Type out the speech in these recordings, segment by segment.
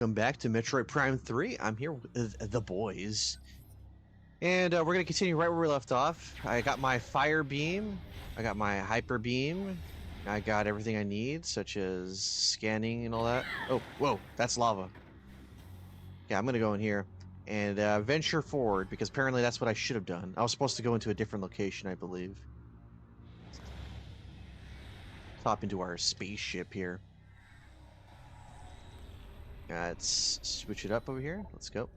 Welcome back to Metroid Prime 3. I'm here with the boys. And we're going to continue right where we left off. I got my fire beam. I got my hyper beam. I got everything I need, such as scanning and all that. Oh, whoa, that's lava. Yeah, I'm going to go in here and venture forward, because apparently that's what I should have done. I was supposed to go into a different location, I believe. Hop into our spaceship here. Let's switch it up over here. Let's go.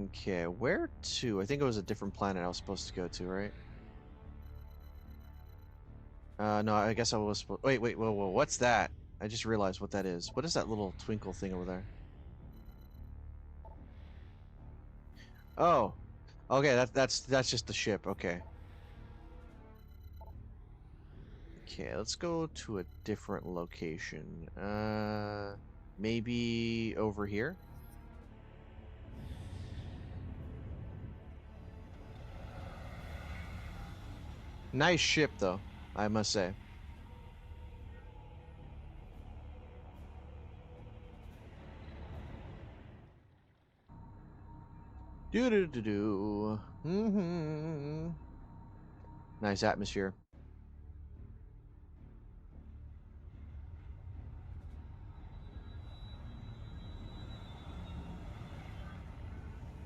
Okay, where to? I think it was a different planet I was supposed to go to, right? No, I guess I was supposed. Wait, whoa, what's that? I just realized what that is. What is that little twinkle thing over there? Oh, okay, that's just the ship. Okay. Okay, let's go to a different location. Maybe over here. Nice ship, though, I must say. Do do do do. Nice atmosphere.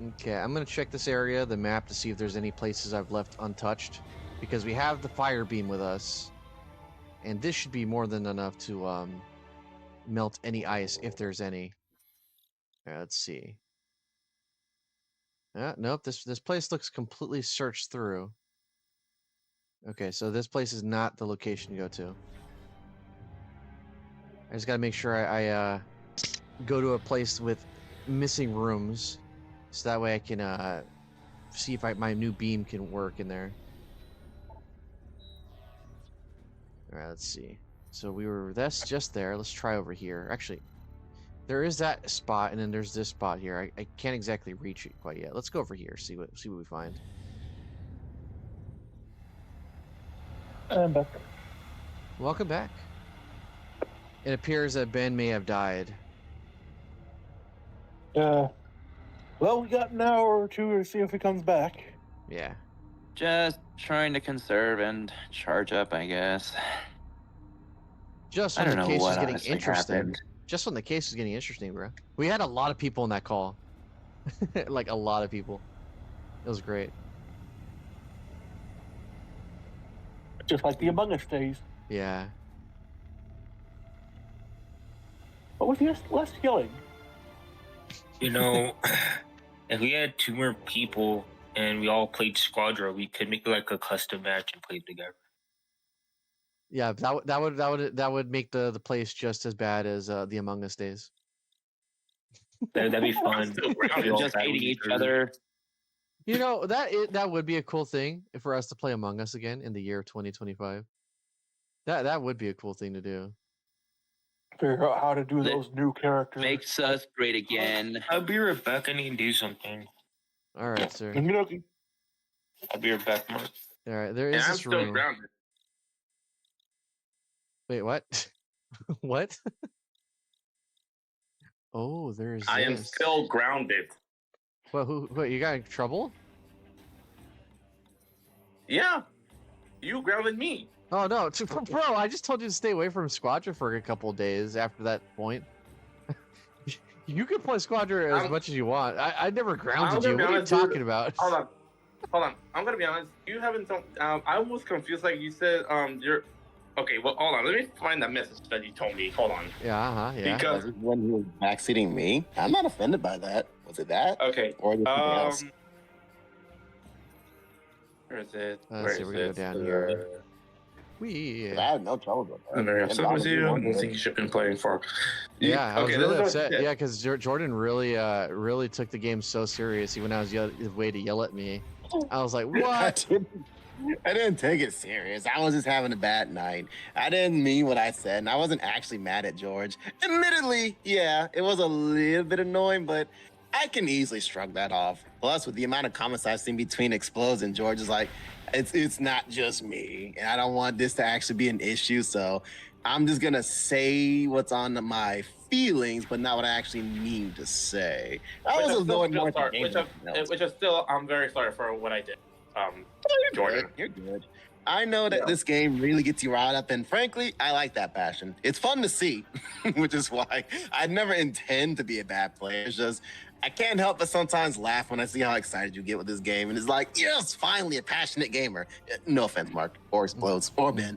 Okay, I'm gonna check this area, the map, to see if there's any places I've left untouched, because we have the fire beam with us, and this should be more than enough to melt any ice if there's any. Let's see. Nope, this place looks completely searched through. Okay, so this place is not the location to go to. I just gotta make sure I go to a place with missing rooms, so that way I can see if my new beam can work in there. Alright, let's see. So that's just there. Let's try over here. Actually, there is that spot, and then there's this spot here. I can't exactly reach it quite yet. Let's go over here, see what we find. I'm back. Welcome back. It appears that Ben may have died. Well, we got an hour or two to see if he comes back. Yeah. Just trying to conserve and charge up, I guess. Just I when don't the know case was what getting honestly interesting. happened. Just when the case was getting interesting, bro. We had a lot of people in that call. Like, a lot of people. It was great. Just like the Among Us days. Yeah. What was the less killing? You know, if we had two more people and we all played Squadra, we could make like a custom match and play together. Yeah, that would make the place just as bad as the Among Us days. That'd be fun. Just hating each other. You know, that would be a cool thing for us to play Among Us again in the year 2025. That would be a cool thing to do. Figure out how to do those new characters. Makes us great again. I'll be right back. I need to do something. All right, sir. Okay. I'll be right back, Mark. All right, there is And I'm this still room. grounded. Wait, what? What? Oh, there's. I am this. still grounded. Well, what? You got in trouble? Yeah. You grounded me. Oh no, bro! I just told you to stay away from Squadra for a couple of days after that point. You can play Squadra as much as you want. I never grounded you. What are you talking about? Hold on. I'm gonna be honest. You haven't told. I was confused. Like you said, you're. Okay, well, hold on. Let me find that message that you told me. Hold on. Yeah, yeah. Because When he was backseating me, I'm not offended by that. Was it that? okay. Or something else? Where is it? Let's see, we're gonna go down here. We. 'Cause I had no trouble with that. I'm very upset with you. I don't think you should have been playing for. Yeah, I was Okay, really this is upset. what- Yeah, because Jordan really took the game so serious. He went out his way to yell at me. I was like, what? I didn't take it serious. I was just having a bad night. I didn't mean what I said, and I wasn't actually mad at George. Admittedly, yeah, it was a little bit annoying, but I can easily shrug that off. Plus, with the amount of comments I've seen between Explodes and George, is like, it's not just me, and I don't want this to actually be an issue. So I'm just gonna say what's on my feelings, but not what I actually mean to say. I Which was I'm still annoyed more feel at the sorry. game. than else. Which is still, I'm very sorry for what I did. Jordan. You're good. I know that Yeah. this game really gets you riled up, and frankly, I like that passion. It's fun to see, which is why I never intend to be a bad player. It's just I can't help but sometimes laugh when I see how excited you get with this game, and it's like, yes, finally a passionate gamer. No offense, Mark, or Explodes, or Ben.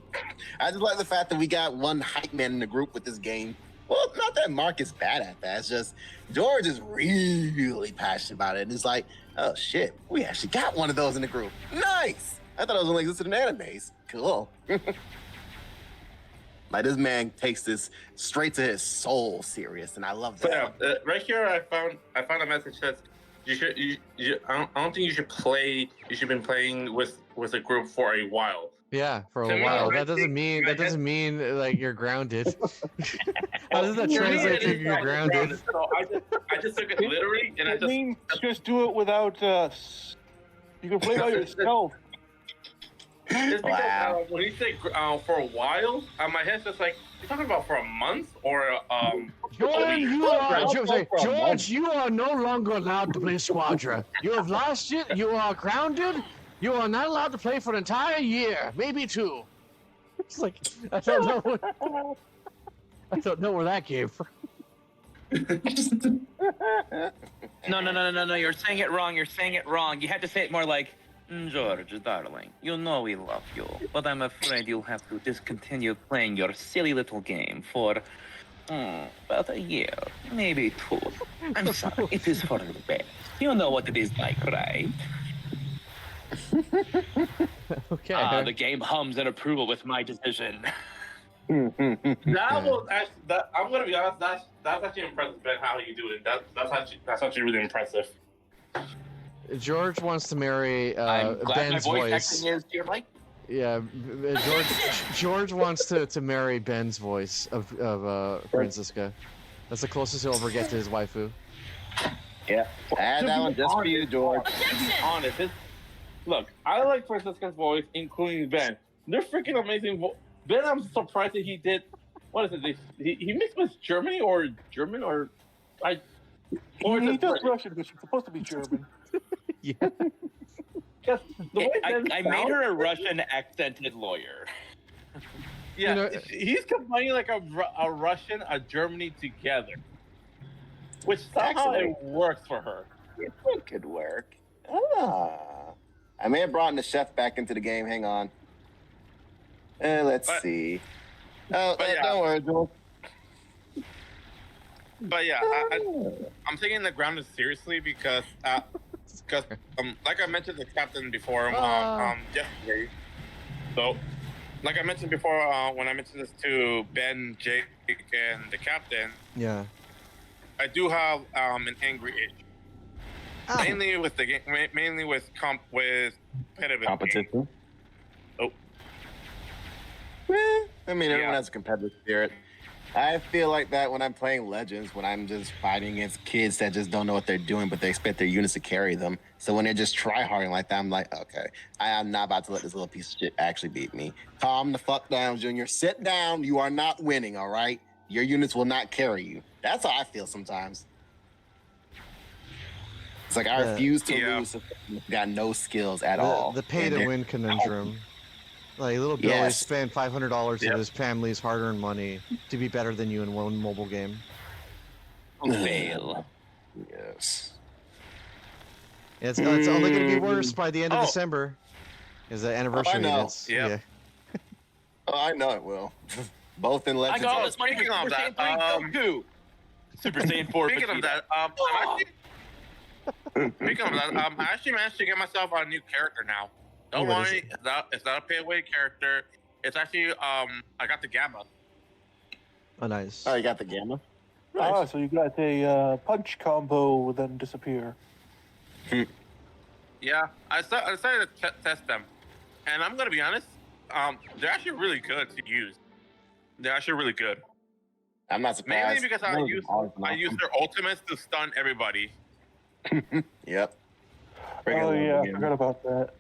I just like the fact that we got one hype man in the group with this game. Well, not that Mark is bad at that. It's just George is really passionate about it, and it's like, oh shit, we actually got one of those in the group. Nice. I thought it was only existed in animes. Cool. Like this man takes this straight to his soul serious, and I love So that. yeah, right here I found a message that I don't think you should play. You should been playing with a group for a while. Yeah, for To a me, while. I That doesn't think- mean I that doesn't mean like you're grounded. How does that For me, translate it to is you're not grounded? So I just took it literally, and I It just means just do it without us. You can play by yourself. it's because Wow. when you say for a while, my head's just like you're talking about for a month or Jordan, you I'll are go George, for a month. George, you are no longer allowed to play Squadra. You have lost it. You are grounded. You are not allowed to play for an entire year, maybe 2. It's like I don't know. I don't know where that came from. No. You're saying it wrong. You're saying it wrong. You had to say it more like, George, darling, you know we love you, but I'm afraid you'll have to discontinue playing your silly little game for about a year, maybe 2. I'm sorry, it is for the best. You know what it is like, right? Okay. The game hums in approval with my decision. that was actually that. I'm gonna be honest. That's actually impressive, Ben. How you do it? That's actually really impressive. George wants to marry I'm glad Ben's my voice voice. acting is you're like, Yeah, George wants to marry Ben's voice of Francisca. That's the closest he'll ever get to his waifu. Yeah. Add that one just for you, George. To be honest, look, I like Francisca's voice, including Ben. They're freaking amazing. Ben, I'm surprised that he did. What is it? He mixed with Germany or German or I. Or is He it does British? Russian, but she's supposed to be German. Yeah. Because the way Ben I made sounds- her a Russian accented lawyer. Yeah, You know- he's combining like a Russian, a Germany together, which somehow Excellent. it works for her. It could work. I may have brought the chef back into the game. Hang on. Let's But- see. but yeah. Don't worry, George. But yeah, I'm taking the grounded seriously because like I mentioned to the captain before yesterday. So, like I mentioned before, when I mentioned this to Ben, Jake, and the captain, Yeah. I do have an angry itch, Ah, mainly with the game, mainly with competitive Competition. Oh. I mean, everyone Yeah. has a competitive spirit. I feel like that when I'm playing Legends, when I'm just fighting against kids that just don't know what they're doing, but they expect their units to carry them. So when they're just try-harding like that, I'm like, okay, I am not about to let this little piece of shit actually beat me. Calm the fuck down, Junior. Sit down. You are not winning, all right? Your units will not carry you. That's how I feel sometimes. It's like I Yeah. refuse to Yeah. lose. Got no skills at all. the pay to And win conundrum. Like little Billy Yes. spent $500 Yep. of his family's hard-earned money to be better than you in one mobile game. Fail. Yes. It's only going to be worse by the end of Oh. December. Is the anniversary know. units. Yeah. Yeah. Oh, I know it will. Both in I Legends. got all and- this money for Speaking of Super Saiyan that, 3 Goku. Super Saiyan 4 Speaking of Vegeta. that, I actually managed to get myself a new character now. Don't What is worry, it's not a pay-away character. It's actually I got the Gamma. Oh, nice. Oh, you got the Gamma? Ah, so you got a punch combo, then disappear. Yeah, I decided to test them, and I'm gonna be honest, they're actually really good to use. They're actually really good, I'm not surprised. mainly because I Those are use always awesome. their ultimates to stun everybody. Yep. Oh yeah, I forgot about that.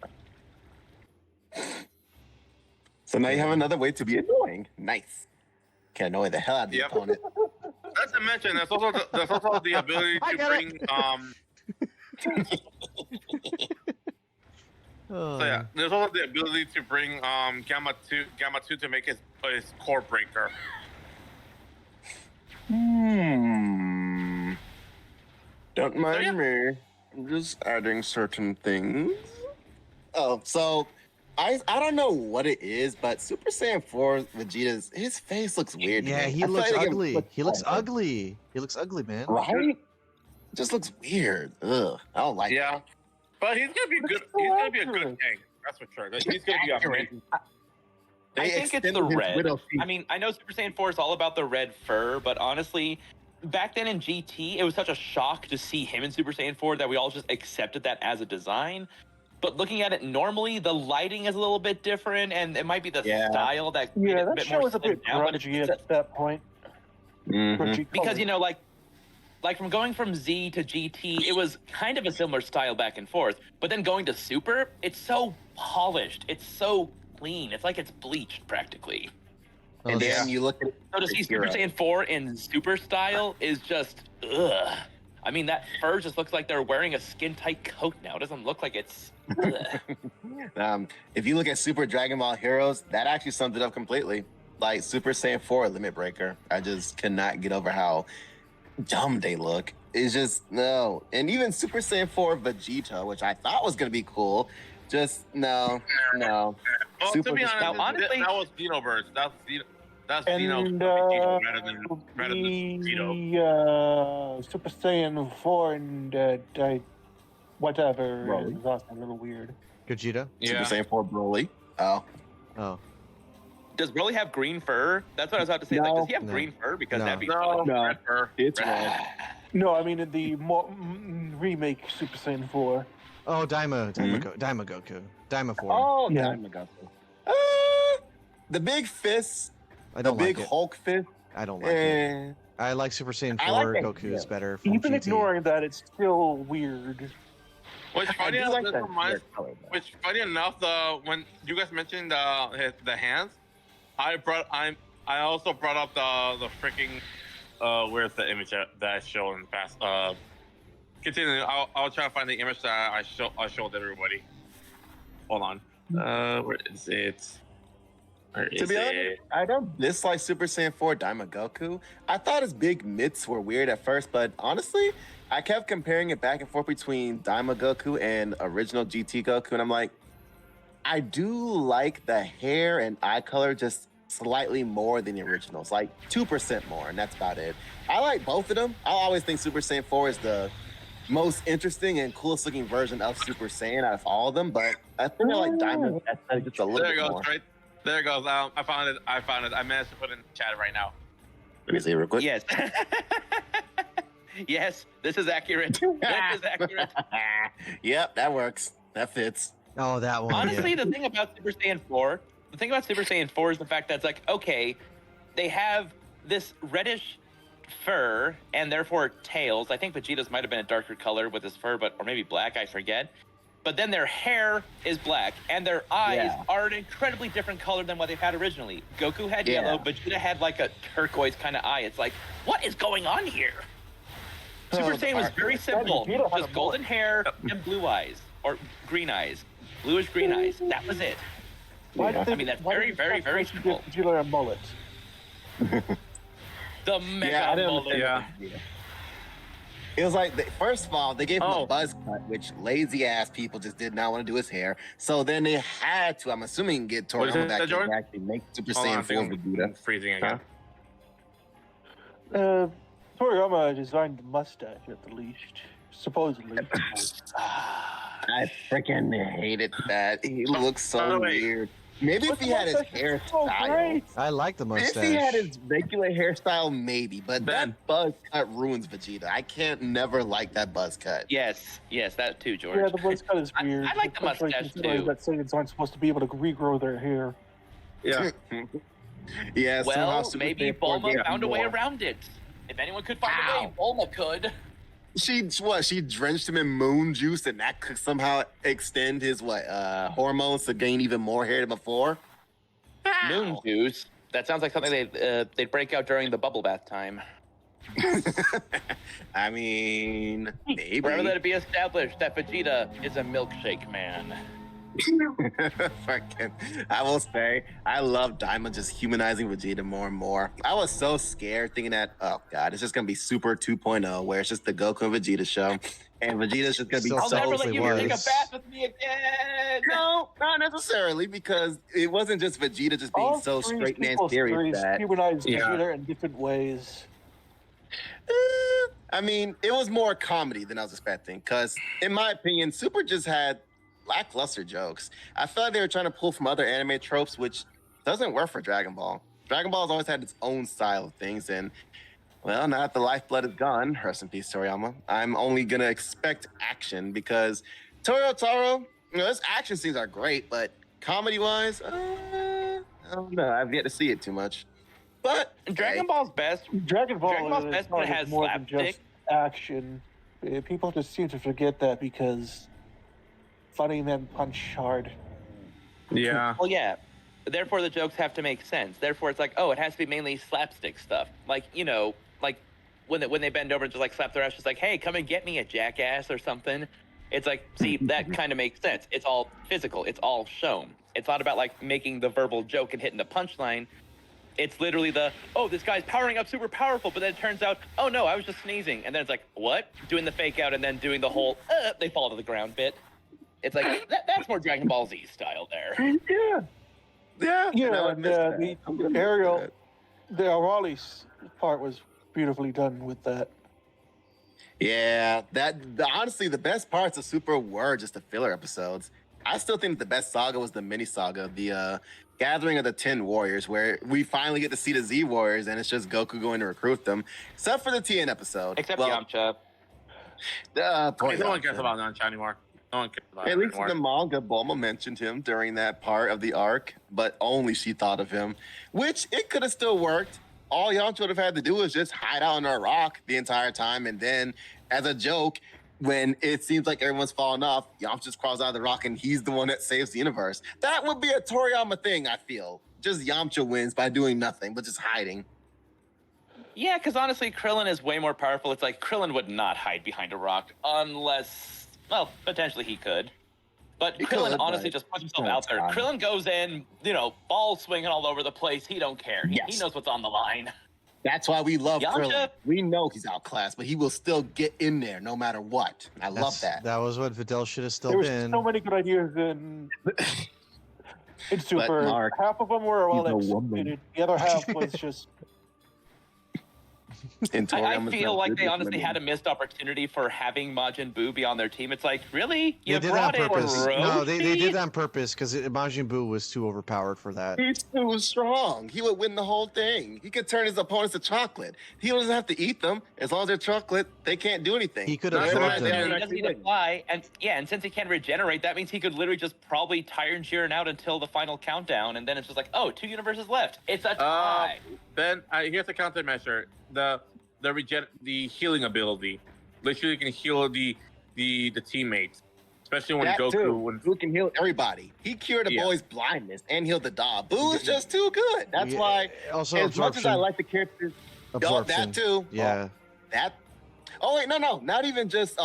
So now you have another way to be annoying. Nice. can annoy the hell out of the Yep. opponent. Not to mention, there's also the ability I to got bring Oh. So yeah, there's also the ability to bring Gamma 2 to make his core breaker. Don't mind yeah. me. I'm just adding certain things. Oh, so I don't know what it is, but Super Saiyan 4 Vegeta's his face looks weird. to Yeah, me. he I feel looks like they ugly. look He looks better. ugly. He looks ugly, man. Right? It just looks weird. Ugh, I don't like it. Yeah, but he's gonna be But good. it's so He's gonna be a good accurate. king. That's for sure. He's gonna be Accurate. amazing. I They think it's extended the his red. widow feet. I mean, I know Super Saiyan 4 is all about the red fur, but honestly, back then in GT, it was such a shock to see him in Super Saiyan 4 that we all just accepted that as a design. But looking at it normally, the lighting is a little bit different, and it might be the Yeah. style that made Yeah, it a that bit show more was a bit slimmed down, but grungy it's at that point. Mhm. Grungy because color. you know, like from going from Z to GT, it was kind of a similar style back and forth. But then going to Super, it's so polished, it's so clean, it's like it's bleached practically. Oh, And yeah. then you look at So to see Super Hero. Saiyan 4 in Super style is just ugh. I mean, that fur just looks like they're wearing a skin-tight coat now. It doesn't look like it's ugh. If you look at Super Dragon Ball Heroes, that actually sums it up completely. Like Super Saiyan 4 Limit Breaker. I just cannot get over how dumb they look. It's just no. And even Super Saiyan 4 Vegeta, which I thought was gonna be cool, just no. Well, Super to be honest, Now, honestly- that was Xenoverse. That's And Xeno rather than Vegito. Super Saiyan 4 and whatever Broly. is also a little weird. Gogeta. Yeah. Super Saiyan 4 Broly. Oh. Oh. Does Broly have green fur? That's what I was about to say. Like, No. does he have No. green fur? Because No. that'd be No, fun. No. red fur. It's red. No, I mean in the remake Super Saiyan 4. Oh, Daima Goku. Daima 4. Oh, Yeah. Daimagotsu. The big fist, I the don't big like it. Hulk fist. I don't like it. Eh. I like Super Saiyan 4 I like that, Goku's yeah. better from Even GT. ignoring that, it's still weird. Which I funny do enough, like this that reminds- color, though. Which funny enough, when you guys mentioned the hands, I also brought up the freaking where's the image that I showed in the past. Continue. I'll try to find the image that I showed everybody. Hold on. Where is it? Where To is be it? honest, I don't dislike Super Saiyan 4 Daima I thought his big mitts were weird at first, but honestly, I kept comparing it back and forth between Daima Goku and original GT Goku, and I'm like, I do like the hair and eye color just slightly more than the originals, like 2% more, and that's about it. I like both of them. I always think Super Saiyan 4 is the most interesting and coolest looking version of Super Saiyan out of all of them, but I think I like Daima aesthetic just a little There it bit goes. more. Right there it goes. I found it. I managed to put it in the chat right now. Let me see real quick. Yes. Yes, this is accurate. That is accurate. Yep, that works. That fits. Oh, that one. Honestly, yeah. the thing about Super Saiyan 4 is the fact that it's like, okay, they have this reddish fur and therefore tails. I think Vegeta's might have been a darker color with his fur, or maybe black, I forget. But then their hair is black and their eyes Yeah. are an incredibly different color than what they've had originally. Goku had Yeah. yellow, Vegeta had like a turquoise kind of eye. It's like, what is going on here? Super Oh, Saiyan was very simple. Vegeta had Just a golden hair and blue eyes. Or green eyes. Bluish green eyes. That was it. Why Yeah. did I mean, that's why very, did very, Vegeta very give simple. Vegeta a mullet. The mega I didn't mullet. understand. It was like, first of all, they gave him Oh. a buzz cut, which lazy ass people just did not want to do his hair. So then they had to, I'm assuming, get What is Toriyama it, back to Jordan? actually make Super Hold on, I Saiyan 4 think I'm Vegeta. freezing again. Toriyama designed the mustache at the least, supposedly. I freaking hated that. He looks By the so way- weird. Maybe if But he the had his mustache is so hairstyle. great. I like the mustache. If he had his regular hairstyle, maybe. But Ben. that buzz cut ruins Vegeta. I can't never like that buzz cut. Yes, that too, George. Yeah, the buzz cut is I- weird. I like the especially mustache, considering too. that Saiyans aren't supposed to be able to regrow their hair. Yeah. Yeah, somehow Well, Super maybe Saiyan 4 Bulma gave found a way more. around it. If anyone could find How? a way, Bulma could. She drenched him in moon juice, and that could somehow extend his hormones to gain even more hair than before. Moon juice. That sounds like something they'd break out during the bubble bath time. I mean, maybe. Forever let it be established that Vegeta is a milkshake man. Fucking, I will say, I love Daima just humanizing Vegeta more and more. I was so scared thinking that, oh god, it's just gonna be Super 2.0, where it's just the Goku and Vegeta show, and Vegeta's just gonna be Still I'll so. never let you was. take a bath with me again. No, not necessarily, because it wasn't just Vegeta just being All so three straight and sequel serious series that. humanized Yeah. Vegeta in different ways. I mean, it was more comedy than I was expecting. Because, in my opinion, Super just had lackluster jokes. I felt like they were trying to pull from other anime tropes, which doesn't work for Dragon Ball. Dragon Ball has always had its own style of things, and well, now that the lifeblood is gone, rest in peace, Toriyama, I'm only gonna expect action because Taro, his action scenes are great, but comedy-wise, I don't know. I've yet to see it too much. But Dragon Ball's best. Dragon Ball Dragon Ball's is best not when it has more than slapstick. just action. People just seem to forget that because funny men punch hard. Yeah. Well, yeah. Therefore, the jokes have to make sense. Therefore, it's like, oh, it has to be mainly slapstick stuff. Like, like when they bend over and just like slap their ass, just like, hey, come and get me, a jackass or something. It's like, see, that kind of makes sense. It's all physical. It's all shown. It's not about like making the verbal joke and hitting the punchline. It's literally oh, this guy's powering up super powerful, but then it turns out, oh no, I was just sneezing. And then it's like, what? Doing the fake out and then doing the whole, they fall to the ground bit. It's like, that's more Dragon Ball Z style there. yeah, Yeah, and the Ariel, the Auralis part was beautifully done with that. Yeah, honestly, the best parts of Super were just the filler episodes. I still think the best saga was the mini saga, the Gathering of the 10 Warriors, where we finally get to see the Z Warriors, and it's just Goku going to recruit them, except for the TN episode. Except well, Yamcha. Poor No one Yamcha. cares about Yamcha anymore. No one cares about At him least in anymore. the manga, Bulma mentioned him during that part of the arc, but only she thought of him, which it could have still worked. All Yamcha would have had to do was just hide out under a rock the entire time, and then, as a joke, when it seems like everyone's falling off, Yamcha just crawls out of the rock and he's the one that saves the universe. That would be a Toriyama thing, I feel. Just Yamcha wins by doing nothing, but just hiding. Yeah, because honestly, Krillin is way more powerful. It's like Krillin would not hide behind a rock unless, well, potentially he could. But He Krillin could, honestly but just puts he's himself not out there. trying. Krillin goes in, ball swinging all over the place. He don't care. He Yes. knows what's on the line. That's why we love Yamcha? Krillin. We know he's outclassed, but he will still get in there no matter what. I love that. That was what Videl should have still There was been. so many good ideas in Super. Mark, Half of them were well he's a woman. executed. The other half was just And I Toriyama's feel not like good they with honestly women. had a missed opportunity for having Majin Buu be on their team. It's like, really? You They did that brought on in purpose. No, they Roshi? did that on purpose because Majin Buu was too overpowered for that. He's too strong. He would win the whole thing. He could turn his opponents to chocolate. He doesn't have to eat them. As long as they're chocolate, they can't do anything. He could Not absorb to them. mention- He doesn't need to fly, and since he can't regenerate, that means he could literally just probably tire Jiren out until the final countdown, and then it's just like, oh, 2 universes left. It's a tie. Then here's a countermeasure: the healing ability. Literally, you can heal the teammates, especially when That Goku. too. When Boo can heal everybody. He cured a Yeah. boy's blindness and healed the dog. Boo is just too good. That's Yeah, why, Also, as much as I like the characters, absorption. that too. Yeah. That. Oh wait, no, not even just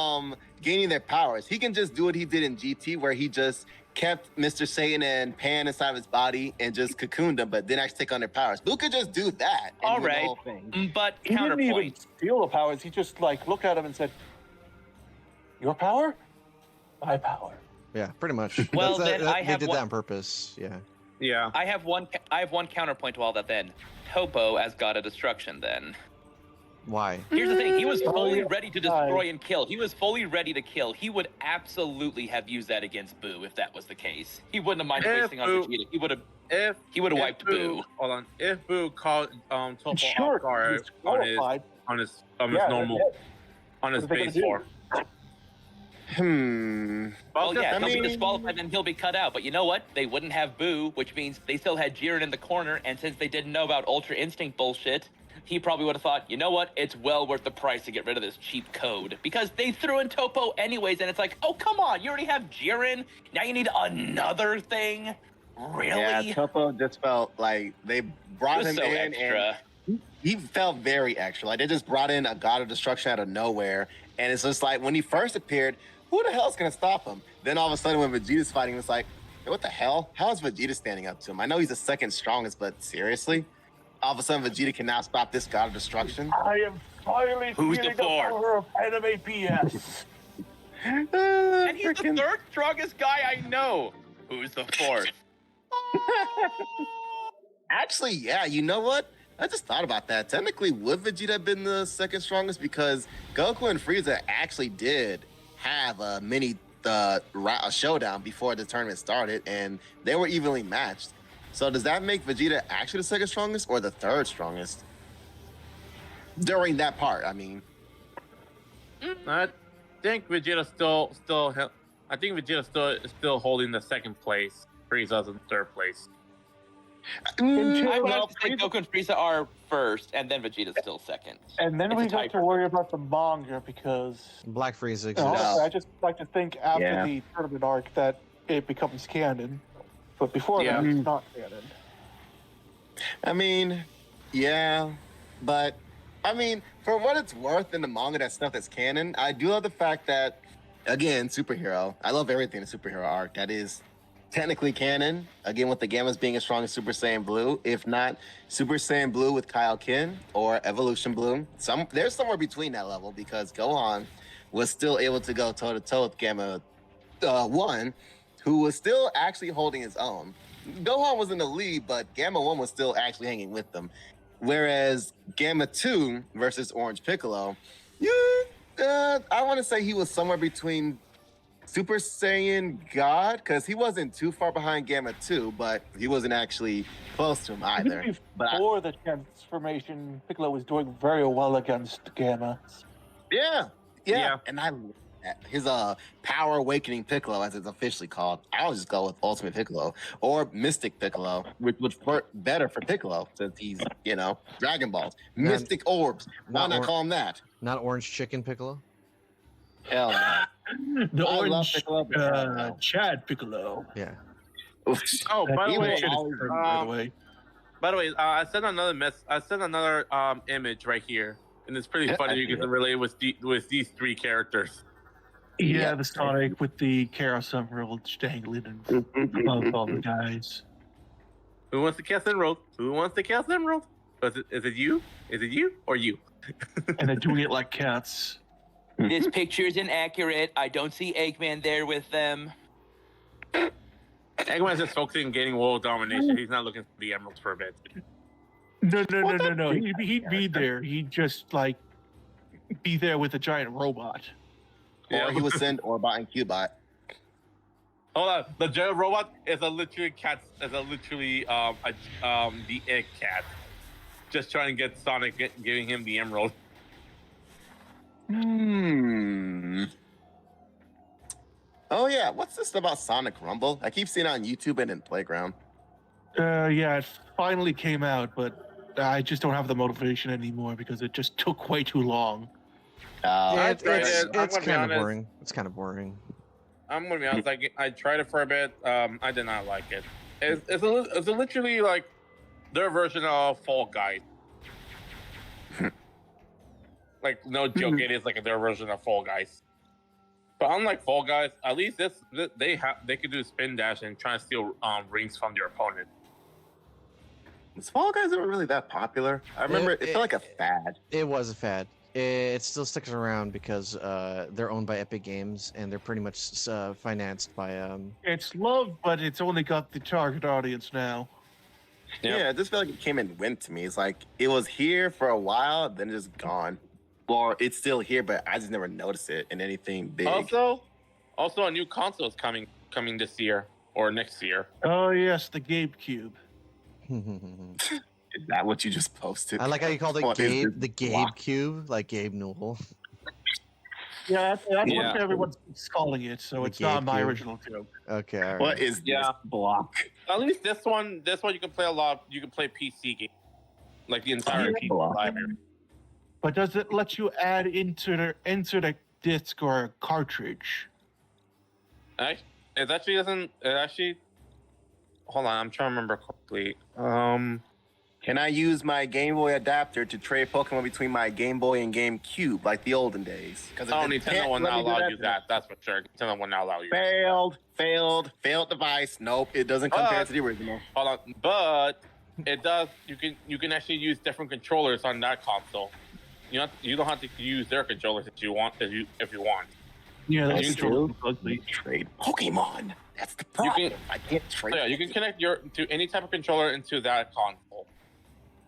gaining their powers. He can just do what he did in GT, where he just kept Mr. Satan and Pan inside of his body and just cocooned them, but didn't actually take on their powers. Boo could just do that. And All win the right. whole thing. But he didn't even counterpoint. steal the powers. He just looked at him and said, "Your power, my power." Yeah, pretty much. Well, then I they have did one- that on purpose. Yeah. yeah, I have one counterpoint to all that. Then Topo as God of Destruction. Then Why? here's the thing: he was Oh, fully yeah. ready to destroy and kill. He was fully ready to kill. He would absolutely have used that against Boo if that was the case. He wouldn't have minded If wasting on Boo- Vegeta. He would have if if if wiped Boo. Hold on. If Boo called Topo Sure, off guard he's qualified. on his Yeah, normal that's it. on his What are they base gonna do? form. Well, yeah, I he'll mean- be disqualified and he'll be cut out. But you know what? They wouldn't have Boo, which means they still had Jiren in the corner. And since they didn't know about Ultra Instinct bullshit, he probably would have thought, you know what? It's well worth the price to get rid of this cheap code. Because they threw in Topo anyways, and it's like, oh, come on. You already have Jiren. Now you need another thing? Really? Yeah, Topo just felt like they brought him so in extra. and he felt very extra. Like they just brought in a god of destruction out of nowhere. And it's just like when he first appeared, who the hell's gonna stop him? Then all of a sudden when Vegeta's fighting, it's like, what the hell? How is Vegeta standing up to him? I know he's the second strongest, but seriously? All of a sudden Vegeta can now stop this god of destruction? I am finally Who's the feeling the fourth? power of anime BS. And he's the third strongest guy I know. Who's the fourth? Actually, yeah, you know what? I just thought about that. Technically, would Vegeta have been the second strongest? Because Goku and Frieza actually did have a mini a showdown before the tournament started, and they were evenly matched. So does that make Vegeta actually the second strongest or the third strongest? During that part, I mean. I think Vegeta I think Vegeta still holding the second place. Frieza's in third place. I would Well, have to say Goku and Frieza are first, and then Vegeta's still second. And then It's we a got to tiebreaker. worry about the manga because Black Frieza you know, exists. honestly, I just like to think after Yeah. the tournament arc that it becomes canon. But before Yeah. that, it's not canon. I mean, yeah, but I mean, for what it's worth in the manga, that stuff that's canon, I do love the fact that, again, superhero. I love everything in the superhero arc that is technically canon. Again, with the Gammas being as strong as Super Saiyan Blue, if not Super Saiyan Blue with Kaioken or Evolution Blue. There's somewhere between that level because Gohan was still able to go toe to toe with Gamma 1, who was still actually holding his own. Gohan was in the lead, but Gamma 1 was still actually hanging with them. Whereas Gamma 2 versus Orange Piccolo, I want to say he was somewhere between Super Saiyan God, because he wasn't too far behind Gamma 2, but he wasn't actually close to him either. Even But before the transformation, Piccolo was doing very well against Gamma. yeah, Yeah. and I love that. His Power Awakening Piccolo, as it's officially called. I'll just go with Ultimate Piccolo or Mystic Piccolo, which worked better for Piccolo since he's Dragon Balls, Not- Mystic Orbs. Why not not or- call him that? Not Orange Chicken Piccolo. Hell no. The I love orange Piccolo, but hell no. Chad Piccolo. Yeah. Oh, by the He way, was Shit is always- perfect, by the way. I sent another image right here, and it's pretty Yeah, funny. I You see can it. relate with these three characters. Yeah, Yeah. the Sonic with the Chaos Emeralds dangling and above all the guys. Who wants to cast Emerald? Who wants to cast Emerald? Is it you? Is it you or you? And they're doing it like cats. This picture is inaccurate. I don't see Eggman there with them. Eggman's just focusing on gaining world domination. He's not looking for the emeralds for a bit. No. He'd be there. He'd just like be there with a giant robot. Or he would send Orbot and Cubot. Hold on. The giant robot is literally the egg cat. Just trying to get Sonic giving him the emerald. Oh yeah, what's this about Sonic Rumble? I keep seeing it on YouTube and in Playground. Yeah, it finally came out, but I just don't have the motivation anymore because it just took way too long. Yeah, tried it. I'm it's gonna be kind of honest. boring. It's kind of boring. I'm gonna be honest. I tried it for a bit. I did not like it. It's literally like their version of Fall Guys. Like no joke, it is like their version of Fall Guys. But unlike Fall Guys, at least they could do spin dash and try to steal rings from their opponent. Was Fall Guys ever really that popular? I remember it felt like a fad. It was a fad. It still sticks around because they're owned by Epic Games and they're pretty much financed by. It's loved, but it's only got the target audience now. Yep. Yeah, it just felt like it came and went to me. It's like it was here for a while, then it's just gone. Or it's still here, but I just never noticed it in anything big. Also, a new console is coming this year or next year. Oh yes, the Gabe Cube. Is that what you just posted? I like how you called it What is Gabe, this the Gabe block? Cube, like Gabe Newell. Yeah, that's Yeah. what everyone's calling it, so The it's not Gabe my Cube. original joke. Okay, all right. What is Yeah. this block? At least this one you can play a lot. You can play PC games, like the entire Yeah. PC library. But does it let you add into the disc or a cartridge? It actually doesn't. It actually hold on, I'm trying to remember quickly. Can I use my Game Boy adapter to trade Pokemon between my Game Boy and GameCube like the olden days? Because Oh, Nintendo will not allow you that. That's for sure. Nintendo will not allow you. Failed device. Nope, it doesn't compare to the original. Hold on, but it does. You can actually use different controllers on that console. You don't have to use their controllers if you want. If you want. Yeah, I that's still true. Ugly. trade Pokemon. That's the problem. I can't trade. So yeah, you can connect to any type of controller into that console.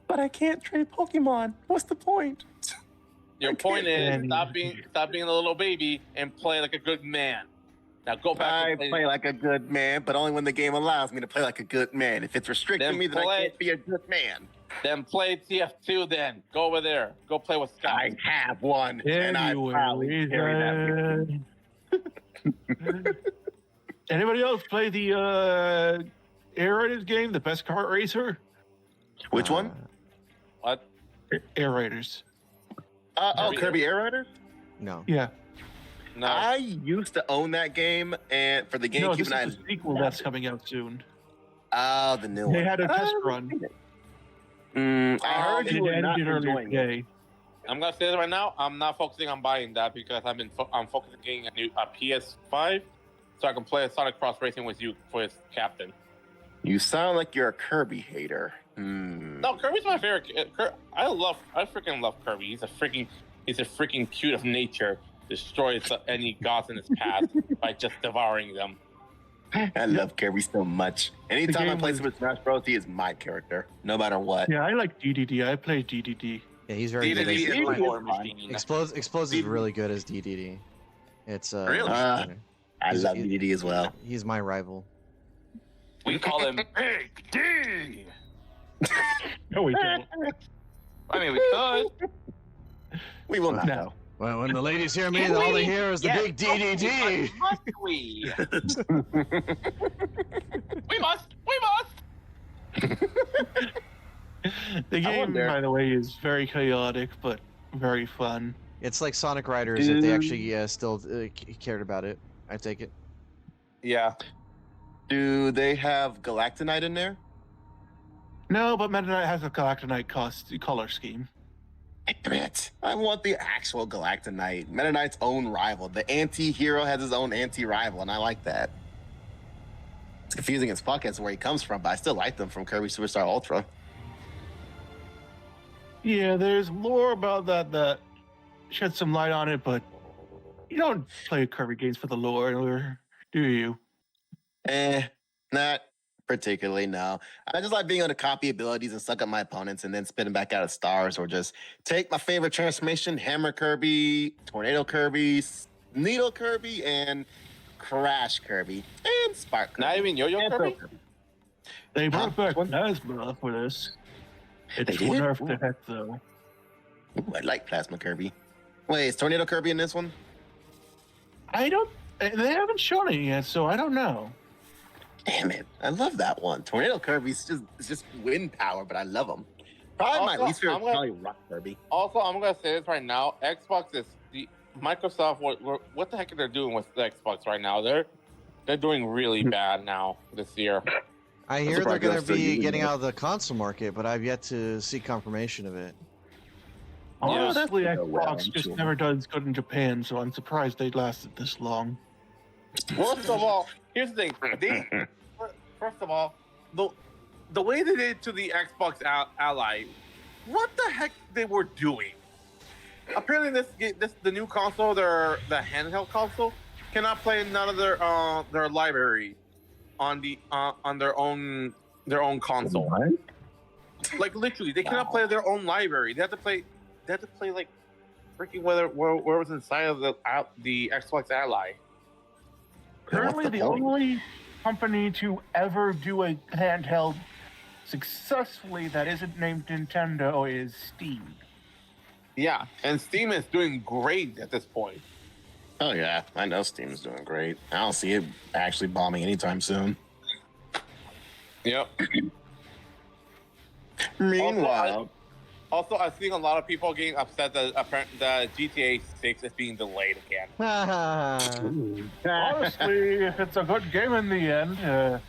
But I can't trade Pokemon. What's the point? Your point is can't stop being a little baby and play like a good man. Now go back I and play like a good man, but only when the game allows me to play like a good man. If it's restricting Then me, then I play- can't be a good man. Then play TF2. Then go over there. Go play with Scott. I have one, and I proudly carry that with me. Anybody else play the Air Raiders game, the best kart racer? Which one? What? Air Raiders. Kirby Air Rider? No. Yeah. No. I used to own that game, and for the GameCube, No, this is and the sequel that's coming out soon. Oh, the new one. They had a test run. I heard And you it were not ended earlier enjoying it. today. I'm gonna say this right now. I'm not focusing on buying that because I'm focusing on getting a PS5 so I can play Sonic Cross Racing with you for his captain. You sound like you're a Kirby hater. No, Kirby's my favorite. I freaking love Kirby. He's a freaking cute of nature. Destroys any gods in his path by just devouring them. I love Kirby so much. Anytime I game play was- Super Smash Bros., he is my character, no matter what. Yeah, I like DDD. I play DDD. Yeah, he's very good. DDD As, is my DDD war is fun. machine. Explosive's really good as DDD. It's Really? I He's- love he- DDD as well. he's my rival. We call him Big D. No, we don't. I mean, we could. We will not No. know. Well, when the ladies hear me, all they hear is the big DDD. Must we? We must. The game, wonder- by the way, is very chaotic but very fun. It's like Sonic Riders if they actually still cared about it. I take it. Yeah. Do they have Galactonite in there? No, but Meta Knight has a Galactonite color scheme. Damn it. I want the actual Galactonite. Meta Knight's own rival. The anti-hero has his own anti-rival, and I like that. It's confusing as fuck as to where he comes from, but I still like them from Kirby Superstar Ultra. Yeah, there's lore about that shed some light on it, but you don't play Kirby games for the lore, do you? Not particularly, no. I just like being able to copy abilities and suck up my opponents and then spit them back out of stars, or just take my favorite transformation, Hammer Kirby, Tornado Kirby, Needle Kirby, and Crash Kirby, and Spark Kirby. Not even Yo-Yo and Kirby? Throw Kirby. They Huh? brought back What? Plasma for this. It's They did? nerfed the Ooh. heck, though. Ooh, I like Plasma Kirby. Wait, is Tornado Kirby in this one? They haven't shown it yet, so I don't know. Damn it. I love that one. Tornado Kirby's just wind power, but I love them. Probably my Also, least favorite I'm is gonna- probably Rock Kirby. Also, I'm gonna say this right now. Xbox is the Microsoft. What the heck are they doing with the Xbox right now? They're doing really bad now this year. I hear they're surprised going they're to still be using getting it. out of the console market, but I've yet to see confirmation of it. Honestly, that's- Xbox well, just sure. never does good in Japan, so I'm surprised they lasted this long. First of all, here's the thing. First of all, the way they did to the Xbox Ally, what the heck they were doing? Apparently, the new console, the handheld console, cannot play none of their library on their own console. Like literally, they cannot play their own library. They have to play like freaking where was inside of the Xbox Ally. Currently, the the point? only company to ever do a handheld successfully that isn't named Nintendo is Steam. Yeah, and Steam is doing great at this point. Oh yeah, I know Steam's doing great. I don't see it actually bombing anytime soon. Yep. Meanwhile, Also, I've seen a lot of people getting upset that the GTA 6 is being delayed again. Honestly, if it's a good game in the end,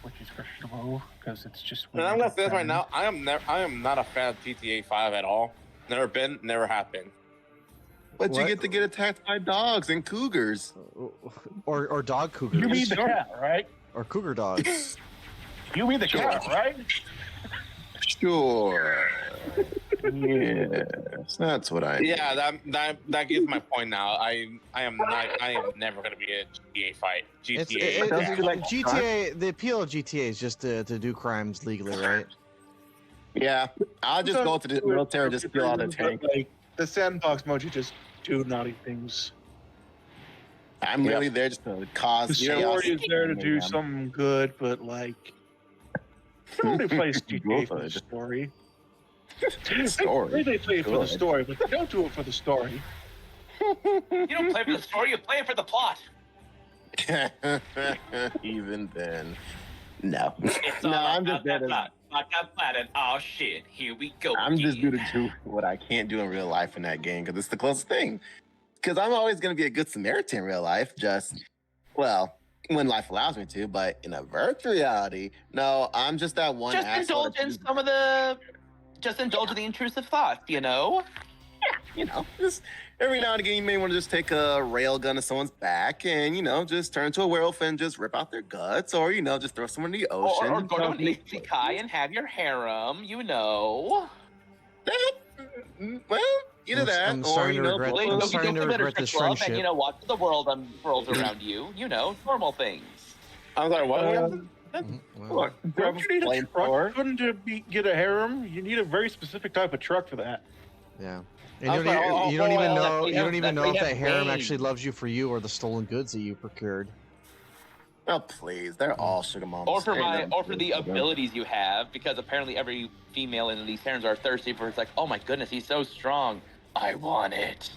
which is questionable No, because it's just. And I'm gonna say this right now. I am not a fan of GTA 5 at all. Never been, never have been. But you What? get attacked by dogs and cougars. Or dog cougars. You mean the cat, right? Or cougar dogs. You mean the cat, right? Sure. Yes, that's what I. Yeah, that gets my point now. I am never gonna be a GTA fight. GTA. The appeal of GTA is just to do crimes legally, right? Yeah, I'll just go to the military and just steal all the tank. Like the sandbox mode, you just do naughty things. I'm really there just to cause The chaos. story is there to do Yeah. something good, but like, nobody plays GTA for the story. Story. They play it for the Good. story, but they don't do it for the story. You don't play for the story, you play it for the plot. Even then, no. It's No, all I'm about just there that to. plot. Like that plot and oh shit, here we go. I'm just again. due to do what I can't do in real life in that game because it's the closest thing. Because I'm always going to be a good Samaritan in real life, just, well, when life allows me to, but in a virtual reality, no, I'm just that one Just asshole. indulge in some of the. Just indulge in the intrusive thoughts, you know? You know, just every now and again, you may want to just take a rail gun to someone's back and, just turn into a werewolf and just rip out their guts, or, just throw someone in the ocean. Or go to an isekai and have your harem, you know? Well, either that, I'm or, starting to regret. Like, I'm go starting get to the better regret this sex love friendship. and, watch the world unfurls around you. You know, normal things. I'm sorry, what? Well, Look, don't you need a Flamethrower. truck to get a harem? You need a very specific type of truck for that. yeah. And I you was like, don't even well, know. we You have- don't even that's know we if have that harem ways. actually loves you for you or the stolen goods that you procured. Oh, please. They're all sugar moms. Or for Ain't nothing the to do. abilities you have, because apparently every female in these harems are thirsty for. It's like, oh my goodness, he's so strong. I want it.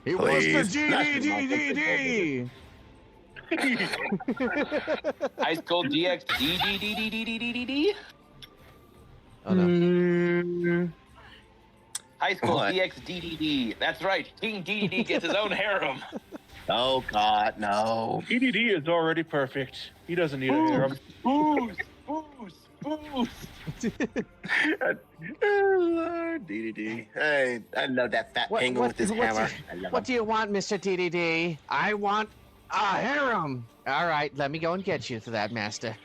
It was the Please. Not sugar moms, don't GDDD. High School DX DDDDDDDD. Oh no. High School What? DX DDD. That's right. King DDD gets his own harem. Oh, God, no. EDD is already perfect. He doesn't need a harem. Booze, booze, booze. Oh, Lord, DDD. Hey, I love that fat penguin with his hammer. I love What do you want, Mr. DDD? I want a harem. All right, let me go and get you to that, master.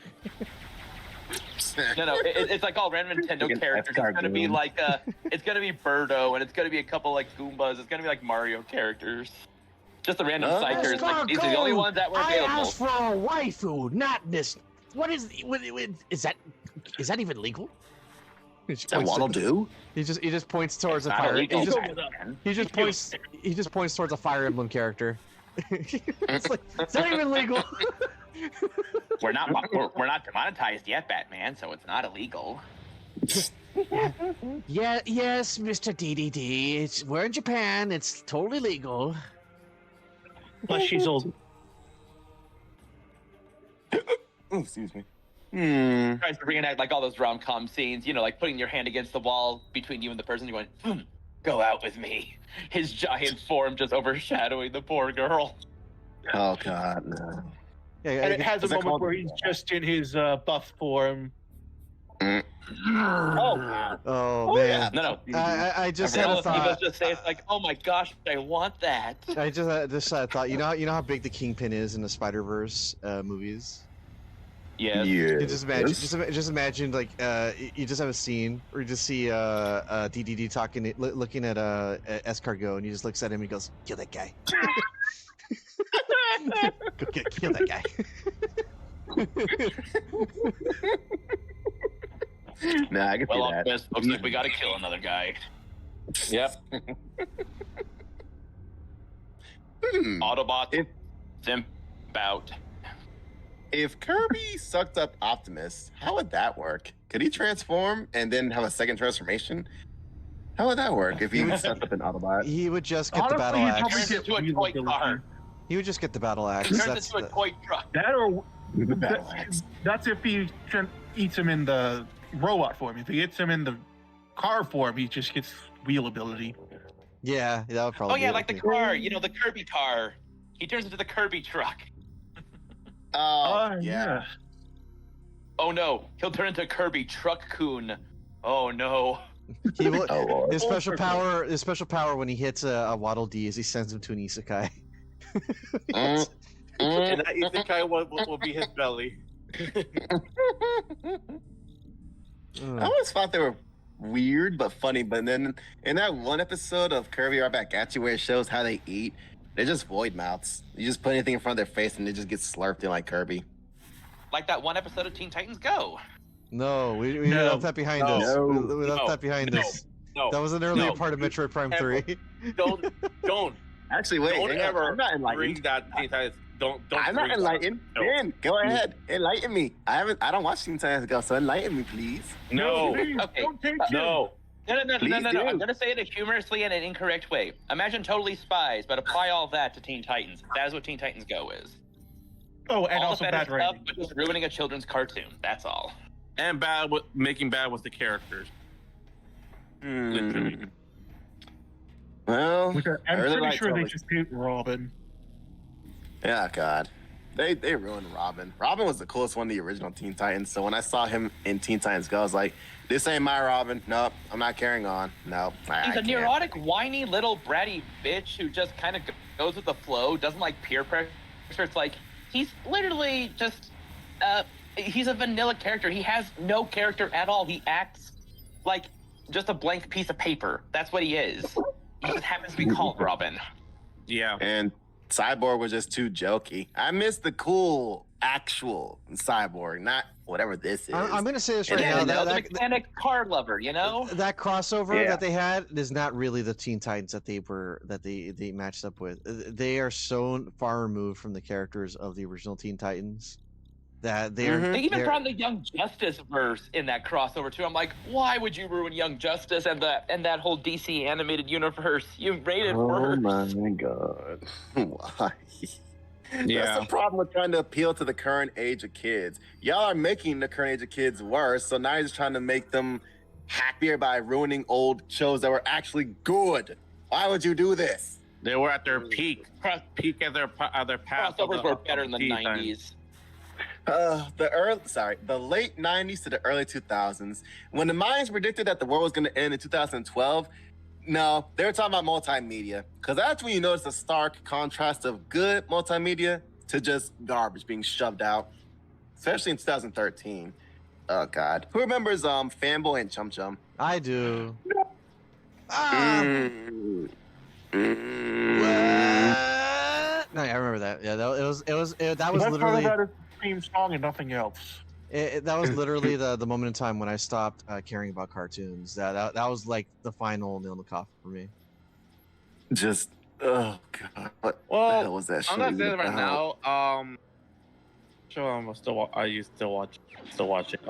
No, it's like all random Nintendo Like an characters. It's F-Star gonna be Goon. like it's gonna be Birdo, and it's gonna be a couple like Goombas. It's gonna be like Mario characters. Just the random Oh. psychers. Like these are the only ones that were I available. asked for a waifu, not this. What is that? Is that even legal? He just That points what'll to- do? He just points towards a Not fire. illegal, He just, man. he just points. He just points towards a Fire Emblem character. It's like, it's not even legal. We're not demonetized yet, Batman, so it's not illegal. Yeah, yes, Mr. DDD. We're in Japan. It's totally legal. Plus, she's old. Oh, excuse me. Hmm. Tries to reenact like all those rom-com scenes, like putting your hand against the wall between you and the person. You're going, go out with me. His giant form just overshadowing the poor girl. Oh, God, no. Yeah, And it has a What's that moment called? where he's just in his buff form. Mm. Oh, Oh man. No. I just had All a the females thought. just say it's like, oh my gosh, I want that. I just had a thought. You know how big the Kingpin is in the Spider-Verse movies. Yes. You just imagine like you just have a scene where you just see DDD talking, looking at Escargot, and he just looks at him and he goes, "Kill that guy." Kill that guy. Nah, I can Well, see that. Optimus, looks like we gotta kill another guy. Yep. Hmm. Autobot, If- Simp out. If Kirby sucked up Optimus, how would that work? Could he transform and then have a second transformation? How would that work if he sucked up an Autobot? He would just get the honestly, battle he'd axe. probably Turns get into a wheel toy ability. car. He would just get the battle axe. Turns That's into a the- toy truck. That or The battle axe. that's if he eats him in the robot form. If he eats him in the car form, he just gets wheel ability. Yeah, that would probably. Oh yeah, be like the it. car, the Kirby car. He turns into the Kirby truck. Oh, yeah. Oh no, he'll turn into Kirby Truck Coon. Oh no. He will, Oh, Lord. his special power when he hits a Waddle Dee is he sends him to an isekai. Mm, And mm. that isekai will be his belly. Mm. I always thought they were weird but funny. But then in that one episode of Kirby Right Back At You where it shows how they eat, they're just void mouths. You just put anything in front of their face and they just get slurped in like Kirby. Like that one episode of Teen Titans Go. No, we No. left that behind No. us. We left No. that behind No. us. No, That was an earlier No. part of Metroid Prime Ever. 3. don't Actually, wait, don't hang on. ever I'm not bring enlightened. that Teen Titans. Don't. I'm not bring that. enlightened. No. Ben, go ahead. Enlighten me. I don't watch Teen Titans Go, so enlighten me, please. No. please, Okay. don't take No. No. Please I'm do. gonna say it humorously in an incorrect way. Imagine Totally Spies, but apply all that to Teen Titans. That is what Teen Titans Go is. Oh, and all also the better bad stuff, writing. but just ruining a children's cartoon. That's all. And making bad with the characters. Literally. Well, Which I'm Early pretty Light sure they totally- just hate Robin. yeah, God. They ruined Robin. Robin was the coolest one in the original Teen Titans. So when I saw him in Teen Titans Go, I was like, this ain't my Robin. Nope, I'm not carrying on. Nope. I He's a can't. neurotic, whiny little bratty bitch who just kind of goes with the flow, doesn't like peer pressure. It's like, he's literally just, he's a vanilla character. He has no character at all. He acts like just a blank piece of paper. That's what he is. He just happens to be called Robin. Yeah. And Cyborg was just too jokey. I miss the cool actual Cyborg, not whatever this is. I'm gonna say this right Yeah, now. the That mechanic car lover, you know? that crossover Yeah. that they had is not really the Teen Titans that they matched up with. They are so far removed from the characters of the original Teen Titans that they're. Mhm. They even they're- brought in the Young Justice verse in that crossover too. I'm like, why would you ruin Young Justice and that whole DC animated universe? You made it Oh worse. my God. Why? Yeah. That's the problem with trying to appeal to the current age of kids. Y'all are making the current age of kids worse, so now you're just trying to make them happier by ruining old shows that were actually good. Why would you do this? They were at their peak at their path. Crossovers were better in the 90s. The late 90s to the early 2000s, when the Mayans predicted that the world was going to end in 2012. No, they were talking about multimedia, because that's when you notice the stark contrast of good multimedia to just garbage being shoved out, especially in 2013. Oh God, who remembers Fanboy and Chum Chum? I do. Ah! Mm. No, I remember that. Yeah, that that was That's literally about his theme song and nothing else. that was literally the moment in time when I stopped caring about cartoons. That was like the final nail in the coffin for me. Just oh God, what the Well, hell was that show? I'm not saying it right about? now. Show I used to watch it.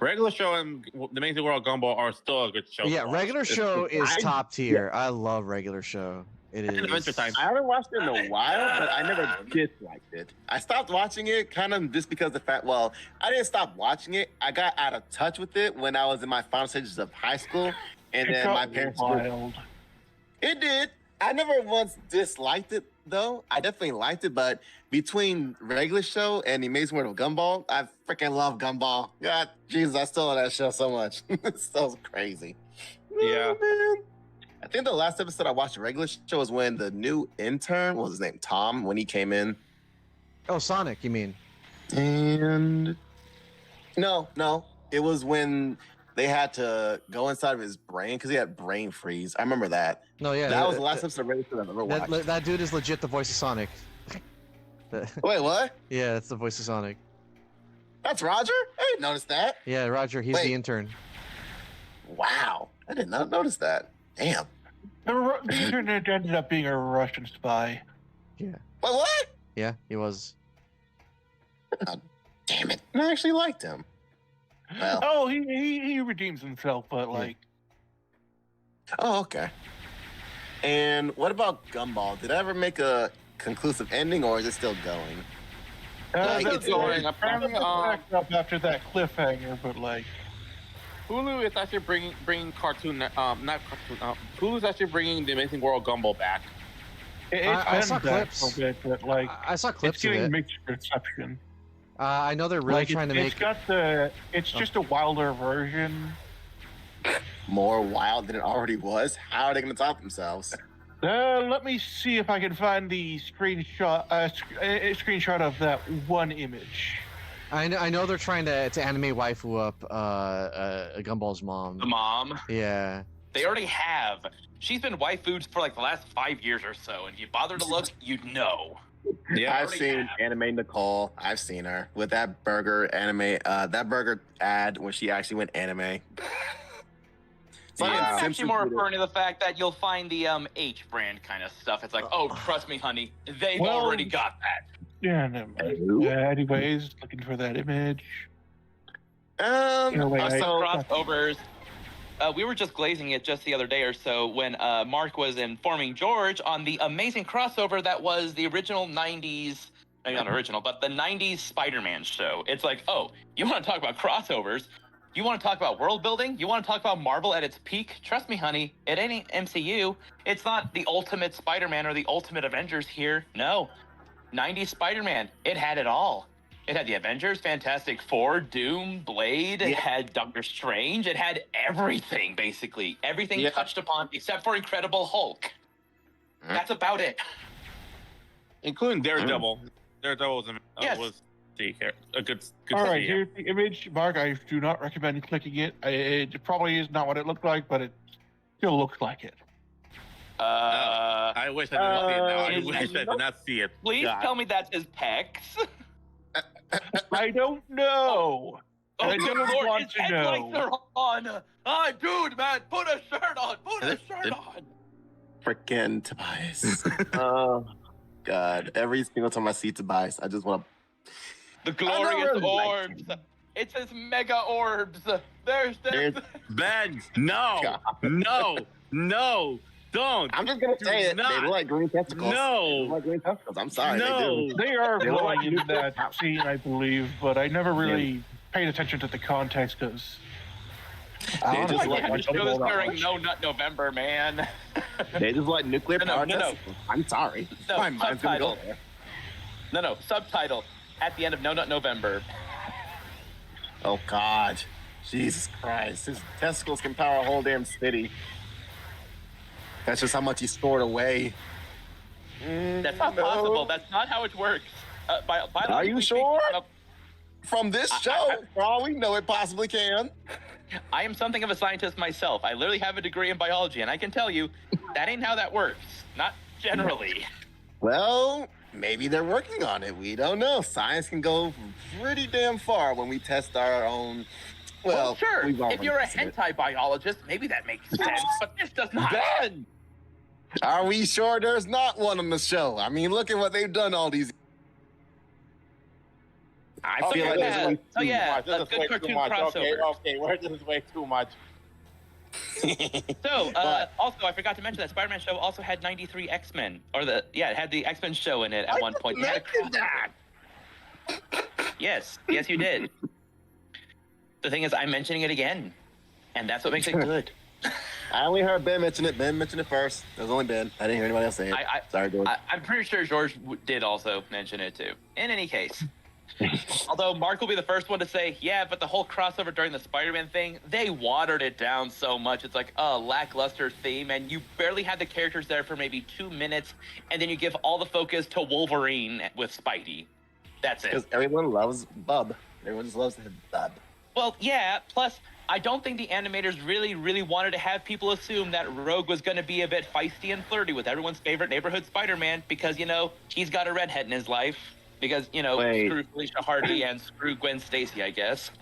Regular show and The Amazing World Gumball are still a good show. Yeah, to watch. regular It's- show is I- top tier. I love regular show. It is. Adventure Time. I haven't watched it in a while, but I never disliked it. I stopped watching it kind of just because the fact, well, I didn't stop watching it. I got out of touch with it when I was in my final stages of high school. And It then got my parents. wild. It did. I never once disliked it, though. I definitely liked it, but between regular show and The Amazing World of Gumball, I freaking love Gumball. God, Jesus, I still love that show so much. It's so crazy. Yeah. Man. I think the last episode I watched the regular show was when the new intern, what was his name, Tom, when he came in. Oh, Sonic, you mean? And no, it was when they had to go inside of his brain because he had brain freeze. I remember that. No, yeah. That was the last episode of regular show I've ever watched. That dude is legit the voice of Sonic. Wait, what? Yeah, that's the voice of Sonic. That's Roger? I didn't notice that. Yeah, Roger, he's Wait. the intern. Wow, I did not notice that. Damn. The internet ended up being a Russian spy. What? Yeah, he was. Damn it. I actually liked him. Well, Oh, he redeems himself, but like, oh, okay. And what about Gumball? Did I ever make a conclusive ending, or is it still going? Like, that's it's going. Apparently, backed up after that cliffhanger, but like, Hulu is actually bringing cartoon, not cartoon. Hulu's actually bringing The Amazing World Gumball back. it's I been saw back clips. for a bit, but like, I saw it's clips of getting it. mixed reception. I know they're really Like trying to it's make. got the. It's Oh. just a wilder version. More wild than it already was. How are they going to top themselves? Let me see if I can find the screenshot. A screenshot of that one image. I know they're trying to anime waifu up Gumball's mom. The mom. Yeah. They already have. She's been waifued for like the last 5 years or so, and if you bother to look, you'd know. Yeah, I've seen Anime Nicole. I've seen her with that burger anime, that burger ad where she actually went anime. I'm Yeah. actually more referring to the fact that you'll find the H brand kind of stuff. It's like, oh, trust me, honey, they've Well- already got that. Yeah, never mind. Who? Anyways, looking for that image. Um, Wait, Some so crossovers. We were just glazing it just the other day or so when Mark was informing George on the amazing crossover that was the original 90s, maybe not original, but the 90s Spider-Man show. It's like, oh, you want to talk about crossovers? You want to talk about world building? You want to talk about Marvel at its peak? Trust me, honey, it ain't MCU. It's not the ultimate Spider-Man or the ultimate Avengers here. No. 90s Spider-Man, it had it all. It had the Avengers, Fantastic Four, Doom, Blade. It had Doctor Strange. It had everything, basically. Everything touched upon except for Incredible Hulk. That's about it. including Daredevil. Daredevil was Yes. was a good. All right, yeah. here's the image. Mark, I do not recommend clicking it. It probably is not what it looked like, but it still looks like it. I wish I didn't see it now. I is wish I that- did not see it. Please God. tell me that's his pecs. I don't know. Oh, I good don't Lord, want his to headlights know. are on. Ah, dude, man, put a shirt on. Put a shirt on. freaking Tobias. Oh God! Every single time I see Tobias, I just want to. The glorious really liked orbs. him. It's his mega orbs. There's Ben, no, God. no, don't. I'm just gonna Do say it. They not. look like green testicles. They look No, like green testicles. I'm sorry. They no. do. They are They look glowing like in that scene, I believe, but I never really paid attention to the context because. They just Why look can't we like show this during No Nut November, man? They just like nuclear No, no, power no, no. testicles. I'm sorry. No, My mind's gonna go subtitle. there. No, subtitle at the end of No Nut November. Oh God, Jesus Christ! His testicles can power a whole damn city. That's just how much he stored away. That's not No. possible. That's not how it works. Are you sure? From this show, for all we know, it possibly can. I am something of a scientist myself. I literally have a degree in biology, and I can tell you that ain't how that works. Not generally. Well, maybe they're working on it. We don't know. Science can go pretty damn far when we test our own. Well, sure. we've If already you're a tested it. hentai biologist, maybe that makes sense, but this does not. Ben, are we sure there's not one on the show? I mean, look at what they've done all these. I Oh, feel yeah. like there's way Oh, too yeah. This a is good way cartoon too much. crossover. Okay, this is way too much. So, But- also, I forgot to mention that Spider-Man show also had 93 X-Men, it had the X-Men show in it at one point. It had a mentioned that. Yes, you did. The thing is, I'm mentioning it again, and that's what makes it good. I only heard Ben mention it. Ben mentioned it first. It was only Ben. I didn't hear anybody else say it. Sorry, George. I'm pretty sure George did also mention it too. In any case, although Mark will be the first one to say, yeah, but the whole crossover during the Spider-Man thing, they watered it down so much. It's like a lackluster theme, and you barely had the characters there for maybe 2 minutes, and then you give all the focus to Wolverine with Spidey. That's it. Because everyone loves Bub. Everyone just loves Bub. Well, yeah, plus, I don't think the animators really wanted to have people assume that Rogue was going to be a bit feisty and flirty with everyone's favorite neighborhood Spider-Man because, he's got a redhead in his life. Because, Wait. screw Felicia Hardy and screw Gwen Stacy, I guess.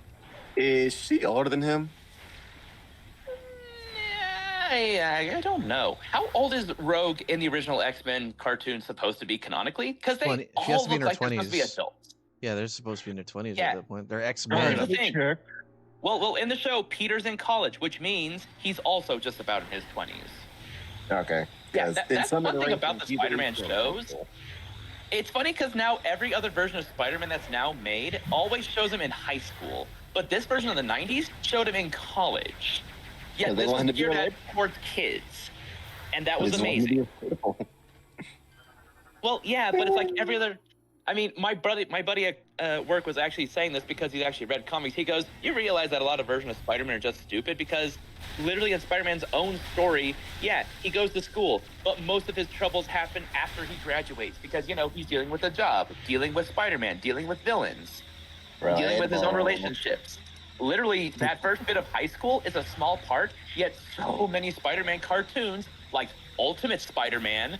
Is she older than him? I don't know. How old is Rogue in the original X-Men cartoon supposed to be canonically? Because they 20 all she has to be in look her like they're supposed to be 20s. adults. Yeah, they're supposed to be in their 20s Yeah. at that point. They're Here's X-Men. the thing. Check. Well, in the show, Peter's in college, which means he's also just about in his 20s. Okay. Yeah, 'Cause in that's some one thing iterations, about the he's Spider-Man still shows. cool. It's funny because now every other version of Spider-Man that's now made always shows him in high school. But this version of the 90s showed him in college. Yeah, Yeah, they this was wanted to be geared relatable. towards kids. And that They was just want him to amazing. be relatable. Well, yeah, but it's like every other... I mean, my buddy at work was actually saying this because he's actually read comics. He goes, "You realize that a lot of versions of Spider-Man are just stupid because literally in Spider-Man's own story, yeah, he goes to school, but most of his troubles happen after he graduates because he's dealing with a job, dealing with Spider-Man, dealing with villains, dealing with his own relationships." Literally, that first bit of high school is a small part, yet so many Spider-Man cartoons, like Ultimate Spider-Man,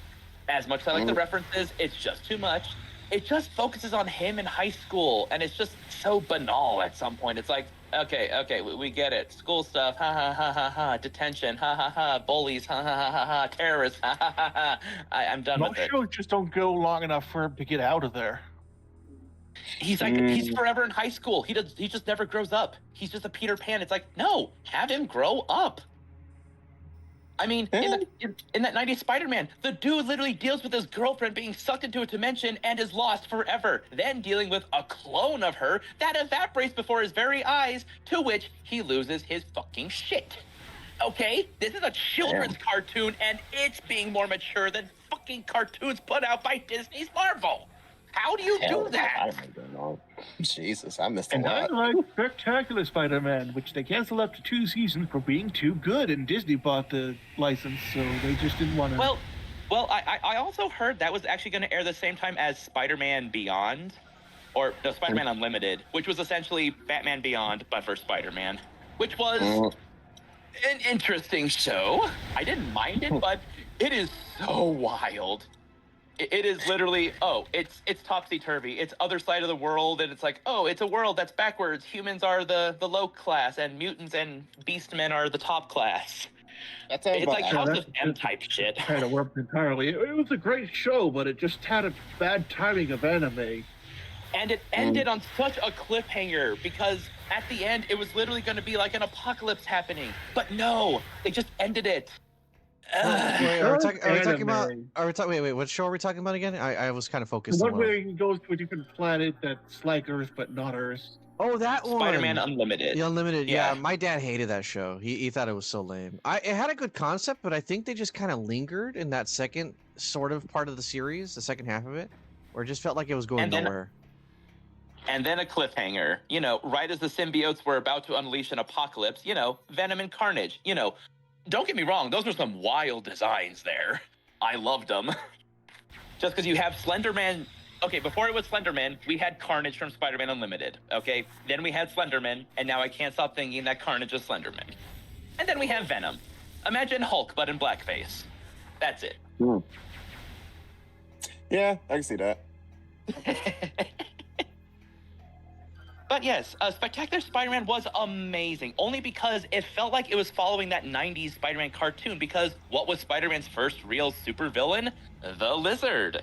as much as I like the references, it's just too much. It just focuses on him in high school, and it's just so banal at some point. It's like, okay, we get it. School stuff, ha ha ha ha ha. Detention, ha ha ha. Bullies, ha ha ha ha ha. Terrorists, ha ha ha ha. I'm done Most with it. shows just don't go long enough for him to get out of there. He's like, he's forever in high school. He just never grows up. He's just a Peter Pan. It's like, no, have him grow up. I mean, in that 90s Spider-Man, the dude literally deals with his girlfriend being sucked into a dimension and is lost forever, then dealing with a clone of her that evaporates before his very eyes, to which he loses his fucking shit. Okay, this is a children's cartoon, and it's being more mature than fucking cartoons put out by Disney's Marvel. How do you do that? Jesus, I missed a And lot. unlike Spectacular Spider-Man, which they canceled after 2 seasons for being too good, and Disney bought the license, so they just didn't want to. Well, I also heard that was actually going to air the same time as Spider-Man Beyond, or no, Spider-Man Unlimited, which was essentially Batman Beyond, but for Spider-Man, which was an interesting show. I didn't mind it, but it is so wild. It is literally, it's topsy-turvy. It's other side of the world, and it's like, it's a world that's backwards. Humans are the low class, and mutants and beastmen are the top class. It's like House of M type shit. Kind of worked entirely. It was a great show, but it just had a bad timing of anime. And it ended on such a cliffhanger because at the end, it was literally going to be like an apocalypse happening. But no, they just ended it. Wait, are we talking about? Wait, what show are we talking about again? I was kind of focused The on one where he goes to a different planet that's like Earth but not Earth. Oh, that one. Spider-Man Unlimited. The Unlimited. Yeah. Yeah, my dad hated that show. He thought it was so lame. It had a good concept, but I think they just kind of lingered in that second sort of part of the series, the second half of it, where it just felt like it was going nowhere. And then a cliffhanger. Right as the symbiotes were about to unleash an apocalypse, Venom and Carnage, Don't get me wrong, those were some wild designs there. I loved them. Just because you have Slenderman. Okay, before it was Slenderman, we had Carnage from Spider-Man Unlimited. Okay, then we had Slenderman, and now I can't stop thinking that Carnage is Slenderman. And then we have Venom. Imagine Hulk, but in blackface. That's it. Yeah, I can see that. But yes, Spectacular Spider-Man was amazing, only because it felt like it was following that 90s Spider-Man cartoon, because what was Spider-Man's first real supervillain? The Lizard.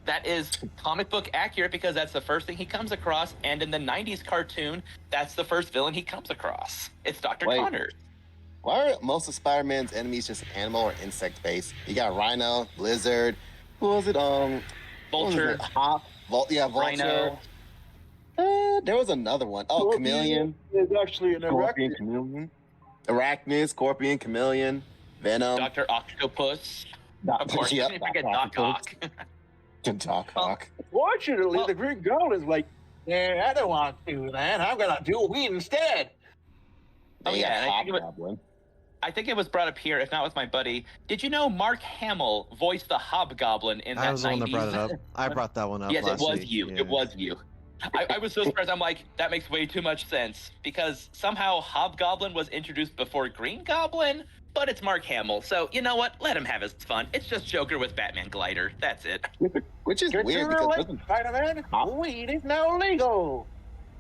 That is comic book accurate because that's the first thing he comes across, and in the 90s cartoon, that's the first villain he comes across. It's Dr. Connors. Why are most of Spider-Man's enemies just animal or insect-based? You got Rhino, Lizard, who was it? Vulture. Vulture. Rhino. There was another one. Oh, Chameleon. Is actually an Scorpion, arachnid. Chameleon. Arachnid, Scorpion, Chameleon, Venom. Dr. Octopus. Of course, you didn't forget Doc Ock. Doc Ock. Fortunately, the Green Goblin's like, I don't want to do that. I'm gonna do weed instead. I think it was brought up here, if not with my buddy. Did you know Mark Hamill voiced the Hobgoblin in that 90s? I was the one that brought it up. I brought that one up. Yes, last it was week. you. Yeah. It was you. I was so surprised. I'm like, that makes way too much sense because somehow Hobgoblin was introduced before Green Goblin, but it's Mark Hamill. So you know what? Let him have his fun. It's just Joker with Batman glider. That's it. Which is weird because Spider-Man, weed is now legal.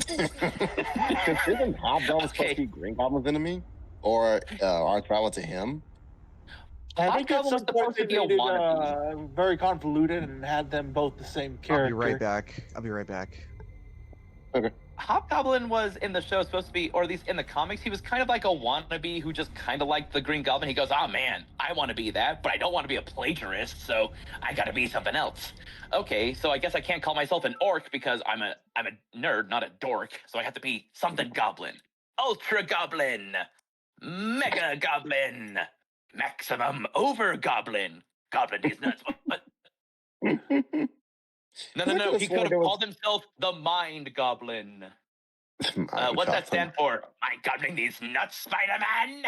isn't Hobgoblin supposed to be Green Goblin's enemy? Or arch rival to him? I think at Hobgoblin was some point supposed to they be a made it wannabe. very convoluted and had them both the same character. I'll be right back. Okay. Hobgoblin was in the show supposed to be, or at least in the comics, he was kind of like a wannabe who just kind of liked the Green Goblin. He goes, "Oh man, I want to be that, but I don't want to be a plagiarist, so I got to be something else." Okay, so I guess I can't call myself an orc because I'm a nerd, not a dork. So I have to be something goblin, ultra goblin, mega goblin, maximum over goblin. Goblin is nuts. What? No, I could've he sworn could there have was- called himself the Mind Goblin. Mind What's that Goblin. stand for? Mind Goblin these nuts, Spider-Man!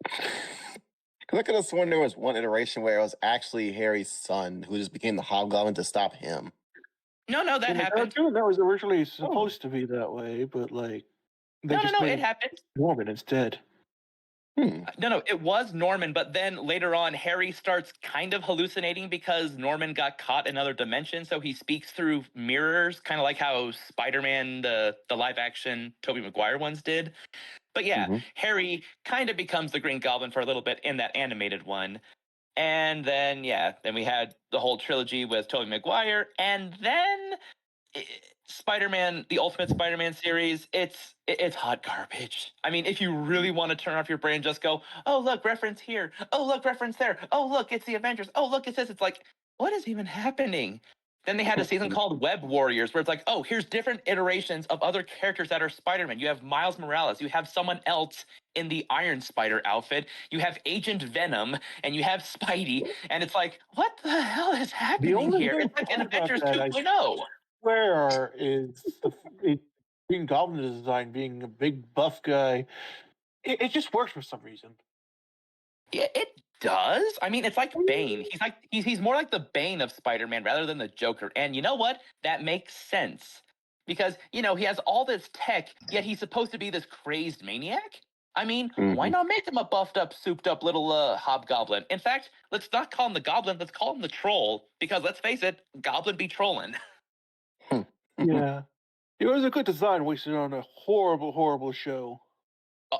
Because I could have sworn there was one iteration where it was actually Harry's son who just became the Hobgoblin to stop him. No, that In the happened. cartoon, that was originally supposed to be that way, but like they just made It happened. Norman instead. No, it was Norman, but then later on, Harry starts kind of hallucinating because Norman got caught in another dimension, so he speaks through mirrors, kind of like how Spider-Man, the live-action Tobey Maguire ones did. But yeah, Mhm. Harry kind of becomes the Green Goblin for a little bit in that animated one. And then, then we had the whole trilogy with Tobey Maguire, and then Spider-Man, the Ultimate Spider-Man series, it's hot garbage. I mean, if you really want to turn off your brain, just go, oh look, reference here. Oh look, reference there. Oh look, it's the Avengers. Oh look, it's this. It's like, what is even happening? Then they had a season called Web Warriors, where it's like, oh, here's different iterations of other characters that are Spider-Man. You have Miles Morales. You have someone else in the Iron Spider outfit. You have Agent Venom, and you have Spidey. And it's like, what the hell is happening only here? thing It's like an fun about Avengers that, I 2.0. Where is the Green Goblin design being a big buff guy? It just works for some reason. Yeah, it does. I mean, it's like Bane. He's more like the Bane of Spider-Man rather than the Joker. And you know what? That makes sense. Because, he has all this tech, yet he's supposed to be this crazed maniac. I mean, why Mhm. not make him a buffed up, souped up little hobgoblin? In fact, let's not call him the goblin, let's call him the troll. Because let's face it, goblin be trolling. Yeah. It was a good design wasted on a horrible, horrible show.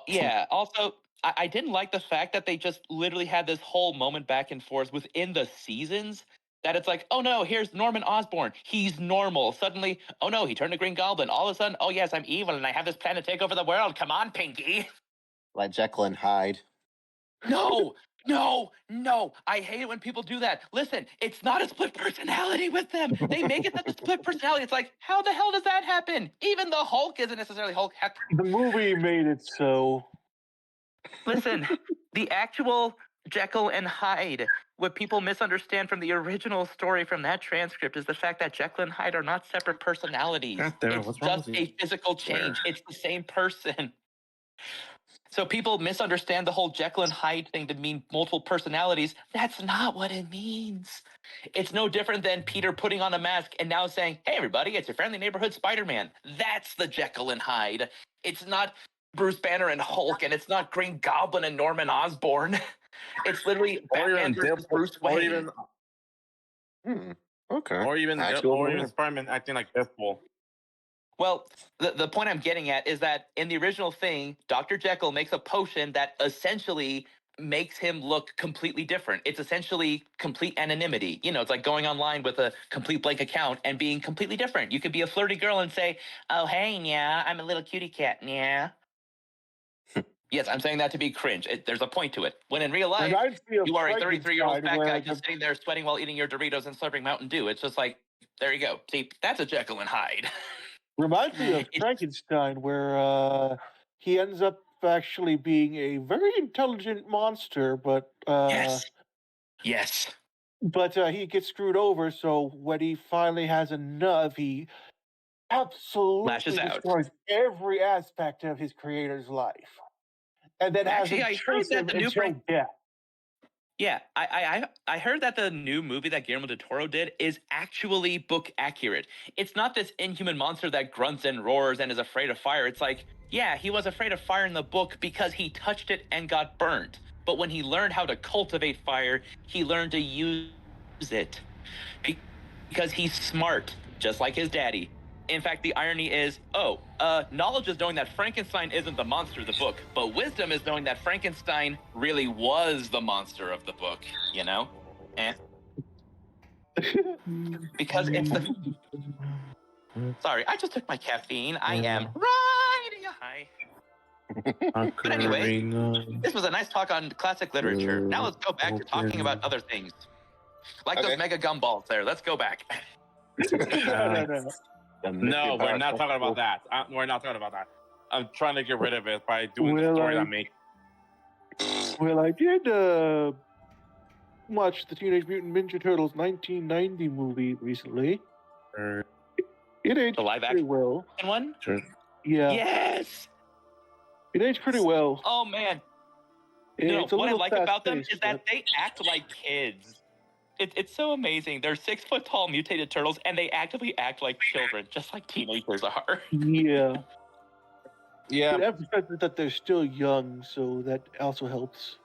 Yeah. Also, I didn't like the fact that they just literally had this whole moment back and forth within the seasons. That it's like, oh no, here's Norman Osborn. He's normal. Suddenly, oh no, he turned to Green Goblin. All of a sudden, oh yes, I'm evil and I have this plan to take over the world. Come on, Pinky. Like Jekyll and Hyde. No, no. I hate it when people do that. Listen, it's not a split personality with them. They make it that the split personality. It's like, how the hell does that happen? Even the Hulk isn't necessarily Hulk. Heck, The movie made it so. listen, the actual Jekyll and Hyde, what people misunderstand from the original story from that transcript is the fact that Jekyll and Hyde are not separate personalities. God damn it, It's what's wrong just with a you? physical change. It's the same person. So people misunderstand the whole Jekyll and Hyde thing to mean multiple personalities. That's not what it means. It's no different than Peter putting on a mask and now saying, hey, everybody, it's your friendly neighborhood Spider-Man. That's the Jekyll and Hyde. It's not Bruce Banner and Hulk, and it's not Green Goblin and Norman Osborn. It's literally Or Batman even versus Deadpool, Bruce Wayne. Okay. or even Actual Spider-Man acting like Deadpool. Well, the point I'm getting at is that in the original thing, Dr. Jekyll makes a potion that essentially makes him look completely different. It's essentially complete anonymity. It's like going online with a complete blank account and being completely different. You could be a flirty girl and say, oh, hey, yeah, I'm a little cutie cat, yeah. Yes, I'm saying that to be cringe. There's a point to it. When in real life, Reminds me of you are a 33-year-old Frankenstein, fat where guy just sitting there sweating while eating your Doritos and slurping Mountain Dew. It's just like, there you go. See, that's a Jekyll and Hyde. reminds me of It's- Frankenstein, where he ends up actually being a very intelligent monster, but Yes. he gets screwed over. So when he finally has enough, he absolutely Lashes out. destroys every aspect of his creator's life, and then has Actually, him I heard chase that him the new until death. Yeah, I heard that the new movie that Guillermo del Toro did is actually book accurate. It's not this inhuman monster that grunts and roars and is afraid of fire. It's like, yeah, he was afraid of fire in the book because he touched it and got burnt. But when he learned how to cultivate fire, he learned to use it because he's smart, just like his daddy. In fact, the irony is, knowledge is knowing that Frankenstein isn't the monster of the book, but wisdom is knowing that Frankenstein really was the monster of the book, you know? Because it's the... Sorry, I just took my caffeine. I am riding a high. But anyway, this was a nice talk on classic literature. Now let's go back to talking about other things. Like those Okay. mega gumballs there. Let's go back. No. No, we're not talking about that. We're not talking about that. I'm trying to get rid of it by doing the Well, story that makes. Well, I did watch the Teenage Mutant Ninja Turtles 1990 movie recently. It aged The live pretty action well. one? Yeah, Yes. it aged pretty well. Oh man. It's a What I little like about them fast-paced, is that they act like kids. It's so amazing. They're 6 foot tall mutated turtles, and they actively act like children, just like teenagers are. Yeah, Yeah. it emphasizes that they're still young, so that also helps.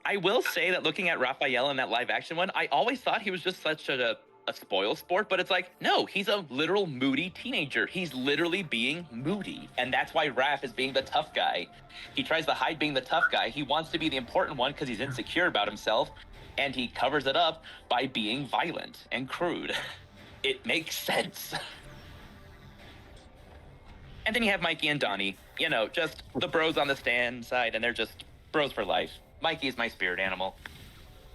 I will say that looking at Raphael in that live action one, I always thought he was just such a spoil sport, but it's like, no, he's a literal moody teenager. He's literally being moody. And that's why Raph is being the tough guy. He tries to hide being the tough guy. He wants to be the important one because he's insecure about himself. And he covers it up by being violent and crude. It makes sense. And then you have Mikey and Donnie, you know, just the bros on the stand side, and they're just bros for life. Mikey is my spirit animal.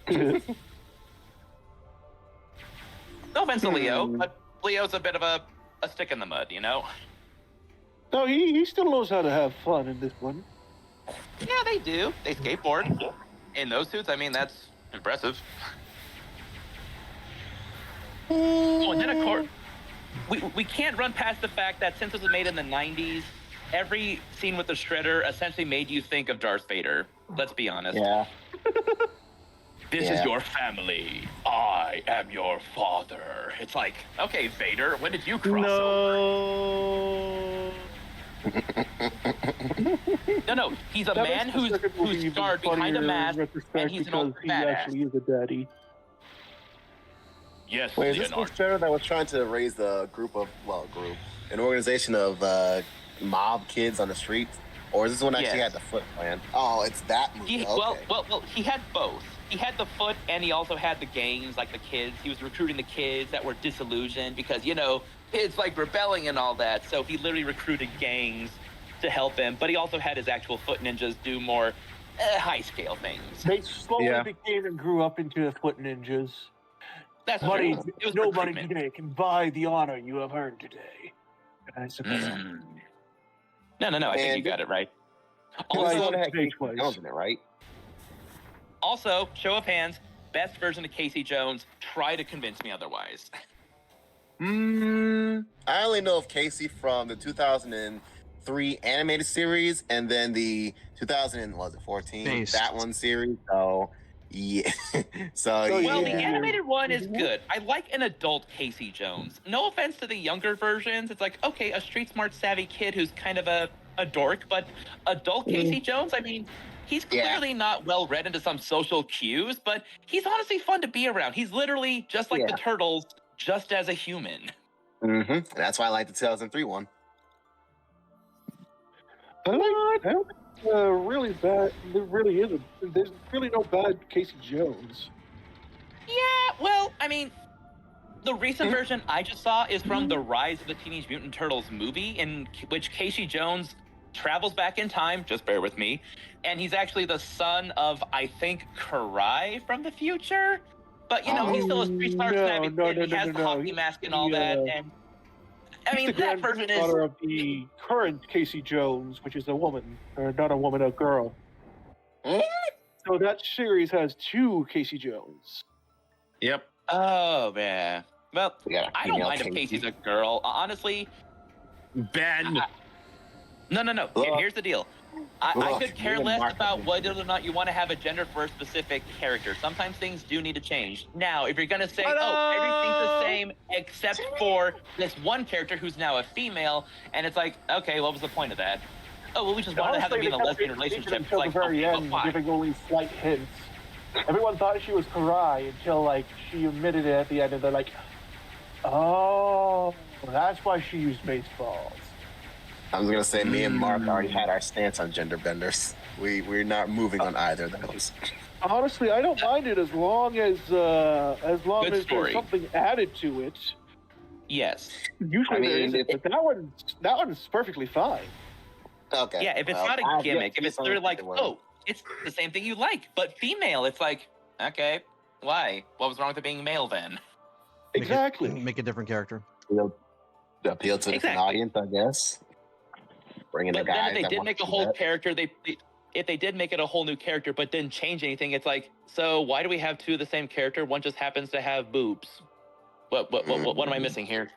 No offense to Leo, but Leo's a bit of a stick in the mud, you know? No, he still knows how to have fun in this one. Yeah, they do. They skateboard. In those suits, I mean, that's impressive. Oh, and then, of course, we can't run past the fact that since it was made in the 90s, every scene with the Shredder essentially made you think of Darth Vader. Let's be honest. Yeah. This is your family. I am your father. It's like, okay, Vader, when did you cross over? No. He's a man who's scarred behind a mask, and he's an old he badass. actually is a daddy. Yes, Wait, is this Leonard. the Shredder that was trying to raise an organization of mob kids on the streets? Or is this one actually had the Foot plan? Oh, it's that movie. Okay. Well, he had both. He had the Foot, and he also had the gangs, like the kids. He was recruiting the kids that were disillusioned because, you know, kids like rebelling and all that. So he literally recruited gangs to help him. But he also had his actual Foot ninjas do more high-scale things. They slowly became and grew up into the Foot Ninjas. That's Money, true. It was no money recruitment. today can buy the honor you have earned today. I suppose. No. I think And you got it right. Also, Also, right? Also, show of hands, best version of Casey Jones. Try to convince me otherwise. I only know of Casey from the 2003 animated series and then the 2014 Based. that one series. So yeah, Well, the yeah. animated one is good. I like an adult Casey Jones. No offense to the younger versions. It's like, okay, a street smart, savvy kid who's kind of a dork, but adult Casey Jones, I mean, he's clearly not well read into some social cues, but he's honestly fun to be around. He's literally just like the Turtles, just as a human. That's why I like the 2003 one. really bad. There really isn't. There's really no bad Casey Jones. Yeah, well, I mean, the recent version I just saw is from the Rise of the Teenage Mutant Turtles movie, in which Casey Jones travels back in time, just bear with me, and he's actually the son of, I think, Karai from the future. But, you know, he's still a street smart savvy kid. He has the hockey mask and all that, and I mean, that version is... Daughter of the current Casey Jones, which is a woman, or not a woman, a girl. So that series has two Casey Jones. Yep. Oh, man. Well, I don't mind if Casey. Casey's a girl. Honestly... Ben. No. Here's the deal. I could care less about whether or not you want to have a gender-first specific character. Sometimes things do need to change. Now, if you're going to say, oh, everything's the same except for this one character who's now a female, and it's like, okay, what was the point of that? Oh, well, we just wanted to have them be in a lesbian relationship. It's Until like, the very okay, end, well, fine. giving only slight hints. Everyone thought she was Karai until, like, she admitted it at the end, and they're like, oh, that's why she used baseballs. I was gonna say, me and Mark already had our stance on gender benders. We're not moving on either of those. Honestly, I don't mind it as long as there's story. something added to it. Yes. Usually there isn't, but that one's perfectly fine. Okay. Yeah, if it's not a gimmick, if it's sort of like, oh, it's the same thing you like, but female, it's like, okay, why? What was wrong with it being male then? Exactly. Make a different character. Appeal to a different audience, I guess. Bringing But a guy. then if they did make a whole character, if they did make it a whole new character, but didn't change anything, it's like, so why do we have two of the same character? One just happens to have boobs. What am I missing here?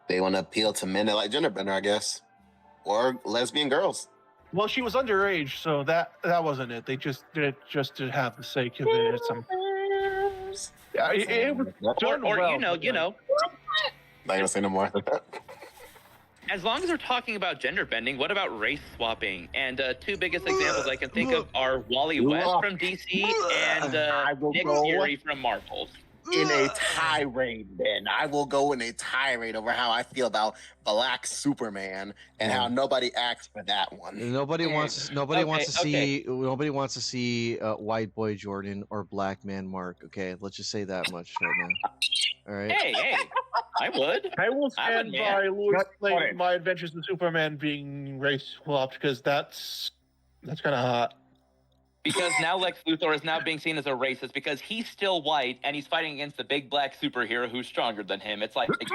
They want to appeal to men that like genderbender, I guess, or lesbian girls. Well, she was underage, so that wasn't it. They just did it just to have the sake of it. It's yeah, it was done Or well, you know, but, you know. Not gonna say no more. As long as we're talking about gender bending, what about race swapping? And two biggest examples I can think of are Wally West from DC and I will Nick go. Fury from Marvel. In a tirade, then I will go in a tirade over how I feel about Black Superman and how nobody asked for that one. Nobody wants. Nobody wants to Okay. see. Nobody wants to see White Boy Jordan or Black Man Mark. Okay, let's just say that much right now. All right. Hey, I would. I will I would, stand man. by Louis That's Lane, funny. My Adventures in Superman being race swapped because that's kind of hot. Because now Lex Luthor is now being seen as a racist because he's still white and he's fighting against the big black superhero who's stronger than him. It's like, it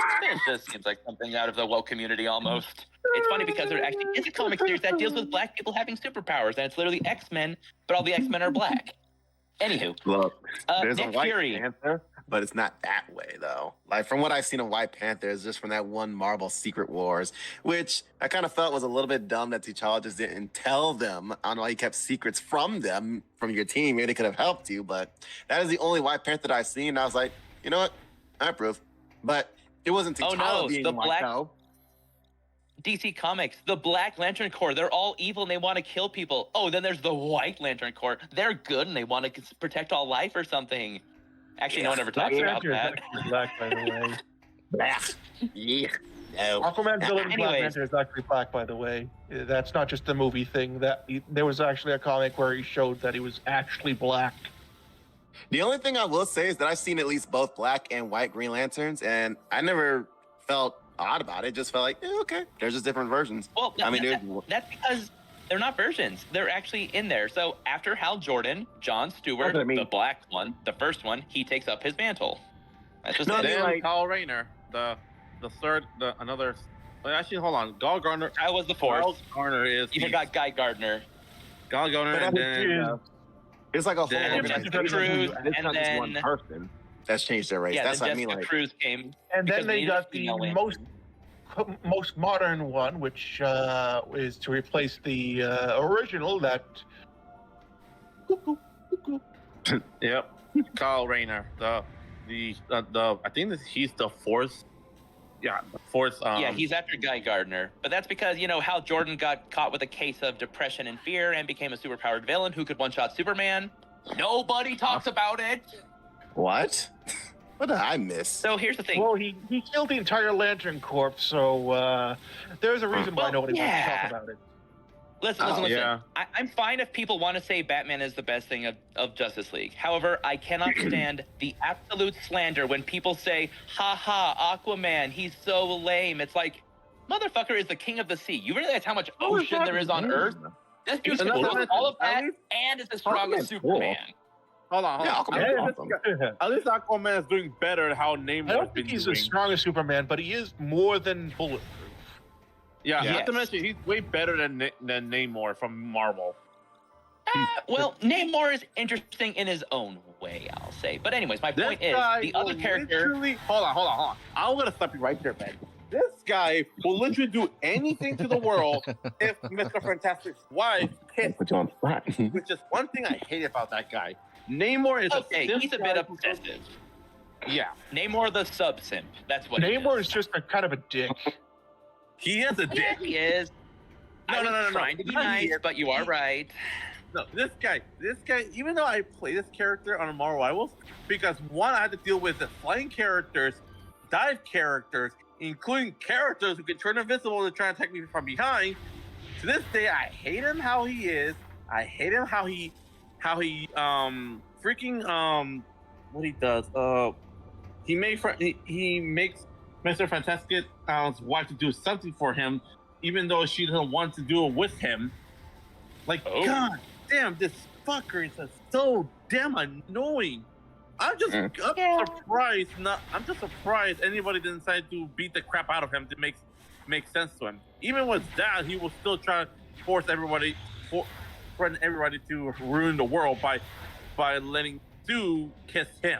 just seems like something out of the woke community almost. It's funny because there actually is a comic series that deals with black people having superpowers, and it's literally X-Men, but all the X-Men are black. Anywho, Look, there's Nick a White Fury. Panther, but it's not that way though. Like from what I've seen of White Panther is just from that one Marvel Secret Wars, which I kind of felt was a little bit dumb that T'Challa just didn't tell them. I don't know, he kept secrets from them, from your team. Maybe they could have helped you, but that is the only White Panther that I've seen. And I was like, you know what? I approve. But it wasn't T'Challa Oh, no, being the white black- though. DC Comics, the Black Lantern Corps, they're all evil and they want to kill people. Oh, then there's the White Lantern Corps. They're good and they want to protect all life or something. Actually, no one ever talks about Panther is that. actually black, by the way. Yeah. No. Aquaman villain Black Anyways. Panther is actually black, by the way. That's not just a movie thing. There was actually a comic where he showed that he was actually black. The only thing I will say is that I've seen at least both black and white Green Lanterns, and I never felt odd about it. Just felt like, okay, there's just different versions. Well, I mean, that's because they're not versions. They're actually in there. So after Hal Jordan, John Stewart, That's what I mean. the black one, the first one, he takes up his mantle. That's just No, it. I mean, Then like- Kyle Rayner, the third, another. Well, actually, hold on. Gal Gardner. I was the fourth. Gal Gardner is. You forgot Guy Gardner. Gal Gardner, But and that's then it's like a whole Then organization. Jessica Cruz, It's and not just one then- person that's changed their race. Yeah, That's then what I mean. Jessica Like, Cruz came. And Because then they we got need the a female most modern one, which is to replace the original that. yep, Kyle Rayner, the I think that he's the fourth. Yeah, the fourth. Yeah, he's after Guy Gardner. But that's because, you know, Hal Jordan got caught with a case of depression and fear and became a superpowered villain who could one-shot Superman. Nobody talks about it. what? What did I miss? So here's the thing. Well, he killed the entire Lantern Corps, so there's a reason why Well, nobody wants to yeah. talk about it. Listen. yeah. I'm fine if people want to say Batman is the best thing of Justice League. However, I cannot stand the absolute slander when people say, ha ha, Aquaman, he's so lame. It's like, motherfucker is the king of the sea. You realize how much ocean there is on Earth? This dude can Another do one- all of that at least- and is as strong as Aquaman's cool. Superman. Hold on. Yeah, Hold on. Aquaman's awesome. At least Aquaman is doing better than how Namor I don't has been think he's doing. as strong as Superman, but he is more than bulletproof. Yeah, Yes. not to mention he's way better than Namor from Marvel. Well, Namor is interesting in his own way, I'll say. But anyways, my This point is, guy the will other character... literally. Hold on. I'm gonna stop you right there, man. This guy will literally do anything to the world if Mr. Fantastic's wife kissed, Put you on the spot. which is one thing I hate about that guy. Namor is Okay, simp he's a guy bit who- obsessive. Yeah, Namor the sub-simp. That's what he Namor is. is just a kind of a dick. he is a Yeah, dick. he is. No, I was no. trying to be Not he nice, is. but you are right. No, this guy, even though I play this character on Marvel Rivals, because one, I had to deal with the flying characters, dive characters, including characters who can turn invisible and try and attack me from behind. To this day, I hate him how he is. I hate him how he freaking what he does. He makes Mr. Fantastic's wife to do something for him, even though she doesn't want to do it with him. Like, Oh. God damn, this fucker is just so damn annoying. I'm just surprised. I'm just surprised anybody didn't decide to beat the crap out of him to make sense to him. Even with that, he was still trying to force everybody to ruin the world by letting Sue kiss him.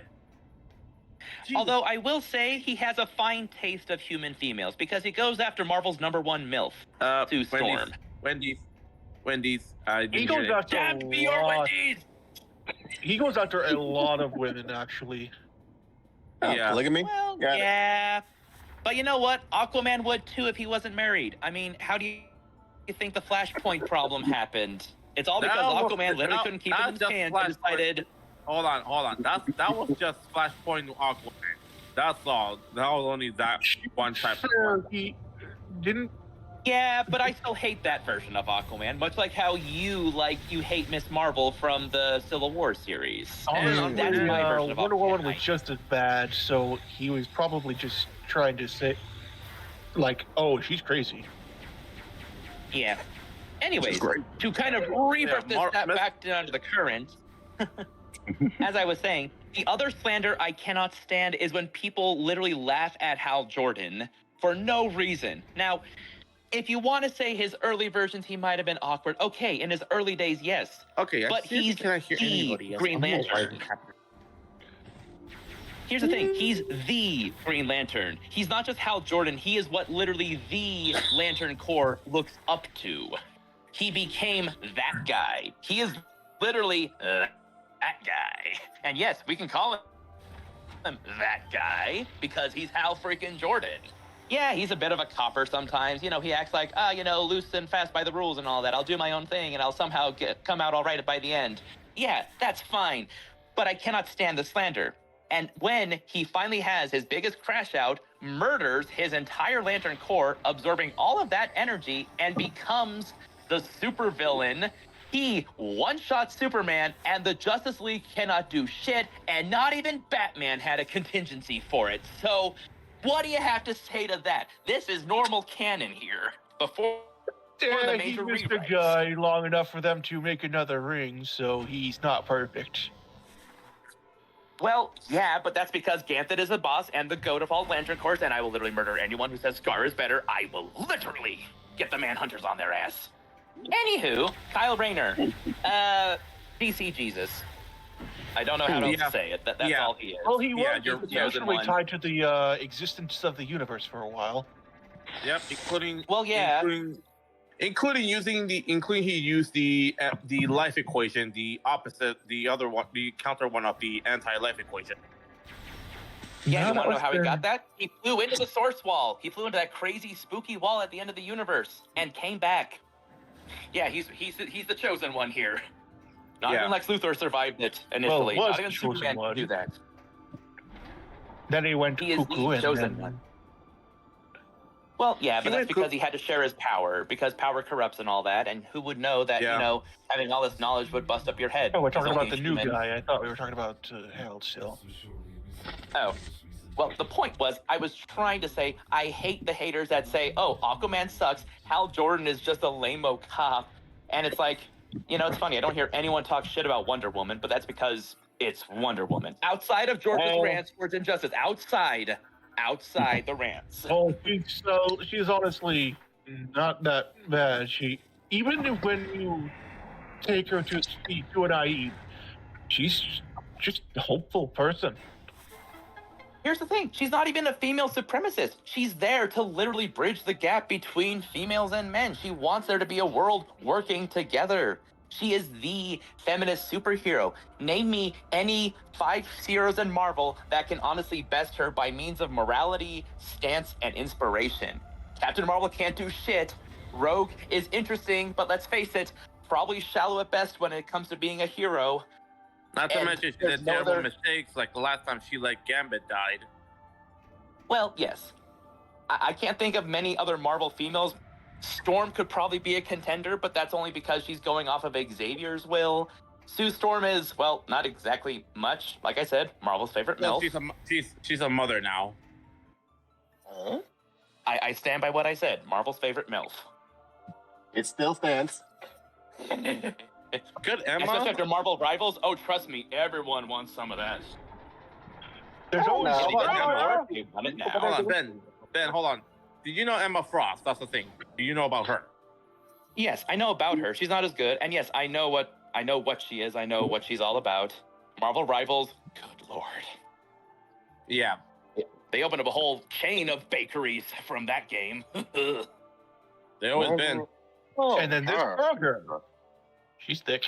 Although I will say he has a fine taste of human females because he goes after Marvel's #1 MILF, Sue Storm. Wendy's. I He didn't goes hear it. after Damn a to be your lot. Wendy's! He goes after a lot of women, actually. Oh, Yeah. polygamy. Well, Got it. yeah. But you know what? Aquaman would too if he wasn't married. I mean, how do you think the Flashpoint problem happened? It's all because Aquaman literally couldn't keep it in his pants and decided... Hold on. That was just Flashpoint Aquaman. That's all. That was only that one type of Sure, one. he didn't. Yeah, but I still hate that version of Aquaman, much like how you hate Miss Marvel from the Civil War series. And that's my version of Wonder Aquaman. Woman was just as bad, so he was probably just trying to say, like, oh, she's crazy. Yeah. Anyways, great. to kind of revert this back down to the current, as I was saying, the other slander I cannot stand is when people literally laugh at Hal Jordan for no reason. Now, if you want to say his early versions, he might have been awkward. Okay, in his early days, yes. Okay, But he's can I hear the anybody else? Green I'm more Lantern. worried happening. Here's the thing, he's the Green Lantern. He's not just Hal Jordan, he is what literally the Lantern Corps looks up to. He became that guy. He is literally that guy. And yes, we can call him that guy because he's Hal freaking Jordan. Yeah, he's a bit of a copper sometimes. You know, he acts like, loose and fast by the rules and all that. I'll do my own thing and I'll somehow come out all right by the end. Yeah, that's fine. But I cannot stand the slander. And when he finally has his biggest crash out, murders his entire Lantern Corps, absorbing all of that energy and becomes the supervillain, he one-shot Superman and the Justice League cannot do shit, and not even Batman had a contingency for it. So what do you have to say to that? This is normal canon here. Before Yeah, the he major missed a rewrites. guy long enough for them to make another ring, so he's not perfect. Well, yeah, but that's because Ganthet is the boss and the goat of all Lantern Corps, and I will literally murder anyone who says Scar is better. I will literally get the Manhunters on their ass. Anywho, Kyle Rayner, DC Jesus. I don't know how else to say it. That's all he is. Well, he was you're essentially tied to the existence of the universe for a while. Yep, including Well, yeah. including he used the life equation, the opposite, the other one, the counter one of the anti-life equation. Yeah, you want to know how he got that? He flew into the source wall. He flew into that crazy, spooky wall at the end of the universe and came back. Yeah, he's the chosen one here. Not even Lex Luthor survived it initially. Well, Not even Superman could do that. Then he went He is cuckoo the and chosen then... one. Well, yeah, but that's because he had to share his power, because power corrupts and all that, and who would know that, having all this knowledge would bust up your head? Oh, we're talking He's about only the new human. guy. I thought we were talking about Harold still. Oh. Well, the point was, I was trying to say, I hate the haters that say, oh, Aquaman sucks, Hal Jordan is just a lame-o cop, and it's like, it's funny, I don't hear anyone talk shit about Wonder Woman, but that's because it's Wonder Woman. Outside of George's rants towards injustice, outside the rants. Oh, she's honestly not that bad. Even when you take her to speak to a naive, she's just a hopeful person. Here's the thing, she's not even a female supremacist. She's there to literally bridge the gap between females and men. She wants there to be a world working together. She is the feminist superhero. Name me any 5 heroes in Marvel that can honestly best her by means of morality, stance, and inspiration. Captain Marvel can't do shit. Rogue is interesting, but let's face it, probably shallow at best when it comes to being a hero. Not to mention she did terrible mistakes, like the last time she let Gambit died. Well, yes. I can't think of many other Marvel females. Storm could probably be a contender, but that's only because she's going off of Xavier's will. Sue Storm is, well, not exactly much. Like I said, Marvel's favorite MILF. She's a mother now. Huh? I stand by what I said. Marvel's favorite MILF. It still stands. Good, Emma. Especially after Marvel Rivals. Oh, trust me, everyone wants some of that. There's always Hold on, Ben, hold on. Did you know Emma Frost? That's the thing. Do you know about her? Yes, I know about her. She's not as good, and yes, I know what she is. I know what she's all about. Marvel Rivals. Good lord. Yeah. They opened up a whole chain of bakeries from that game. They always been. Oh, And then this her. burger. She's thick.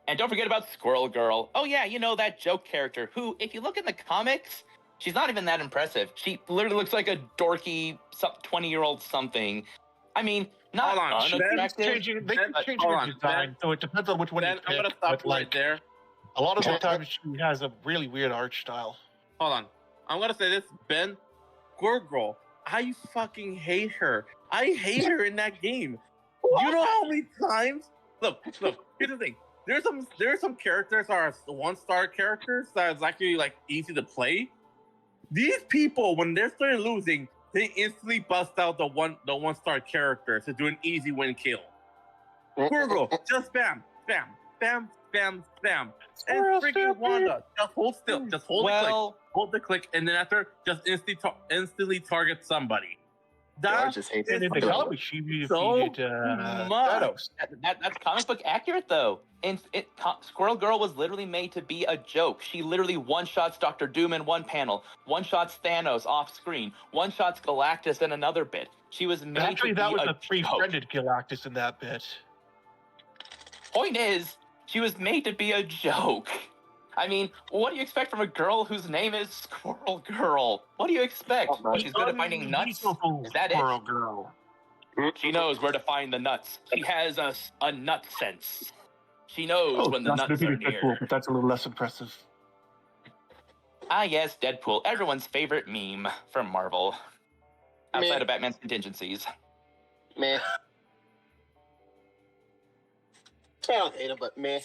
And don't forget about Squirrel Girl. Oh yeah, you know that joke character who, if you look in the comics, she's not even that impressive. She literally looks like a dorky 20-year-old something. I mean, not Hold on, unattractive. They keep but- changing hold her on, design, so it depends on which one you Then pick. I'm gonna stop but, you right like, there. a lot of the times she has a really weird art style. Hold on. I'm gonna say this, Ben. Girl, I fucking hate her. I hate her in that game. You know how many times? Look. Here's the thing. There are some characters that are 1-star characters that is actually like easy to play. These people, when they're starting losing, they instantly bust out the 1-star character to do an easy win kill. Girl, just spam. And freaking Wanda, just hold still. Just hold the click. Hold the click, and then after, just instantly target somebody. George just hates And in the it. comics, she defeated so Thanos. That's comic book accurate though. And Squirrel Girl was literally made to be a joke. She literally one-shots Doctor Doom in one panel, one-shots Thanos off screen, one-shots Galactus in another bit. She was made Actually, to be that was a the joke. pre-friended Galactus in that bit. Point is, she was made to be a joke. I mean, what do you expect from a girl whose name is Squirrel Girl? What do you expect? She's good at finding nuts? Is that it? Squirrel Girl. She knows where to find the nuts. She has a nut sense. She knows when the nuts are near. But that's a little less impressive. Ah, yes, Deadpool, everyone's favorite meme from Marvel. Outside of Batman's contingencies. Meh. I don't hate him, but meh.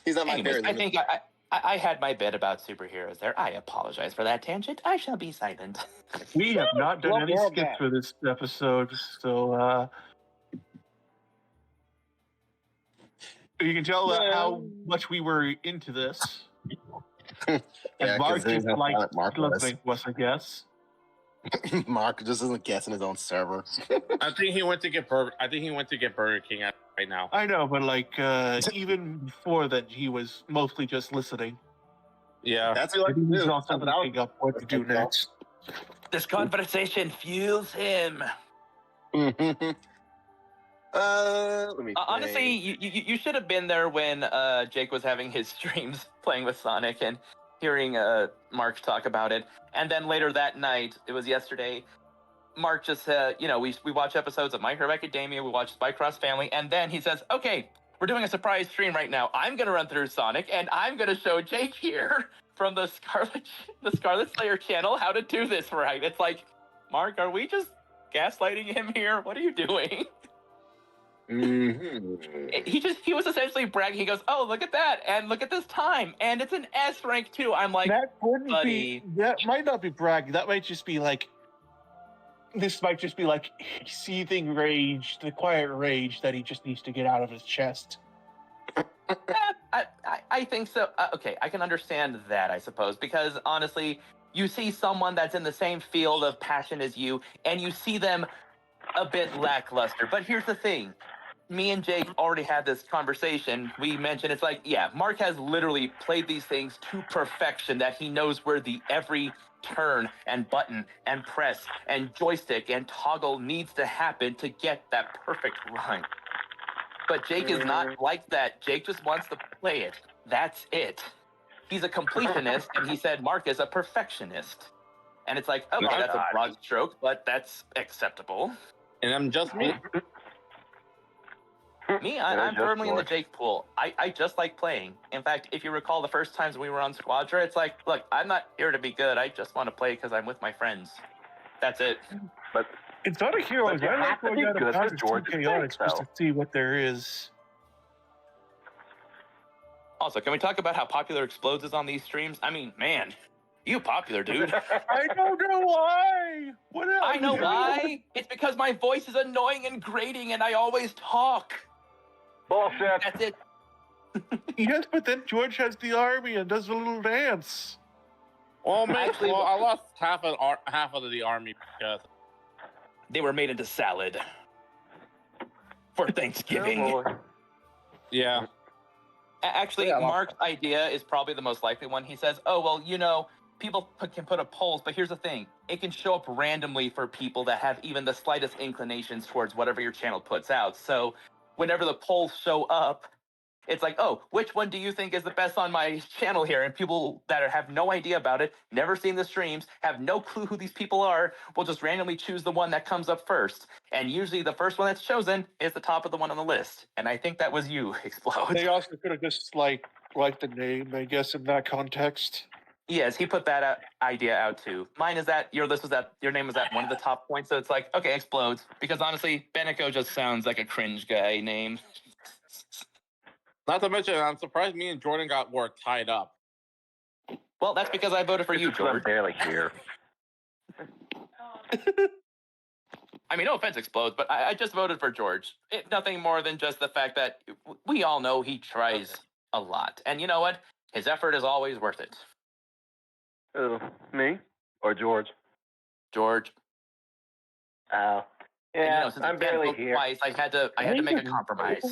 He's not my Anyways, favorite. I think I had my bit about superheroes there. I apologize for that tangent. I shall be silent. We have not done Well, any well, skips that. for this episode, so you can tell how much we were into this. Yeah, And Mark considering just how like silent Mark was. listening to us, I guess. Mark just isn't guessing his own server. I think he went to get Burger King right now. I know, but like even before that, he was mostly just listening. Yeah. That's what Maybe I he's do. also That's what I was- looking up what to do next. This conversation fuels him. Let me Honestly, think. you should have been there when Jake was having his streams playing with Sonic and hearing Mark talk about it. And then later that night, it was yesterday, Mark just said, we watch episodes of My Hero Academia, we watch Spy Cross Family, and then he says, okay, we're doing a surprise stream right now. I'm going to run through Sonic, and I'm going to show Jake here from the Scarlet Slayer channel how to do this right. It's like, Mark, are we just gaslighting him here? What are you doing? He was essentially bragging. He goes, oh, look at that, and look at this time, and it's an S rank too. I'm like, That wouldn't buddy. be. That might not be bragging. That might just be like. This might just be like seething rage, the quiet rage that he just needs to get out of his chest. I think so. Okay, I can understand that, I suppose, because honestly, you see someone that's in the same field of passion as you, and you see them a bit lackluster. But here's the thing. Me and Jake already had this conversation. We mentioned it's like, yeah, Mark has literally played these things to perfection, that he knows where the every turn and button and press and joystick and toggle needs to happen to get that perfect run. But Jake is not like that. Jake just wants to play it. That's it. He's a completionist, and he said Mark is a perfectionist. And it's like, okay, that's a broad stroke, but that's acceptable. And I'm just me. I'm firmly in the Jake pool. I just like playing. In fact, if you recall the first times we were on Squadra, it's like, look, I'm not here to be good. I just want to play because I'm with my friends. That's it. But It's not a hero. But you I like have to going be out good of for bounds George's too chaotic sake, just to though. see what there is. Also, can we talk about how popular Explodes is on these streams? I mean, man, you popular, dude. I don't know why. What else? I know why. It's because my voice is annoying and grating, and I always talk. Bullshit. That's it. Yes, but then George has the army and does a little dance. Well, man, Actually, I lost half of the army because They were made into salad for Thanksgiving. Oh, boy. yeah. Actually, Yeah, I lost Mark's idea is probably the most likely one. He says, "Oh well, people can put up polls, but here's the thing: it can show up randomly for people that have even the slightest inclinations towards whatever your channel puts out. So, whenever the polls show up, it's like, oh, which one do you think is the best on my channel here? And people that have no idea about it, never seen the streams, have no clue who these people are, will just randomly choose the one that comes up first. And usually the first one that's chosen is the top of the one on the list. And I think that was you, Explode. They also could have just like the name, I guess, in that context. Yes, he put that idea out too. Mine is that your list was that your name was at one of the top points. So it's like, okay, Explodes. Because honestly, Beneco just sounds like a cringe guy name. Not to mention, I'm surprised me and Jordan got work tied up. Well, that's because I voted for you, It's just 'cause I'm George. barely here. I mean, no offense, Explodes, but I just voted for George. Nothing more than just the fact that we all know he tries a lot. And you know what? His effort is always worth it. Who? Me or George? George. Oh. And, Yeah, since I'm you can't barely vote here. twice, I had to make a compromise.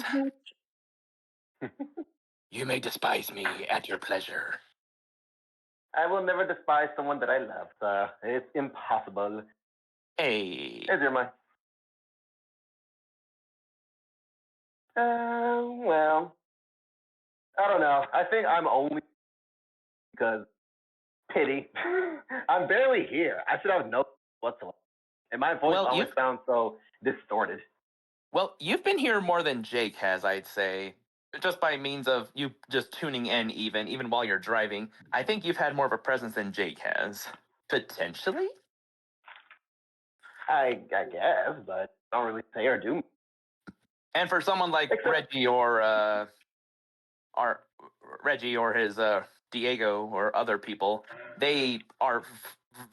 You may despise me at your pleasure. I will never despise someone that I love, sir. It's impossible. Hey. Here's your money. Well, I don't know. I think I'm only because pity. I'm barely here. I should have no whatsoever. And my voice Well, always sounds so distorted. Well, you've been here more than Jake has, I'd say. Just by means of you just tuning in even while you're driving. I think you've had more of a presence than Jake has. Potentially? I guess, but I don't really say or do. And for someone like Reggie or his Diego or other people, they are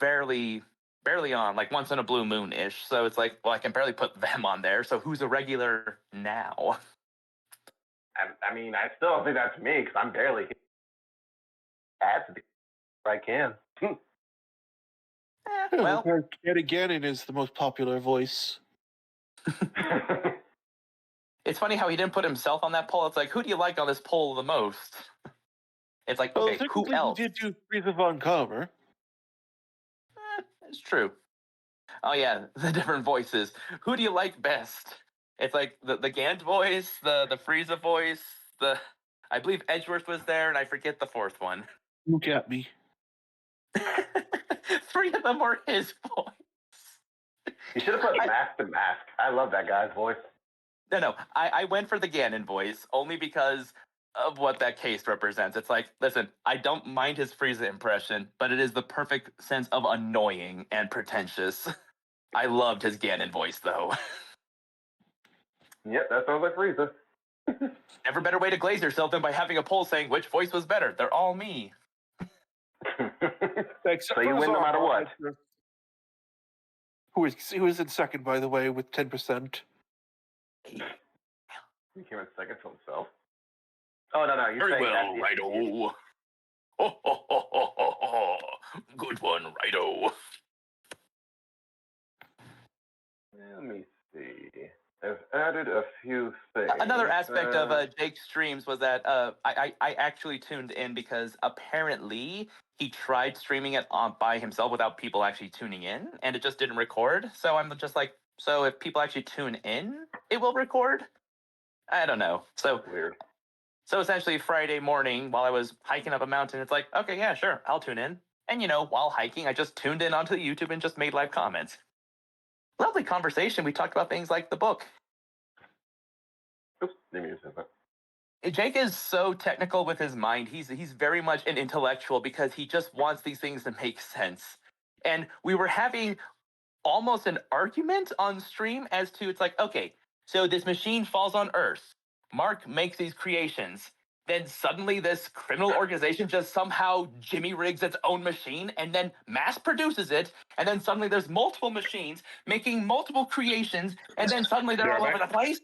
barely on, like once in a blue moon ish. So it's like, well, I can barely put them on there. So who's a regular now? I mean, I still don't think that's me because I'm barely here. I have to be if I can. Well, Yet Gannon is the most popular voice. it's funny how he didn't put himself on that poll. It's like, who do you like on this poll the most? It's like, okay, who else? He did do Frieza Von Cover. It's true. Oh yeah, the different voices. Who do you like best? It's like the Gant voice, the Frieza voice, I believe Edgeworth was there, and I forget the fourth one. Look at me. 3 of them were his voice. You should have put Mask to Mask. I love that guy's voice. No, I went for the Ganon voice only because of what that case represents. It's like, listen, I don't mind his Frieza impression, but it is the perfect sense of annoying and pretentious. I loved his Ganon voice, though. Yep, that sounds like Frieza. Never better way to glaze yourself than by having a poll saying which voice was better. They're all me. Except So you for win no matter what. Who is in second, by the way, with 10%. He came in second to himself. Oh no, you're Very saying well, that. Righto. Ho, ho, ho, ho, ho, ho. Good one, Righto. Let me see. I've added a few things. Another aspect of Jake's streams was that I actually tuned in because apparently he tried streaming it by himself without people actually tuning in, and it just didn't record. So I'm just like, so if people actually tune in, it will record? I don't know. So weird. So essentially Friday morning while I was hiking up a mountain, it's like, okay, yeah, sure, I'll tune in. And while hiking, I just tuned in onto YouTube and just made live comments. Lovely conversation. We talked about things like the book. Oops, didn't mean to say that. Jake is so technical with his mind. He's very much an intellectual because he just wants these things to make sense. And we were having almost an argument on stream as to, it's like, okay, so this machine falls on Earth. Mark makes these creations. Then suddenly this criminal organization just somehow jimmy rigs its own machine and then mass produces it. And then suddenly there's multiple machines making multiple creations. And then suddenly they're all over the place.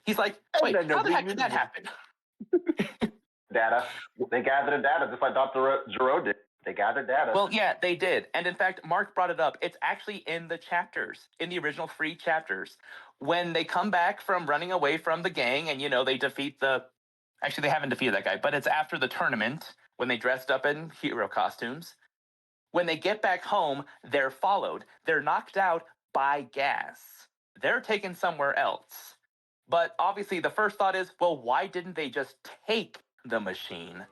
He's like, wait, how the heck did that happen? Data. They gathered the data just like Dr. Giro did. They gathered data. Well, yeah, they did. And in fact, Mark brought it up. It's actually in the chapters, in the original 3 chapters. When they come back from running away from the gang and, they defeat the Actually, they haven't defeated that guy, but it's after the tournament when they dressed up in hero costumes. When they get back home, they're followed. They're knocked out by gas. They're taken somewhere else. But obviously, the first thought is, well, why didn't they just take the machine?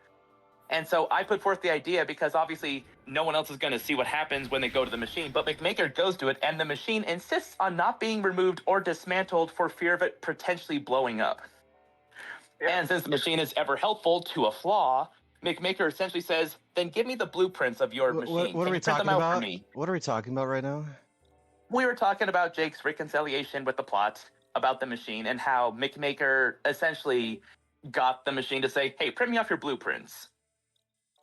And so I put forth the idea because obviously no one else is going to see what happens when they go to the machine, but McMaker goes to it and the machine insists on not being removed or dismantled for fear of it potentially blowing up. Yeah. And since the machine is ever helpful to a flaw, McMaker essentially says, then give me the blueprints of your machine. What are we talking about? What are we talking about right now? We were talking about Jake's reconciliation with the plot about the machine and how McMaker essentially got the machine to say, hey, print me off your blueprints.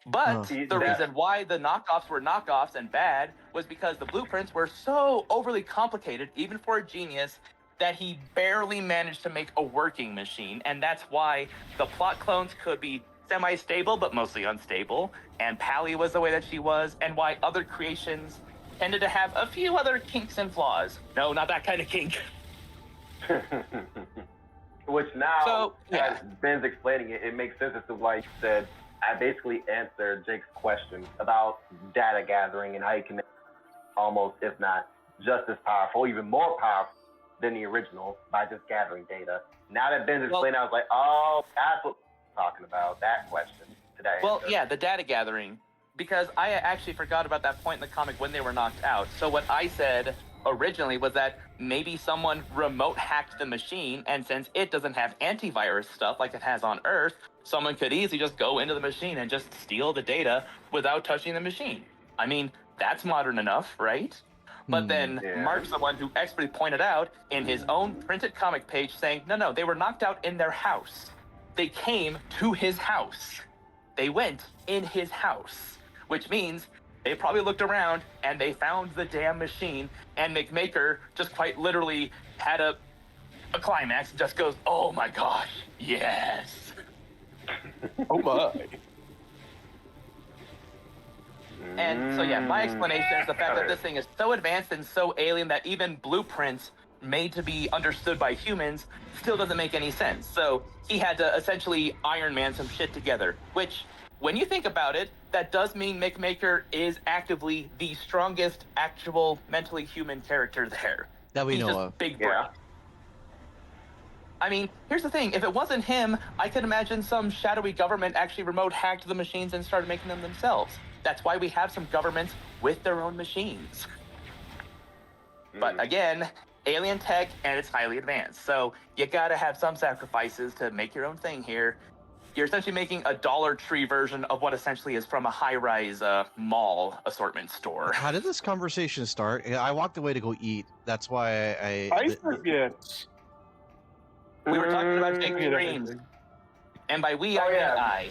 But the reason why the knockoffs were knockoffs and bad was because the blueprints were so overly complicated, even for a genius, that he barely managed to make a working machine. And that's why the plot clones could be semi-stable, but mostly unstable. And Pally was the way that she was, and why other creations tended to have a few other kinks and flaws. No, not that kind of kink. Which now, as Ben's explaining it, it makes sense as to why you said, I basically answered Jake's question about data gathering and how you can make almost, if not just as powerful, even more powerful than the original by just gathering data. Now that Ben's explaining, I was like, oh, that's what we're talking about, that question today. Well, yeah, the data gathering, because I actually forgot about that point in the comic when they were knocked out. So what I said originally was that maybe someone remote hacked the machine, and since it doesn't have antivirus stuff like it has on Earth, someone could easily just go into the machine and just steal the data without touching the machine. I mean, that's modern enough, right? But then Mark's the one who expertly pointed out in his own printed comic page saying, no, they were knocked out in their house. They came to his house. They went in his house, which means they probably looked around and they found the damn machine, and McMaker just quite literally had a climax and just goes, oh my gosh, yes. Oh my. And so, yeah, my explanation is the fact that this thing is so advanced and so alien that even blueprints made to be understood by humans still doesn't make any sense. So he had to essentially Iron Man some shit together, which, when you think about it, that does mean McMaker is actively the strongest actual mentally human character there. That we He's know just of. Big brain. I mean, here's the thing. If it wasn't him, I could imagine some shadowy government actually remote hacked the machines and started making them themselves. That's why we have some governments with their own machines. But again, alien tech, and it's highly advanced. So you gotta have some sacrifices to make your own thing here. You're essentially making a Dollar Tree version of what essentially is from a high-rise mall assortment store. How did this conversation start? I walked away to go eat. That's why I forget. We were talking about Jake's dreams. And by we, I mean I.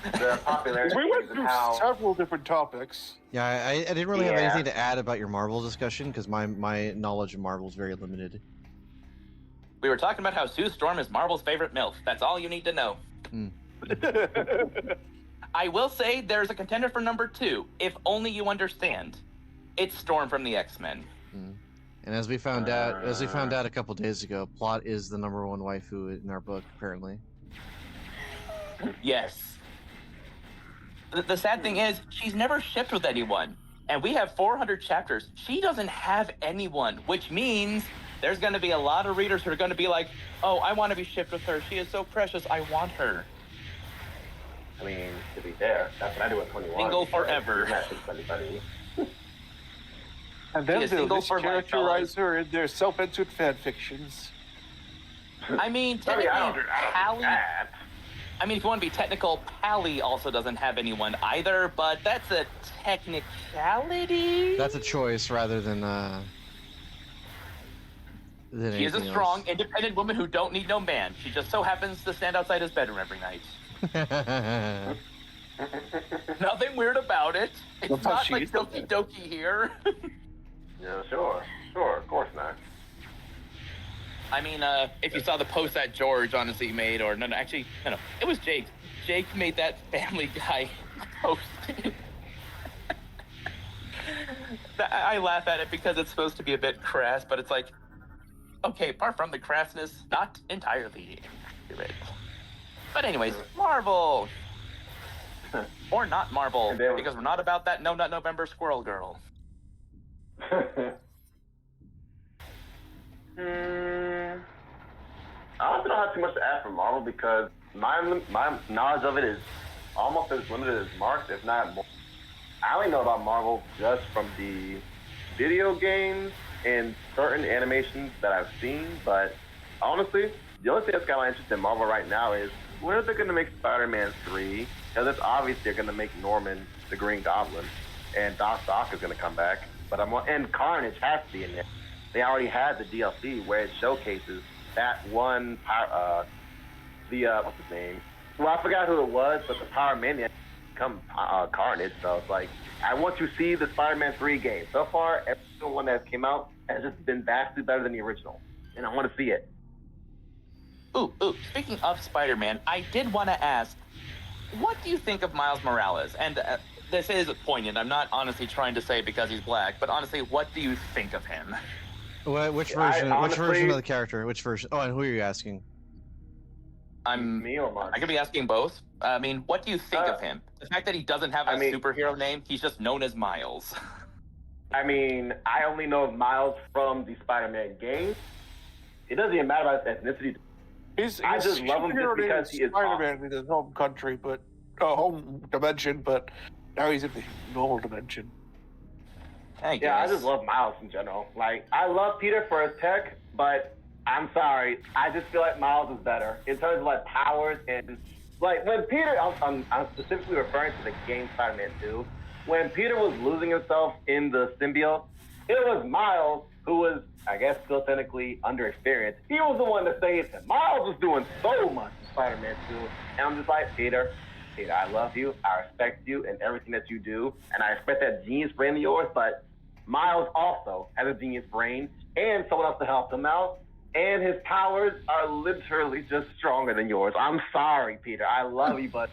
The popularity We went of through how... several different topics. Yeah, I didn't really have anything to add about your Marvel discussion because my knowledge of Marvel is very limited. We were talking about how Sue Storm is Marvel's favorite MILF. That's all you need to know. I will say there's a contender for number 2, if only you understand. It's Storm from the X-Men. And as we found out a couple days ago, Plot is the #1 waifu in our book, apparently. Yes. The sad thing is, she's never shipped with anyone. And we have 400 chapters. She doesn't have anyone, which means there's going to be a lot of readers who are going to be like, oh, I want to be shipped with her. She is so precious. I want her. I mean, to be fair, that's what I do at 21. Single forever. And then She is they'll single for life, mischaracterize her in their self-entered fan fictions. I mean, technically, Pally... I mean, if you want to be technical, Pally also doesn't have anyone either, but that's a technicality. That's a choice rather than She is a strong, independent woman who don't need no man. She just so happens to stand outside his bedroom every night. Nothing weird about it. It's not like Doki Doki here. Yeah, sure, of course not. I mean, if you saw the post that George honestly made, or no, it was Jake. Jake made that Family Guy post. I laugh at it because it's supposed to be a bit crass, but it's like, okay, apart from the crassness, not entirely accurate. But anyways, Marvel. Or not Marvel, And then- because we're not about that No Nut November Squirrel Girl. I also don't have too much to add from Marvel because my knowledge of it is almost as limited as Mark's, if not more. I only know about Marvel just from the video games and certain animations that I've seen, but honestly, the only thing that's got my interest in Marvel right now is when are they going to make Spider-Man 3? Because it's obvious they're going to make Norman the Green Goblin, and Doc Ock is going to come back. But and Carnage has to be in there. They already had the DLC where it showcases that one, what's his name? Well, I forgot who it was, but the Power Maniac become Carnage. So it's like, I want to see the Spider-Man 3 game. So far, every single one that came out has just been vastly better than the original, and I want to see it. Ooh, speaking of Spider-Man, I did want to ask, what do you think of Miles Morales? And this is poignant. I'm not honestly trying to say because he's black, but honestly, what do you think of him? Which version? Which version of the character? Which version? Oh, and who are you asking? Me or Mark? I could be asking both. I mean, what do you think of him? The fact that he doesn't have a superhero name, he's just known as Miles. I mean, I only know of Miles from the Spider-Man game. It doesn't even matter about his ethnicity. I just love him just because he is Spider-Man in his home country, but home dimension, but now he's in the normal dimension. I just love Miles in general. Like, I love Peter for his tech, but I'm sorry, I just feel like Miles is better in terms of like powers and like when Peter. I'm specifically referring to the game Spider-Man 2. When Peter was losing himself in the symbiote, it was Miles who was, I guess, still technically underexperienced. He was the one to save him. Miles was doing so much in Spider-Man 2, and I'm just like, Peter, I love you, I respect you and everything that you do, and I respect that genius brain of yours, but Miles also has a genius brain and someone else to help him out, and his powers are literally just stronger than yours. I'm sorry, Peter, I love you, but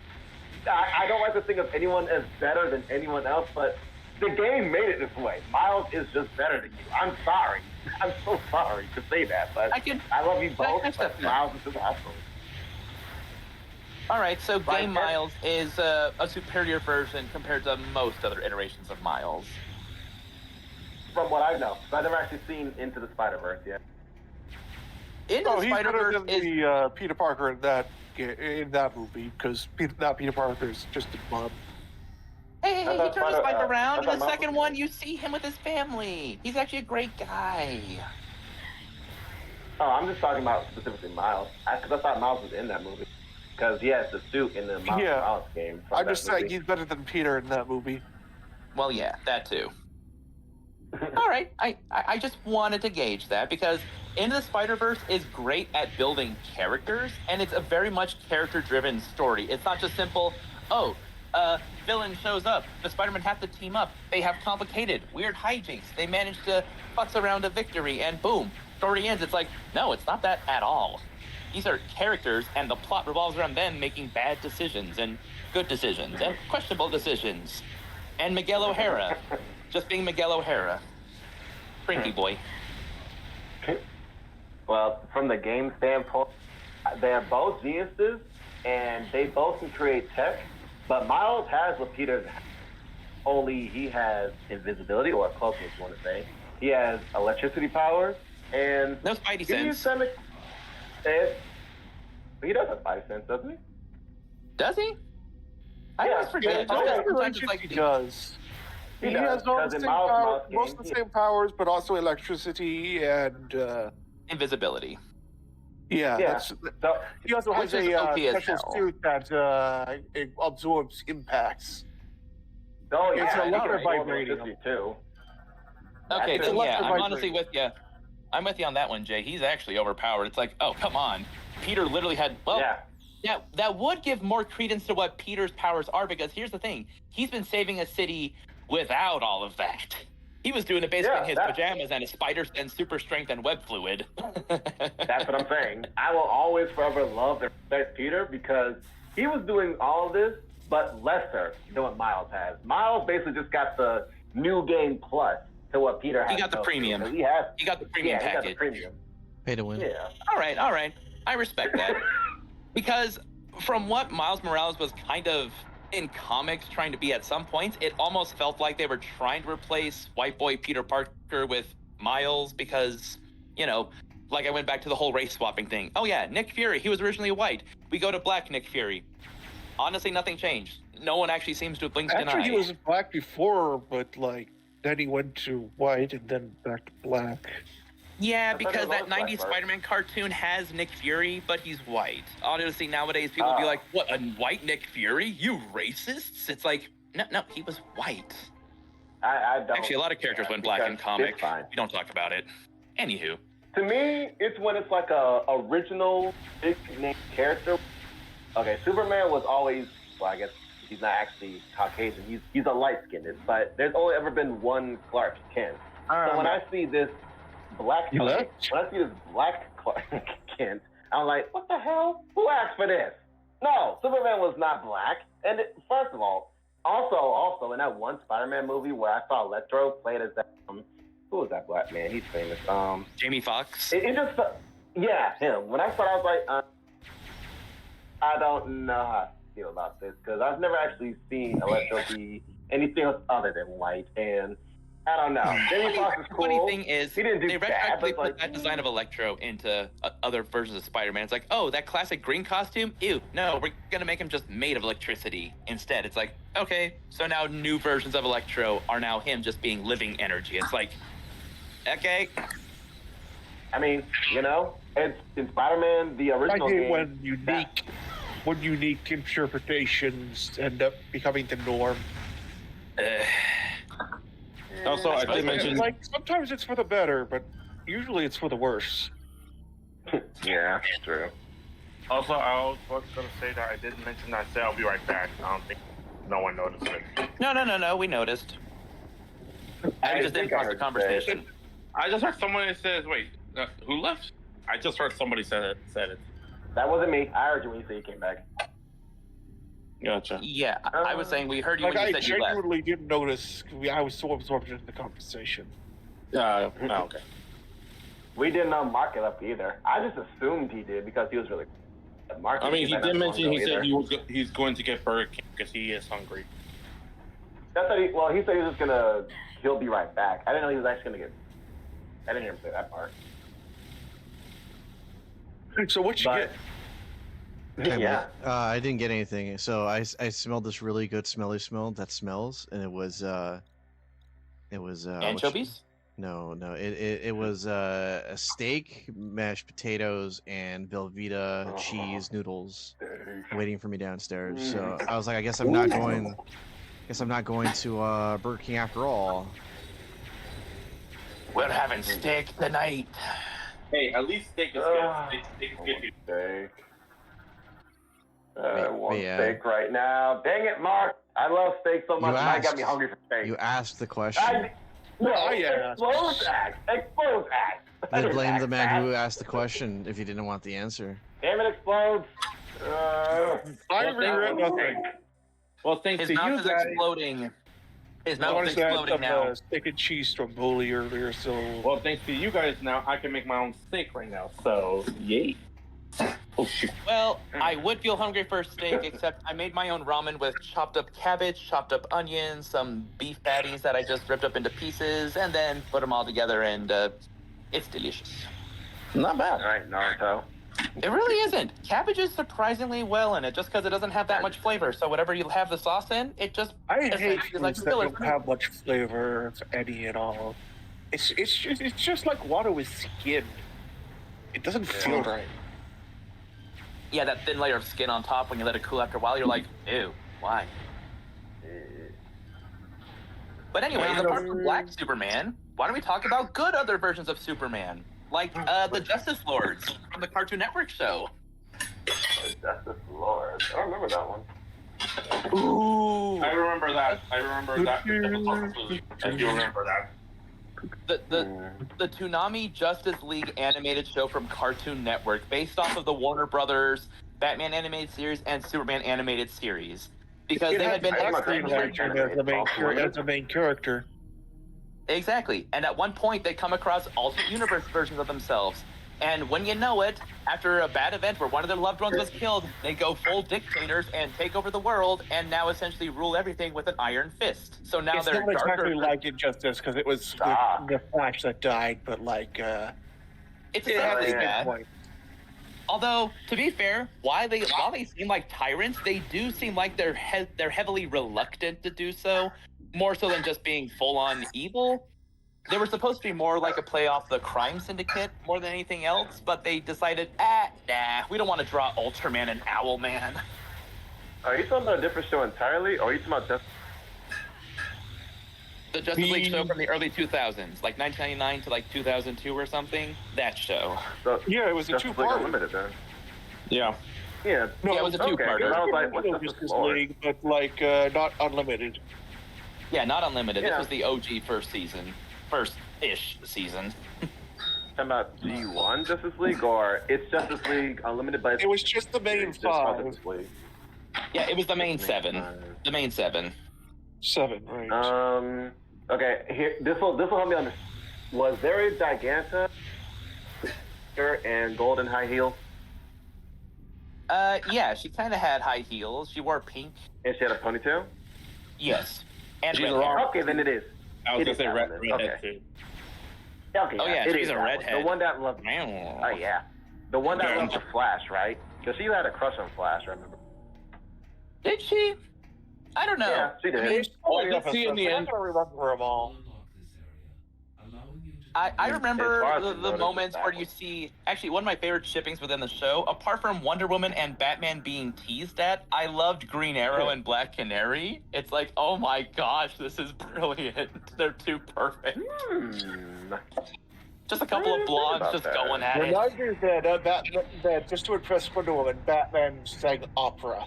I don't like to think of anyone as better than anyone else, but the game made it this way. Miles is just better than you. I'm sorry. I'm so sorry to say that, but I love you both, but Miles is just awesome. All right, so Game Miles is a superior version compared to most other iterations of Miles. From what I know, because I've never actually seen Into the Spider-Verse yet. Into the Spider-Verse is the Peter Parker in that movie, because Peter Parker is just a bum. Hey, he turns his life around. In the second one, you see him with his family. He's actually a great guy. Oh, I'm just talking about specifically Miles. Because I thought Miles was in that movie. Because he has the suit in the Miles Morales game. I'm just saying he's better than Peter in that movie. Well, yeah, that too. All right, I just wanted to gauge that because Into the Spider-Verse is great at building characters, and it's a very much character-driven story. It's not just simple, villain shows up, the Spider-Man have to team up, they have complicated, weird hijinks, they manage to futz around a victory, and boom, story ends. It's like, no, it's not that at all. These are characters, and the plot revolves around them making bad decisions, and good decisions, and questionable decisions. And Miguel O'Hara, just being Miguel O'Hara. Cranky boy. Well, from the game standpoint, they're both geniuses, and they both can create tech, but Miles has what Peter has. Only he has invisibility, or closeness, you want to say. He has electricity powers, and... No Spidey sense. He does have Spidey sense, doesn't he? Does he? I always forget. He does. He has all the same most of the same powers, but also electricity and... invisibility. Yeah. He also has a special suit that absorbs impacts. Oh, yeah. It's electric vibrating too. Okay, then yeah, I'm honestly with you. I'm with you on that one, Jay. He's actually overpowered. It's like, oh, come on. Peter literally had... Well, yeah, that would give more credence to what Peter's powers are, because here's the thing. He's been saving a city without all of that. He was doing it basically in his pajamas and his spider and super strength and web fluid. That's what I'm saying. I will always forever love and respect Peter because he was doing all of this, but lesser than what Miles has. Miles basically just got the new game plus to what Peter has. He got the premium. He got the premium package. He got the premium. Pay to win. Yeah. All right. I respect that. Because from what Miles Morales was kind of in comics trying to be at some points, it almost felt like they were trying to replace white boy Peter Parker with Miles because, you know, like I went back to the whole race swapping thing. Oh yeah, Nick Fury, he was originally white. We go to black Nick Fury. Honestly, nothing changed. No one actually seems to have blinked an Actually, eye. he was black before, but like then he went to white and then back to black. Yeah, I thought because it was that always black 90s first. Spider-Man cartoon has Nick Fury, but he's white. Honestly, nowadays people be Oh. like, what, a white Nick Fury? You racists? It's like, no, he was white. I don't. Actually, a lot of characters yeah, went black in because comic. It's fine. We don't talk about it. Anywho. To me, it's when it's like a original big name character. Okay, Superman was always, well, I guess he's not actually Caucasian. He's a light skinned, but there's only ever been one Clark Kent. So when I see this black You Clark, left? when I see this black Clark Kent, I'm like, what the hell? Who asked for this? No, Superman was not black. And first of all, also in that one Spider-Man movie where I saw Electro played as that, who was that black man? He's famous. Jamie Foxx. It just, yeah, him. When I saw it, I was like, I don't know how to feel about this because I've never actually seen Electro be anything else other than white, and I don't know. Jamie Foxx is cool. Funny thing is, He didn't do they bad, retroactively but put like, that design of Electro into other versions of Spider-Man. It's like, oh, that classic green costume? Ew, no, we're gonna make him just made of electricity instead. It's like, okay, so now new versions of Electro are now him just being living energy. It's like, okay. I mean, you know, it's in Spider-Man the I original hate game. when unique interpretations end up becoming the norm. Also, I did mention Like sometimes it's for the better, but usually it's for the worse. Yeah, true. Also, I was going to say that I did mention that I said I'll be right back. I don't think no one noticed it. No, we noticed. I just didn't think I cross the heard conversation. I just heard someone that says, wait, who left? I just heard somebody said it. That wasn't me. I heard you when you said you came back. Gotcha. Yeah, I was saying we heard you Like when I you said you left. genuinely didn't notice. I was so absorbed in the conversation. Okay. We didn't mark it up either. I just assumed he did because he was really. Mark I mean, he did mention he said either. he's going to get Burger King because he is hungry. That's what he said he was just gonna. He'll be right back. I didn't know he was actually gonna get. I didn't hear him say that part. So what you But, get? yeah. I didn't get anything. So I smelled this really good smelly smell that smells, and it was Anchovies? No, it was a steak, mashed potatoes, and Velveeta cheese noodles waiting for me downstairs. So I was like, I guess I'm not going to Burger King after all. We're having steak tonight. Hey, at least steak is good. Steak is good. Steak. I want yeah. steak right now. Dang it, Mark! I love steak so much. Now you got me hungry for steak. You asked the question. Expose act. Then blame the man who asked the question if you didn't want the answer. Damn it, explodes. I regret nothing. Well, thanks His to you mouth is guys. exploding. His I mouth is had exploding some now. steak and cheese stromboli earlier, so Well, thanks to you guys now, I can make my own steak right now. So, yay. Oh, shoot. Well, I would feel hungry for a steak, except I made my own ramen with chopped up cabbage, chopped up onions, some beef patties that I just ripped up into pieces, and then put them all together, and it's delicious. Not bad. All right, Naruto. It really isn't. Cabbage is surprisingly well in it, just because it doesn't have that much flavor. So whatever you have the sauce in, it just I hate essentially foods is like that filler. don't have much flavor, if any at all. It's just like water with skin. It doesn't feel right. Yeah, that thin layer of skin on top when you let it cool after a while, you're like, ew, why? But anyways, apart from Black Superman, why don't we talk about good other versions of Superman? Like the Justice Lords from the Cartoon Network show. Justice Lord. I don't remember that one. Ooh. I remember that. I do remember that. The Toonami Justice League animated show from Cartoon Network, based off of the Warner Brothers Batman animated series and Superman animated series, because they had been as the main character. Exactly, and at one point they come across alternate universe versions of themselves. And when you know it, after a bad event where one of their loved ones was killed, they go full dictators and take over the world, and now essentially rule everything with an iron fist. So now It's they're not exactly darker. like Injustice because it was the Flash that died, but like It's it has essentially a good that. point. Although, to be fair, while they seem like tyrants, they do seem like they're heavily reluctant to do so, more so than just being full-on evil. They were supposed to be more like a play off the crime syndicate more than anything else, but they decided, nah, we don't want to draw Ultraman and Owlman. Are you talking about a different show entirely, or are you talking about just The Justice League show from the early 2000s, like 1999 to like 2002 or something. That show. so Yeah, it was a Justice League two-parter. Unlimited then? Yeah. Yeah. No, Yeah, it was a two-parter. I was like, what's Justice Justice Lord? League, but like not unlimited. Yeah, not unlimited. Yeah. This was the OG first-ish season. Talking about G1 Justice League, or it's Justice League Unlimited, but It was just the main it's just called five. Justice League. Yeah, it was the main Just seven. five. The main seven. 7, right? Okay, here this will help me understand. Was there a Giganta and golden high heels, Yeah, she kind of had high heels. She wore pink. and she had a ponytail? Yes. And She's red wrong. hair. Okay, then it is. I was It gonna is say that red, one, redhead okay. too. Okay, Oh, yeah, it she's is a that one. redhead. The one that loved. Meow. Oh yeah, the one that Yeah. loved the Flash, right? Because she had a crush on Flash, I remember. Did she? I don't know. Yeah, she did. I mean, Oh, I did see in the I end. don't remember them all. I remember As far as the I noticed, moments that where one. you see, actually, one of my favorite shippings within the show, apart from Wonder Woman and Batman being teased at, I loved Green Arrow and Black Canary. It's like, oh my gosh, this is brilliant. They're too perfect. Just a couple of blondes about just that. going at it. Remind me that just to impress Wonder Woman, Batman sang opera.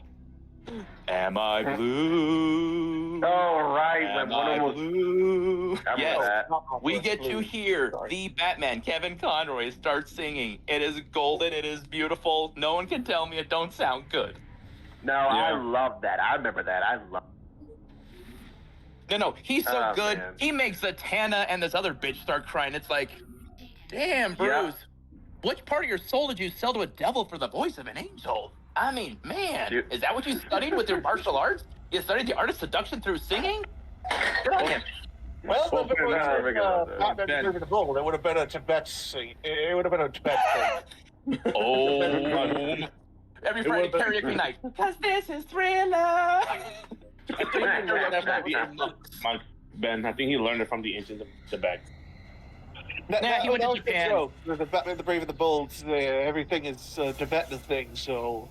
Am I blue? Oh right, Am when Wonder I Woman. blue? I remember Yes. that. Not opera, We get to blues. hear Sorry. the Batman, Kevin Conroy, start singing. It is golden. It is beautiful. No one can tell me it don't sound good. No, I Yeah. love that. I remember that. I love. No, he's so Oh, good. man. He makes Zatanna and this other bitch start crying. It's like, damn, Bruce. Yeah. Which part of your soul did you sell to a devil for the voice of an angel? I mean, man, Shoot. is that what you studied with your martial arts? You studied the art of seduction through singing? Good on you. Well, Well, if it was I remember that. Batman Ben. Preserving the Gold, it would have been a Tibet sing. It would have been a Tibet thing. Oh. Every Friday would've been- karaoke night. Cause this is Thriller. I think he learned that from the Ben. I think he learned it from the ancient Tibet. He went to was the Japan. joke. The Batman, the Brave, and the Bold. Everything is Tibetan thing. So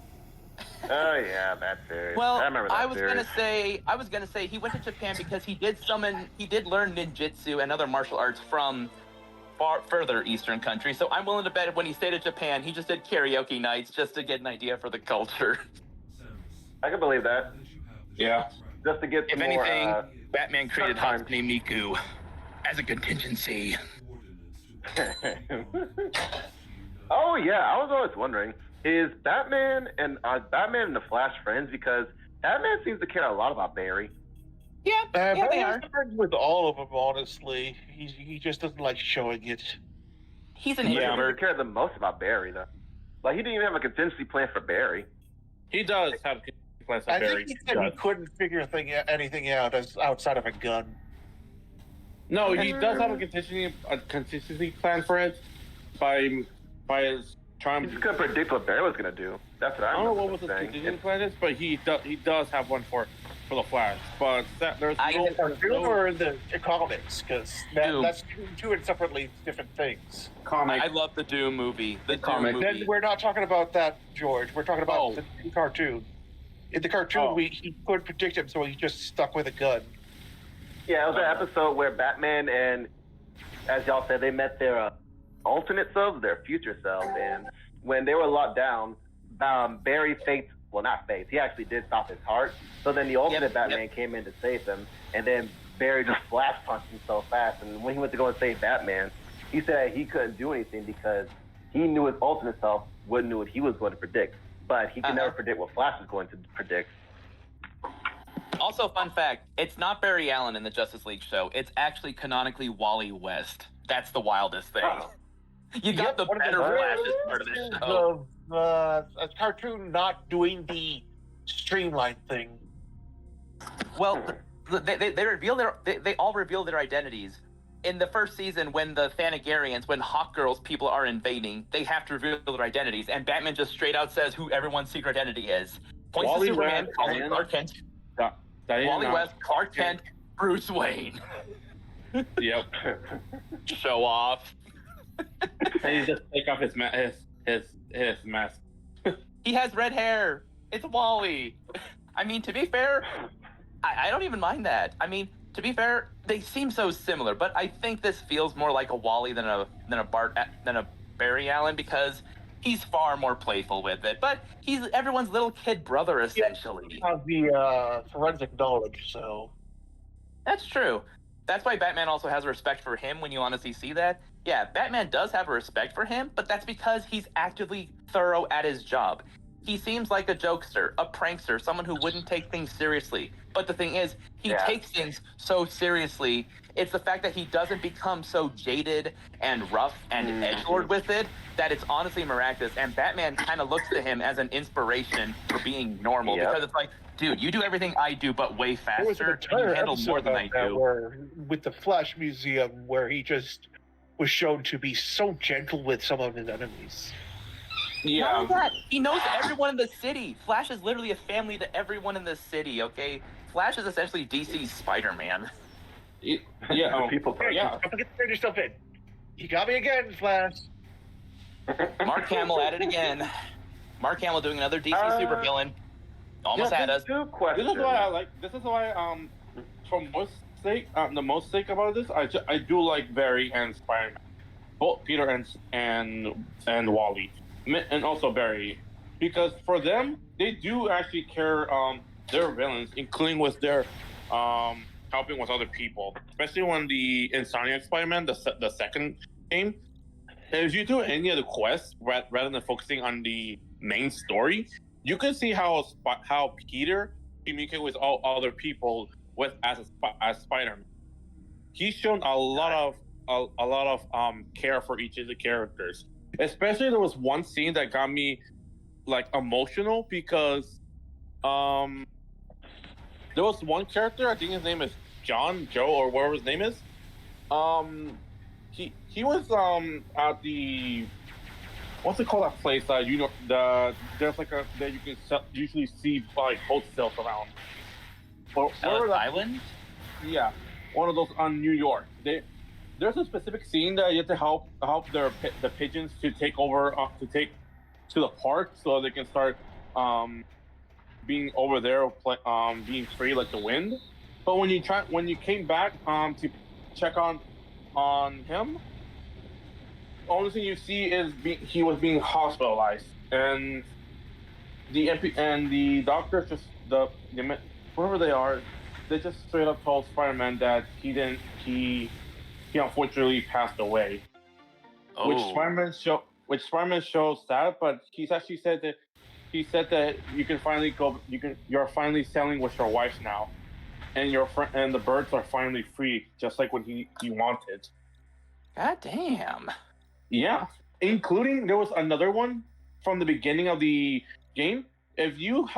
Oh yeah, that series. Well, I remember that I was series. gonna say he went to Japan because he did learn ninjutsu and other martial arts from further Eastern countries. So I'm willing to bet when he stayed at Japan, he just did karaoke nights just to get an idea for the culture. I can believe that. Yeah. Just to get If some more. anything, Batman created sometimes. Hatsune Miku as a contingency. Oh yeah, I was always wondering: is Batman and the Flash friends? Because Batman seems to care a lot about Barry. Yeah, yeah, they are. Batman's friends with all of them. Honestly, he just doesn't like showing it. He's an He seems to introvert. care the most about Barry, though. Like he didn't even have a contingency plan for Barry. He does have plans on I Barry. think he said he couldn't figure anything out outside of a gun. No, he does have a contingency plan for it by his trying. He just couldn't predict what Barry was gonna do. That's what I I don't know remember what was his saying. contingency plan is, but he does have one for the Flash. But there's I- Cartoon or in the comics, because Doom. that's two separately different things. comic. I love the Doom movie. The comic. Doom Then movie. we're not talking about that, George. We're talking about Oh. the cartoon. In the cartoon, Oh. he couldn't predict him, so he just stuck with a gun. Yeah, it was an episode where Batman and, as y'all said, they met their alternate selves, their future selves, and when they were locked down, Barry faked, well, not faked, he actually did stop his heart. So then the alternate Batman came in to save them, and then Barry just flash punched him so fast. And when he went to go and save Batman, he said he couldn't do anything because he knew his alternate self wouldn't know what he was going to predict, but he could never predict what Flash was going to predict. Also, fun fact, it's not Barry Allen in the Justice League show. It's actually canonically Wally West. That's the wildest thing. Oh. You got the one of better Flash as part of this show. of a cartoon not doing the streamline thing. Well, they reveal they all reveal their identities. In the first season, when the Thanagarians, when Hawk Girl's people are invading, they have to reveal their identities, and Batman just straight out says who everyone's secret identity is. Points Wally to Superman, West, calls him Diana. Clark Kent. Diana. Wally West, Clark Kent, Bruce Wayne. Yep. Show off. And he just take off his mask. He has red hair. It's Wally. I mean, to be fair, I don't even mind that. I mean, to be fair, they seem so similar, but I think this feels more like a Wally than a Barry Allen because he's far more playful with it. But he's everyone's little kid brother essentially. Have the forensic knowledge, so That's true. That's why Batman also has a respect for him when you honestly see that. Yeah, Batman does have a respect for him, but that's because he's actively thorough at his job. He seems like a jokester, a prankster, someone who wouldn't take things seriously. But the thing is, he takes things so seriously. It's the fact that he doesn't become so jaded and rough and edgelord with it that it's honestly miraculous. And Batman kind of looks to him as an inspiration for being normal because it's like, dude, you do everything I do, but way there was an faster. And you entire handle episode more than about I that do. where, with the Flash Museum, where he just was shown to be so gentle with some of his enemies. Not only that, he knows everyone in the city. Flash is literally a family to everyone in the city, okay? Flash is essentially DC's Spider-Man. People Hey, don't forget to turn yourself in. You got me again, Flash. Mark Hamill at it again. Mark Hamill doing another DC supervillain. Almost had us. Two questions. This is why I like. This is why for most sake, the most sake about this, I do like Barry and Spider-Man, both Peter and Wally, and also Barry, because for them they do actually care their villains, including with their helping with other people, especially when the Insomniac Spider-Man, the second game. If you do any of the quests rather than focusing on the main story, you can see how Peter communicates with all other people as Spider-Man. He's shown a lot of care for each of the characters. Especially there was one scene that got me like emotional because there was one character, I think his name is Joe, or whatever his name is. He was at the, what's it called, that place there's like that you can usually see like boat sales around. Or Island? Yeah, one of those on New York. There's a specific scene that you have to help the pigeons to take over to the park so they can start being over there, being free like the wind. But when you came back to check on him, the only thing you see is he was being hospitalized, and the doctors just whoever they are, they just straight up told Spider-Man that he unfortunately passed away. Oh. Which Spider-Man shows sad, but he said that you're finally sailing with your wife now, and and the birds are finally free, just like when he wanted. God damn. Yeah, including there was another one from the beginning of the game. If you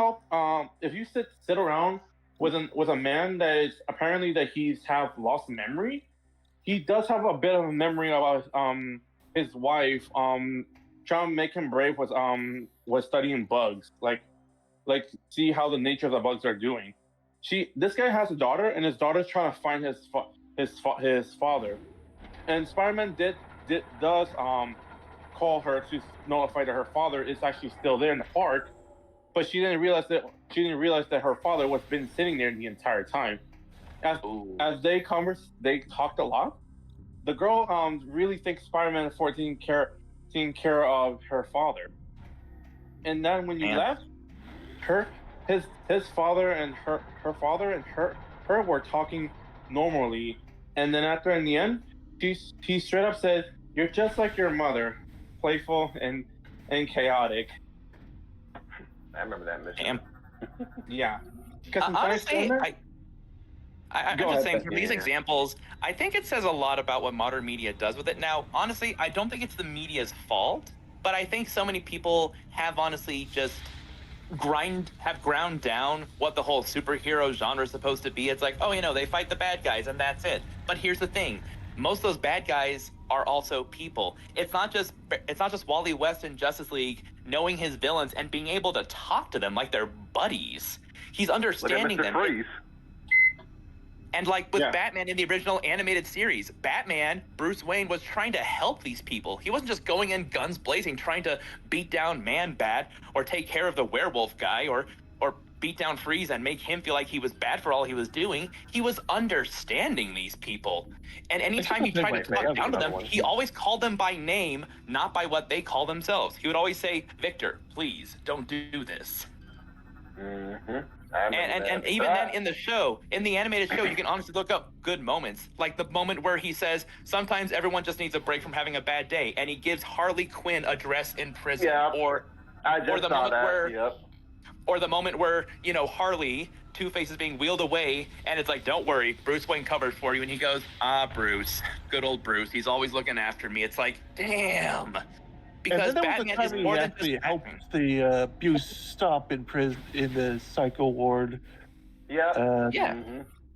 sit around with a man that is apparently that he's have lost memory, he does have a bit of a memory about his wife trying to make him brave was studying bugs, like see how the nature of the bugs are doing. This guy has a daughter, and his daughter's trying to find his father, and Spider-Man does call her to notify that her father is actually still there in the park, but she didn't realize that her father was been sitting there the entire time. As they talked a lot. The girl really thinks Spider-Man is taking care of her father, and then when you left, his father and her father and her were talking normally, and then in the end, he straight up said, "You're just like your mother, playful and chaotic." I remember that mission. Damn. Yeah. Honestly, I'm Go just ahead, saying, from these yeah. examples, I think it says a lot about what modern media does with it. Now, honestly, I don't think it's the media's fault, but I think so many people have honestly just ground down what the whole superhero genre is supposed to be. It's like, oh, they fight the bad guys and that's it. But here's the thing: most of those bad guys are also people. It's not just Wally West in Justice League knowing his villains and being able to talk to them like they're buddies. He's Look at understanding Mr. them. Freeze. And like with Yeah. Batman in the original animated series, Batman, Bruce Wayne was trying to help these people. He wasn't just going in guns blazing trying to beat down Man-Bat or take care of the werewolf guy or beat down Freeze and make him feel like he was bad for all he was doing. He was understanding these people. And anytime he tried to talk down to them, he always called them by name, not by what they call themselves. He would always say, "Victor, please don't do this." Mm-hmm. And even then in the animated show, you can honestly look up good moments. Like the moment where he says, sometimes everyone just needs a break from having a bad day, and he gives Harley Quinn a dress in prison. Yeah. Or the moment where, Harley, Two-Face is being wheeled away, and it's like, don't worry, Bruce Wayne covers for you. And he goes, Bruce, good old Bruce, he's always looking after me. It's like, damn. Because Batman is more than just helped the abuse stop in prison in the psycho ward. Yeah. Yeah.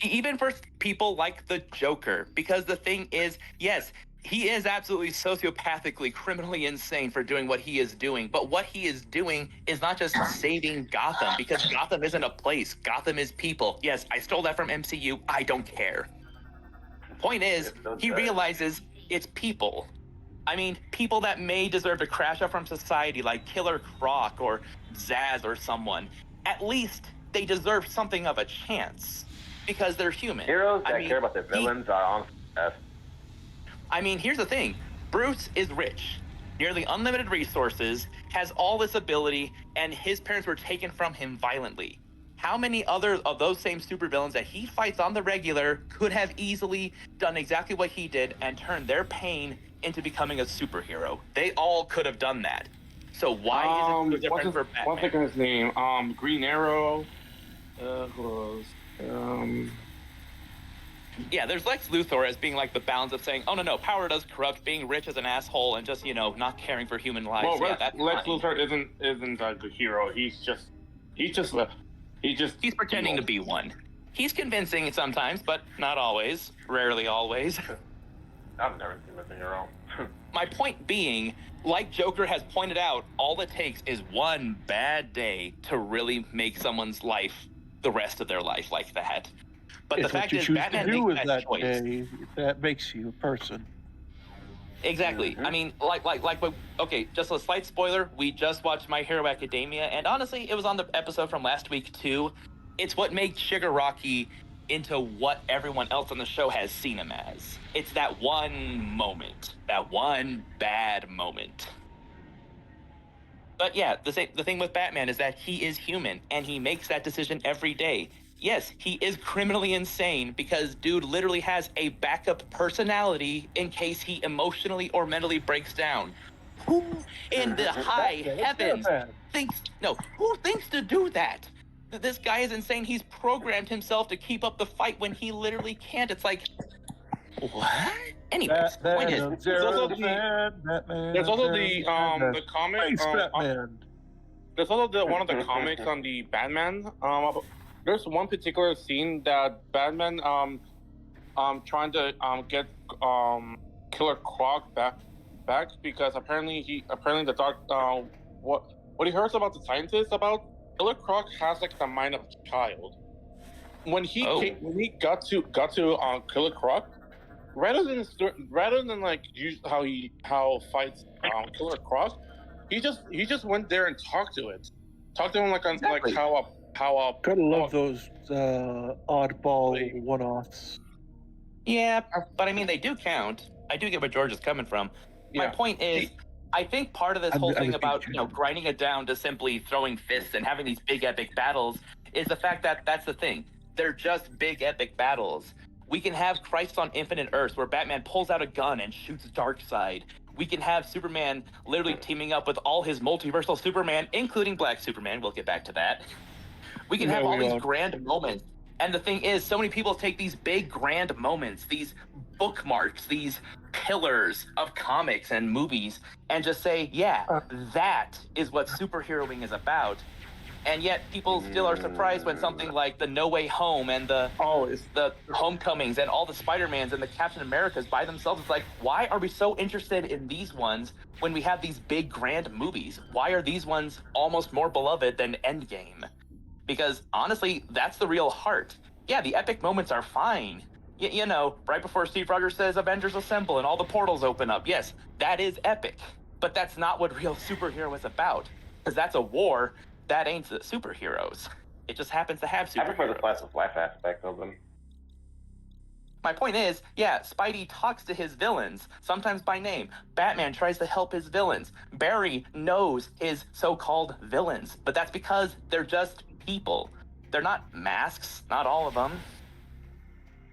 Even for people like the Joker, because the thing is, yes, he is absolutely sociopathically, criminally insane for doing what he is doing. But what he is doing is not just saving Gotham, because Gotham isn't a place. Gotham is people. Yes, I stole that from MCU. I don't care. Point is, he realizes it's people. I mean, people that may deserve to crash out from society, like Killer Croc or Zaz or someone. At least they deserve something of a chance because they're human. Heroes that care about their villains are honestly best. I mean, here's the thing: Bruce is rich, nearly unlimited resources, has all this ability, and his parents were taken from him violently. How many other of those same supervillains that he fights on the regular could have easily done exactly what he did and turned their pain into becoming a superhero? They all could have done that. So why is it so different for Batman? What's his name? Green Arrow. Who else? Yeah, there's Lex Luthor as being like the balance of saying, oh no, power does corrupt, being rich as an asshole and just, not caring for human lives. Well, yeah, Lex Luthor isn't a good hero. He's pretending to be one. He's convincing sometimes, but not always. Rarely always. I've never seen a hero. My point being, like Joker has pointed out, all it takes is one bad day to really make someone's life the rest of their life like that. But the fact is, Batman makes that choice. Day, that makes you a person. Exactly. I mean, okay, just a slight spoiler. We just watched My Hero Academia, and honestly, it was on the episode from last week too. It's what made Shigaraki into what everyone else on the show has seen him as. It's that one moment, that one bad moment. But yeah, the thing with Batman is that he is human, and he makes that decision every day. Yes, he is criminally insane because dude literally has a backup personality in case he emotionally or mentally breaks down. Who in the high heavens who thinks to do that? This guy is insane. He's programmed himself to keep up the fight when he literally can't. It's like, what? Anyways, point is, there's also the comic. There's also one of the comics on the Batman. There's one particular scene that Batman trying to get Killer Croc back because apparently the doctor what he heard about the scientists about Killer Croc has like the mind of a child. When he got to Killer Croc, rather than like use how fights Killer Croc, he just went there and talked to him like Gotta love those oddball one-offs. Yeah, but I mean, they do count. I do get where George is coming from. Yeah. My point is, I think part of this whole thing about grinding it down to simply throwing fists and having these big epic battles is the fact that that's the thing. They're just big epic battles. We can have Crisis on Infinite Earths where Batman pulls out a gun and shoots Darkseid. We can have Superman literally teaming up with all his multiversal Superman, including Black Superman. We'll get back to that. We can have all these grand moments And the thing is, so many people take these big, grand moments, these bookmarks, these pillars of comics and movies, and just say, yeah, that is what superheroing is about. And yet people still are surprised when something like the No Way Home and the Homecomings and all the Spider-Mans and the Captain Americas by themselves, it's like, why are we so interested in these ones when we have these big, grand movies? Why are these ones almost more beloved than Endgame? Because honestly, that's the real heart. Yeah, the epic moments are fine. You know, right before Steve Rogers says Avengers Assemble and all the portals open up. Yes, that is epic. But that's not what real superhero is about. Because that's a war. That ain't the superheroes. It just happens to have superheroes. I prefer the slice of life aspect of them. My point is, yeah, Spidey talks to his villains, sometimes by name. Batman tries to help his villains. Barry knows his so-called villains, but that's because they're just people. They're not masks, not all of them.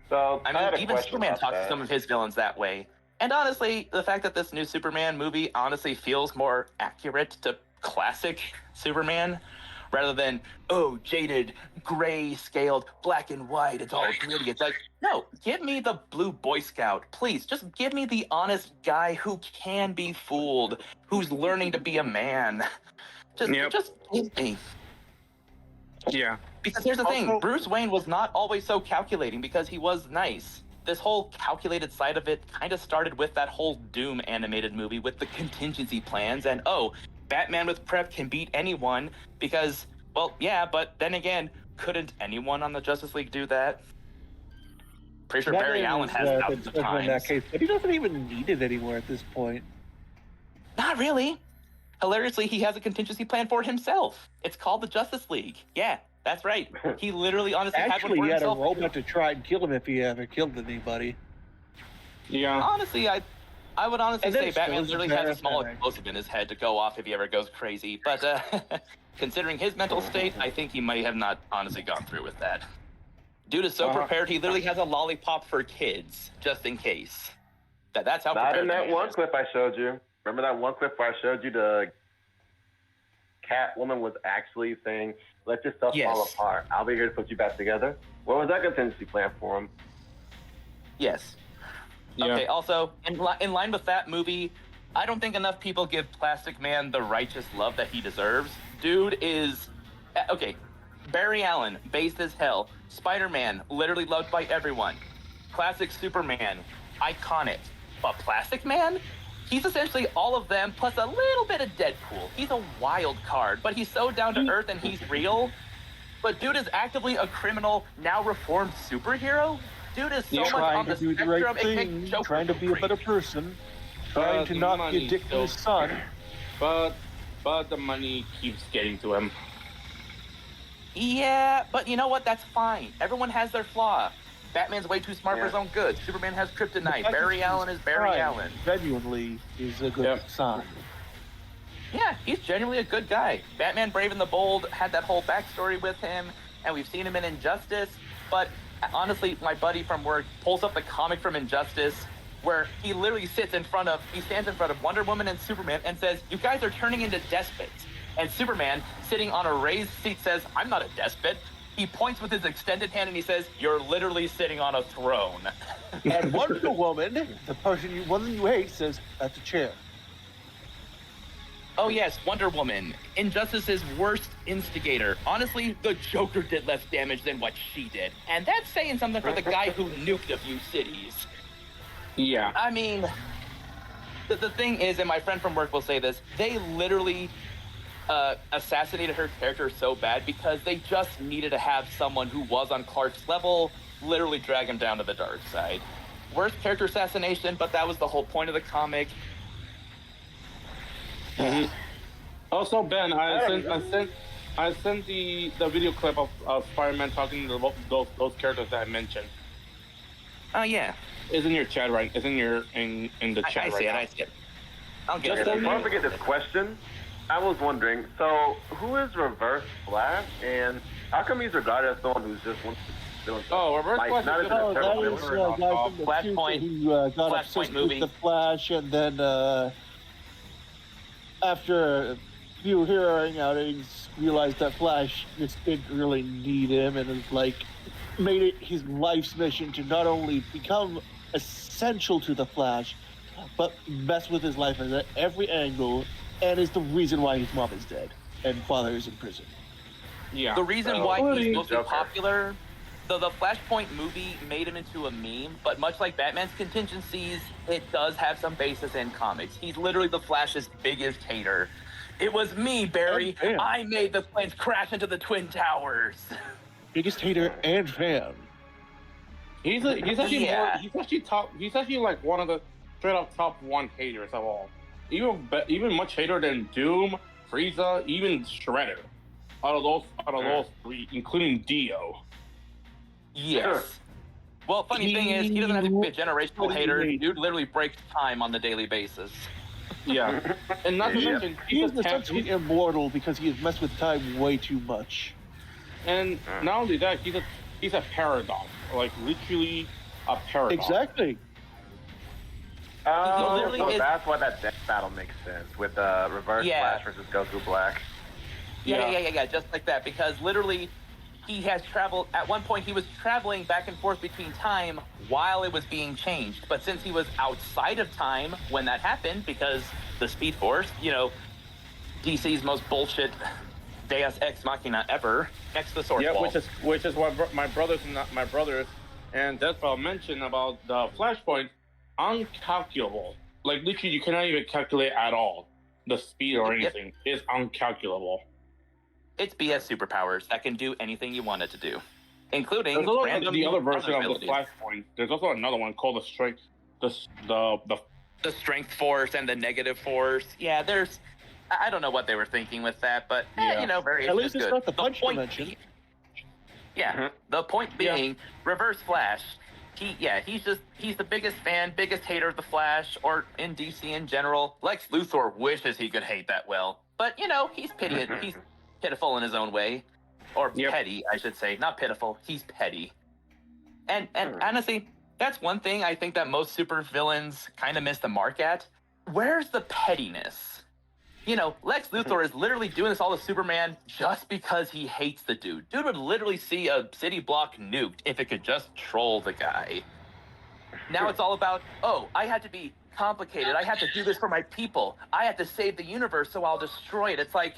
So I mean, even Superman talks to some of his villains that way. And honestly, the fact that this new Superman movie honestly feels more accurate to classic Superman, rather than, oh, jaded, gray-scaled, black and white, it's all gritty. It's like, no, give me the blue Boy Scout, please. Just give me the honest guy who can be fooled, who's learning to be a man. Just give me. Yeah. Because here's the thing, Bruce Wayne was not always so calculating because he was nice. This whole calculated side of it kind of started with that whole Doom animated movie with the contingency plans and, oh, Batman with prep can beat anyone because, well, yeah, but then again, couldn't anyone on the Justice League do that? Pretty sure Barry Allen has thousands of times. In that case, but he doesn't even need it anymore at this point. Not really. Hilariously, he has a contingency plan for himself. It's called the Justice League. Yeah, that's right. He literally, honestly, had one for he had himself. a robot to try and kill him if he ever killed anybody. Yeah. Honestly, I would honestly say Batman still literally has a embarrassing. small explosive in his head to go off if he ever goes crazy. But considering his mental state, I think he might have not honestly gone through with that. Dude is so prepared, he literally has a lollipop for kids, just in case. That's how Not prepared in that he one is. clip I showed you. Remember that one clip where I showed you the Catwoman was actually saying, let yourself fall apart. I'll be here to put you back together. What was that contingency plan for him? Yes. Yeah. Okay, also, in line with that movie, I don't think enough people give Plastic Man the righteous love that he deserves. Dude is... Okay, Barry Allen, based as hell. Spider-Man, literally loved by everyone. Classic Superman, iconic. But Plastic Man? He's essentially all of them, plus a little bit of Deadpool. He's a wild card, but he's so down to earth and he's real. But dude is actively a criminal, now reformed superhero? Dude is so much on the spectrum, it makes Joker trying to be a better person, trying to not be a dick to his son. But the money keeps getting to him. Yeah, but you know what? That's fine. Everyone has their flaw. Batman's way too smart for his own good. Superman has kryptonite. Barry Allen is Barry Allen. Genuinely is a good sign. Yeah, he's genuinely a good guy. Batman Brave and the Bold had that whole backstory with him, and we've seen him in Injustice. But honestly, my buddy from work pulls up the comic from Injustice where he literally stands in front of Wonder Woman and Superman and says, you guys are turning into despots. And Superman, sitting on a raised seat, says, I'm not a despot. He points with his extended hand and he says, you're literally sitting on a throne. And Wonder Woman, the woman you hate, says, that's a chair. Oh yes, Wonder Woman, Injustice's worst instigator. Honestly, the Joker did less damage than what she did. And that's saying something for the guy who nuked a few cities. Yeah. I mean, the thing is, and my friend from work will say this, they literally assassinated her character so bad because they just needed to have someone who was on Clark's level literally drag him down to the dark side. Worst character assassination, but that was the whole point of the comic. Mm-hmm. Also, Ben, I sent the video clip of Spider-Man talking to those characters that I mentioned. Oh yeah. It's in your chat, right? It's in the chat right now. I see it. I'll get it. Before I forget this question, I was wondering, so who is Reverse Flash, and how come he's regarded as someone who's just wants to do Reverse Flash not is as a terrible that was villain? a guy from the Flashpoint. future who got obsessed with the Flash, and then after a few hearing outings, realized that Flash just didn't really need him, and was like, made it his life's mission to not only become essential to the Flash, but mess with his life at every angle, and is the reason why his mom is dead and father is in prison. Yeah. The reason why he's mostly Joker. popular, the Flashpoint movie made him into a meme, but much like Batman's contingencies, it does have some basis in comics. He's literally the Flash's biggest hater. It was me, Barry. And fan. I made the planes crash into the Twin Towers. Biggest hater and fan. He's actually Yeah. he's actually like one of the straight up top 1 haters of all. Even much hater than Doom, Frieza, even Shredder. Out of those 3, including Dio. Yes. Well, funny thing is, he doesn't have to be a generational hater. Dude literally breaks time on the daily basis. Yeah. And not to mention He is essentially immortal because he has messed with time way too much. and not only that, he's a paradox. Like literally a paradox. Exactly. Oh, literally so is- that's why that death battle makes sense with Reverse Yeah. Flash versus Goku Black. Yeah, just like that. Because literally, he has traveled. At one point, he was traveling back and forth between time while it was being changed. But since he was outside of time when that happened, because the Speed Force, DC's most bullshit Deus Ex Machina ever, next to the Source Yeah, Wall. which is what my brothers and that's what I mentioned about the Flashpoint, uncalculable. Like literally, you cannot even calculate at all the speed or Yep. anything. It's uncalculable. It's BS superpowers that can do anything you want it to do, including There's also random the other version of the abilities. Flashpoint. There's also another one called the Strength, the The Strength Force and the Negative Force. Yeah, I don't know what they were thinking with that, but Yeah. various At is least it's good. not the punch point dimension. being- yeah, Mhm. the point Yeah. being, Reverse Flash. He's the biggest fan, biggest hater of the Flash, or in DC in general. Lex Luthor wishes he could hate that well, but he's he's pitiful in his own way, or Yep. petty, I should say, not pitiful. He's petty, and honestly, that's one thing I think that most super villains kind of miss the mark at. Where's the pettiness? Lex Luthor is literally doing this all to Superman just because he hates the dude. Dude would literally see a city block nuked if it could just troll the guy. Now it's all about, I had to be complicated. I had to do this for my people. I had to save the universe, so I'll destroy it. It's like,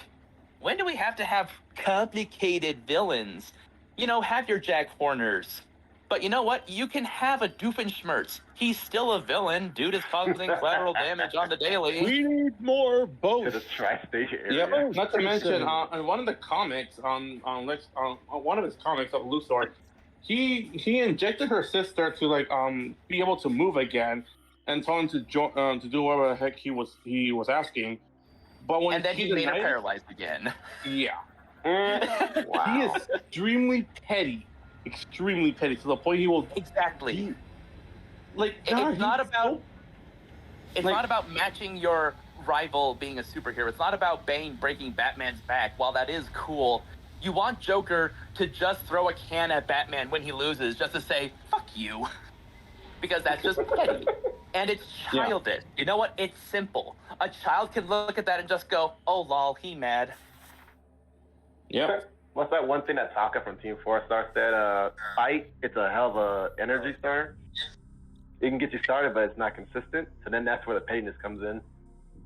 when do we have to have complicated villains? Have your Jack Horners. But you know what? You can have a Doofenshmirtz. He's still a villain. Dude is causing collateral damage on the daily. We need more To both. the tri-state area. Yep. Not to pretty mention, similar. on one of the comics, on one of his comics of Luthor, he injected her sister to be able to move again, and told him to do whatever the heck he was asking. But when And then he made her denied it- paralyzed again. yeah, Wow. he is extremely petty to the point he will Exactly. like. It's not he's about so- it's like- not about matching your rival being a superhero. It's not about Bane breaking Batman's back. While that is cool, you want Joker to just throw a can at Batman when he loses, just to say "fuck you," because that's just petty. And it's Yeah. childish. You know what? It's simple. A child can look at that and just go, "Oh lol, he mad." Yep. What's that one thing that Taka from Team 4 Star said? Fight, it's a hell of a energy star. It can get you started, but it's not consistent. So then that's where the pettiness comes in.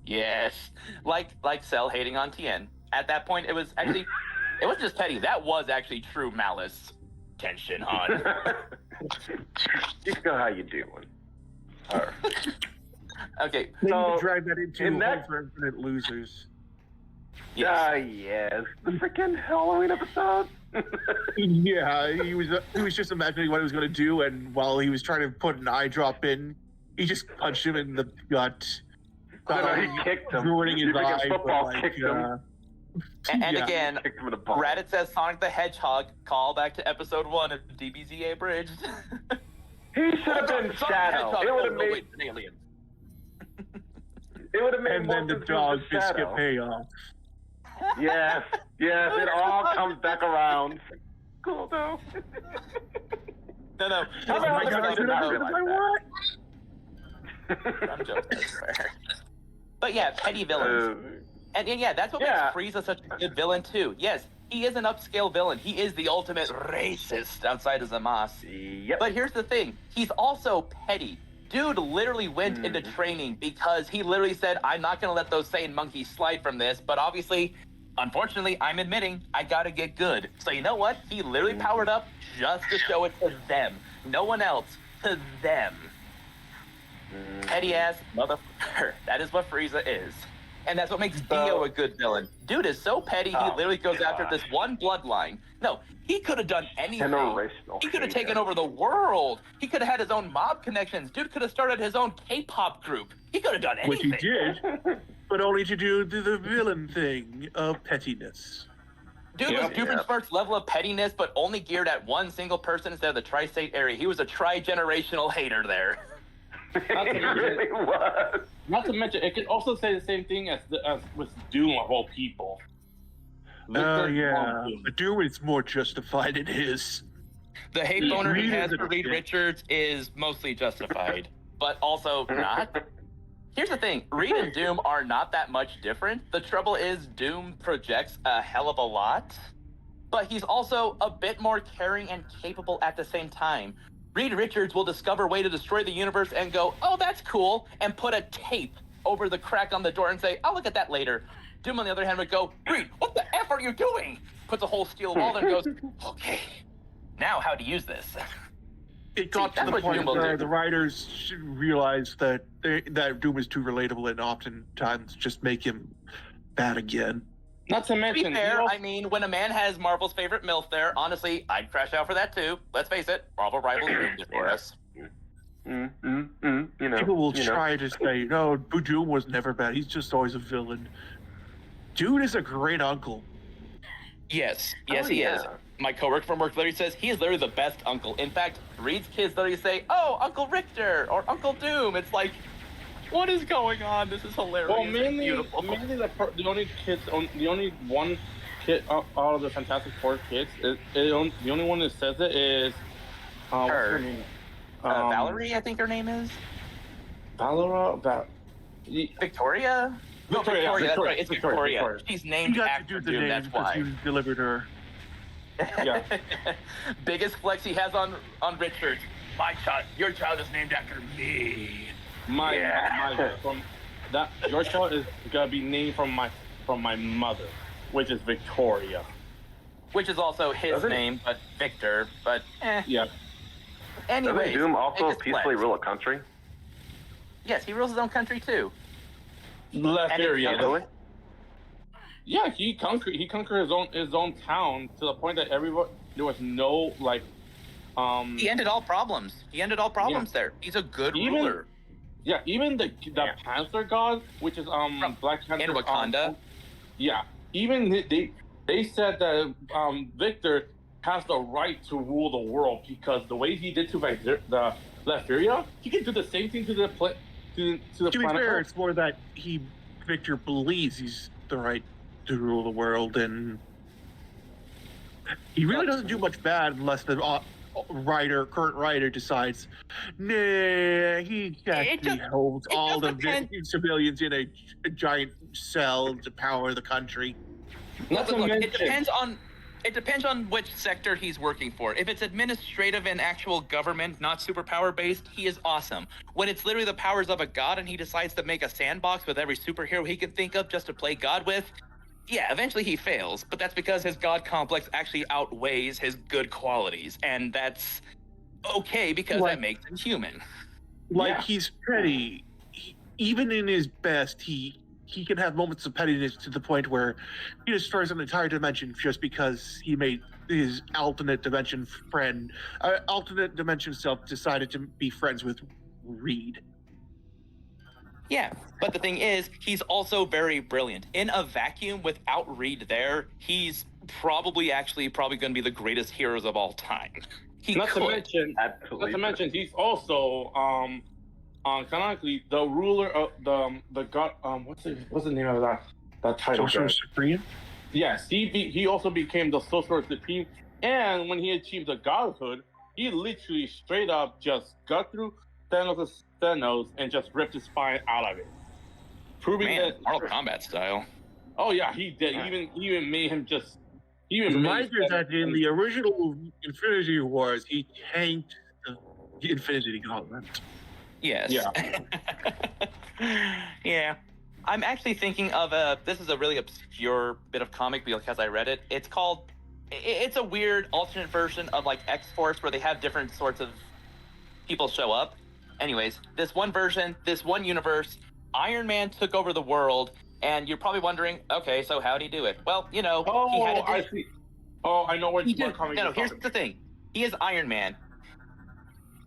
Yes, like Cell hating on Tien. At that point, it was actually, it wasn't just petty. That was actually true malice. Tension on. You know how you doing. Her. Okay, They need So, to drag that into in that- Home for Infinite Losers. yes. Yes. The freaking Halloween episode. Yeah, he was just imagining what he was going to do, and while he was trying to put an eye drop in, he just punched him in the gut. No, he kicked him. Ruining He his freaking eye, football but, kicked him. And yeah. again, Kicked him in the ball. Reddit says Sonic the Hedgehog, call back to episode 1 of DBZ Abridged. He should have been Sonic the Shadow. Hedgehog, It would oh, have no, made. wait, an alien. It would have made And more then the sense if it dog was biscuit Shadow. payoff. Yes. Yes. It all comes back around. Cool though. No. How the hell my did God, I I not don't realize know that? I'm joking, I swear. But yeah, petty villains. And yeah, that's what Yeah. makes Frieza such a good villain too. Yes, he is an upscale villain. He is the ultimate racist outside of Zamas. Yep. But here's the thing. He's also petty. Dude literally went into training because he literally said, I'm not going to let those Saiyan monkeys slide from this. But obviously, unfortunately, I'm admitting I got to get good. So you know what? He literally powered up just to show it to them. No one else. To them. Petty ass motherfucker. That is what Frieza is. And that's what makes Dio a good villain. Dude is so petty, he literally goes after this one bloodline. No, he could have done anything. He could have taken over the world. He could have had his own mob connections. Dude could have started his own K-pop group. He could have done anything. Which he did, but only to do the villain thing of pettiness. Dude was Doofenshmirtz's level of pettiness, but only geared at one single person instead of the tri-state area. He was a tri-generational hater there. Not to mention, it could also say the same thing as with Doom of all people. Yeah, but Doom is more justified in his. The hate boner he has for Reed Richards is mostly justified, but also not. Here's the thing, Reed and Doom are not that much different. The trouble is Doom projects a hell of a lot, but he's also a bit more caring and capable at the same time. Reed Richards will discover a way to destroy the universe and go, oh, that's cool, and put a tape over the crack on the door and say, I'll look at that later. Doom, on the other hand, would go, Reed, what the F are you doing? Puts a whole steel wall and goes, okay, now how to use this. It got to the point where the writers should realize that that Doom is too relatable and oftentimes just make him bad again. Not to mention, to be fair, I mean, when a man has Marvel's favorite MILF there, honestly, I'd crash out for that too. Let's face it, Marvel rivals ruined it for us. People will try to say, no, Doom was never bad. He's just always a villain. Dude is a great uncle. Yes, he is. My coworker from work literally says he is literally the best uncle. In fact, Reed's kids literally say, oh, Uncle Richter or Uncle Doom. It's like, what is going on? This is hilarious. Well, mainly the only one kid out of the Fantastic Four kids, the only one that says it is her. What's her name? Valerie, I think her name is. Victoria? No, Victoria. That's right. It's Victoria. She's named after Doom. That's why. You delivered her. Yeah. Biggest flex he has on Richard. Your child is named after me. Your child is gonna be named from my mother, which is Victoria. Which is also his name, but Victor. But yeah. Anyways, doesn't Doom also peacefully rule a country? Yes, he rules his own country too. Really? Yeah, he conquered his own town to the point that there was no He ended all problems. There. He's a good ruler. Yeah, even the Panther God, which is from Black Panther in Wakanda. Even they said that Victor has the right to rule the world because the way he did to the Latveria, he can do the same thing to the planet. To be fair, it's more that Victor believes he's the right to rule the world, and he really doesn't do much bad unless the current writer decides, nah, he actually holds all the civilians in a giant cell to power the country. It depends on which sector he's working for. If it's administrative and actual government, not superpower based, he is awesome. When it's literally the powers of a god and he decides to make a sandbox with every superhero he can think of just to play God with, yeah, eventually he fails. But that's because his god complex actually outweighs his good qualities. And that's okay because that makes him human. He's petty. Even in his best, he can have moments of pettiness to the point where he destroys an entire dimension just because he made his alternate dimension self decided to be friends with Reed. Yeah, but the thing is, he's also very brilliant. In a vacuum, without Reed there, he's probably going to be the greatest heroes of all time. Not to mention, he's also canonically the ruler of the god. What's the name of that title? Sorcerer Supreme. Yes, he also became the Sorcerer Supreme, and when he achieved the godhood, he literally straight up just got through Thanos and just ripped his spine out of it, proving that Mortal Kombat style. Oh yeah, he did. Even made him just Even for Reminds me, me that in the original Infinity Wars, he tanked the Infinity Gauntlet. Yes. Yeah. Yeah. I'm actually thinking of this is a really obscure bit of comic because I read it. It's called, it's a weird alternate version of like X-Force where they have different sorts of people show up. Anyways, this one version, this one universe, Iron Man took over the world, and you're probably wondering, okay, so how'd he do it? Well, you know, he had Oh, to I see. Oh, I know what he did, what comic no, you're here's talking the thing. He is Iron Man.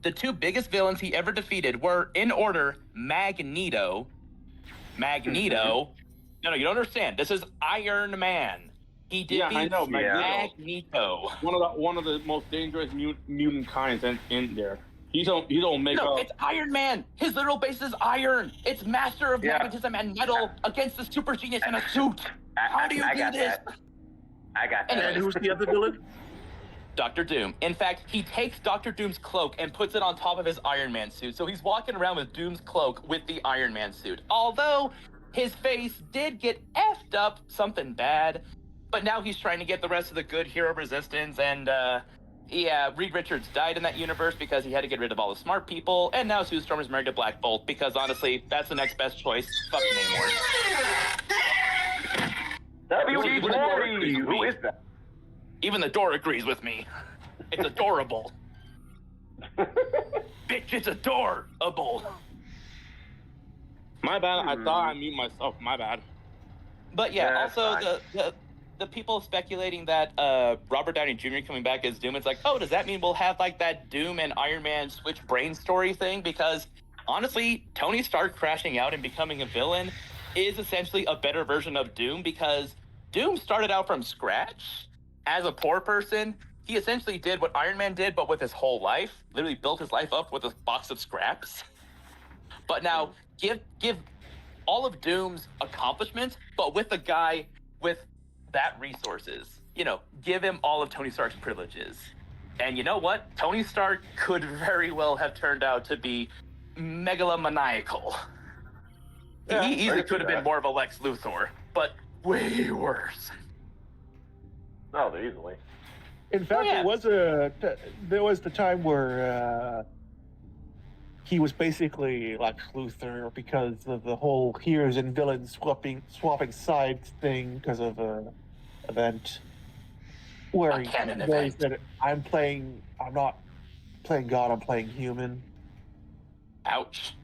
The two biggest villains he ever defeated were, in order, Magneto. Magneto. No, you don't understand. This is Iron Man. He Yeah, I defeats know. Yeah. Magneto. One of the most dangerous mutant kinds in there. He don't make No, up. it's Iron Man. His literal base is iron. It's master of Yeah. magnetism and metal against the super genius in a suit. How do you I do got this? that. I got that. Anyway. And who's the other villain? Dr. Doom. In fact, he takes Dr. Doom's cloak and puts it on top of his Iron Man suit. So he's walking around with Doom's cloak with the Iron Man suit. Although his face did get effed up, something bad. But now he's trying to get the rest of the good hero resistance. And yeah, Reed Richards died in that universe because he had to get rid of all the smart people. And now Sue Storm is married to Black Bolt because honestly, that's the next best choice. Fuck Namor. WD-40! Who is that? Even the door agrees with me. It's adorable. Bitch, it's adorable. My bad. I thought I mute myself. My bad. But yeah, Yeah, that's also the people speculating that Robert Downey Jr. coming back as Doom, it's like, oh, does that mean we'll have like that Doom and Iron Man switch brain story thing? Because honestly, Tony Stark crashing out and becoming a villain is essentially a better version of Doom because Doom started out from scratch as a poor person. He essentially did what Iron Man did, but with his whole life. Literally built his life up with a box of scraps. But now give all of Doom's accomplishments, but with a guy with that resources. You know, give him all of Tony Stark's privileges. And you know what? Tony Stark could very well have turned out to be megalomaniacal. Yeah, He easily I can could have see been that. more of a Lex Luthor, but way worse. No, easily. In fact, yeah. there was the time where he was basically Lex Luthor because of the whole heroes and villains swapping sides thing because of an event where he said, I'm not playing God, I'm playing human. Ouch.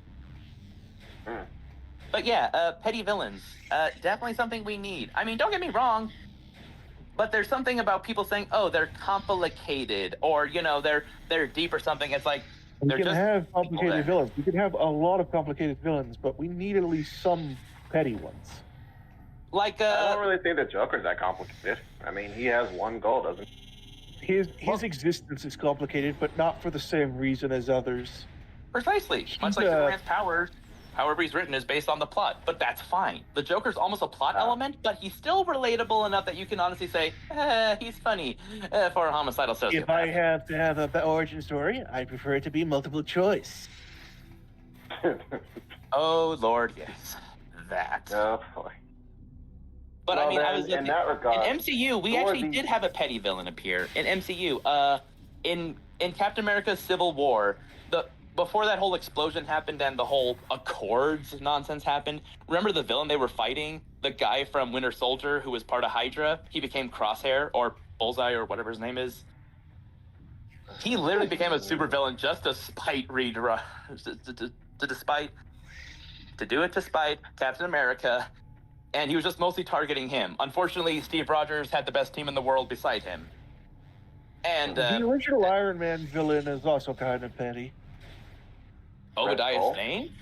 But yeah, petty villains, definitely something we need. I mean, don't get me wrong, but there's something about people saying, oh, they're complicated, or, you know, they're deep or something. It's like, We can have complicated villains. We can have a lot of complicated villains, but we need at least some petty ones. Like, I don't really think the Joker's that complicated. I mean, he has one goal, doesn't he? His existence is complicated, but not for the same reason as others. Precisely. Much like Superman's powers, however he's written, is based on the plot, but that's fine. The Joker's almost a plot element, but he's still relatable enough that you can honestly say, he's funny for a homicidal sociopath. If I have to have an origin story, I prefer it to be multiple choice. Oh, Lord, yes. That. Oh, boy. But well, I mean, then, I was in that regard, in MCU, we actually did have a petty villain appear in MCU. In Captain America's Civil War, before that whole explosion happened and the whole Accords nonsense happened, remember the villain they were fighting? The guy from Winter Soldier who was part of Hydra? He became Crosshair or Bullseye or whatever his name is. He literally became a supervillain just to spite Reed, to do it to spite Captain America, and he was just mostly targeting him. Unfortunately, Steve Rogers had the best team in the world beside him. And the original Iron Man villain is also kind of petty. Obadiah Stane?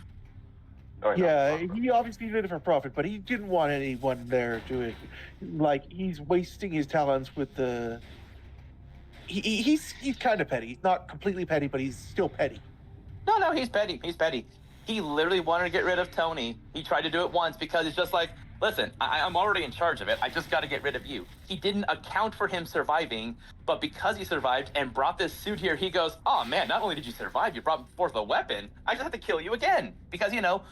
Oh, Yeah, he obviously did it for profit, but he didn't want anyone there to it. Like, he's wasting his talents with the... He's kind of petty. He's not completely petty, but he's still petty. No, he's petty. He's petty. He literally wanted to get rid of Tony. He tried to do it once because it's just like, listen, I'm already in charge of it. I just got to get rid of you. He didn't account for him surviving, but because he survived and brought this suit here, he goes, oh man, not only did you survive, you brought forth a weapon. I just have to kill you again. Because, you know,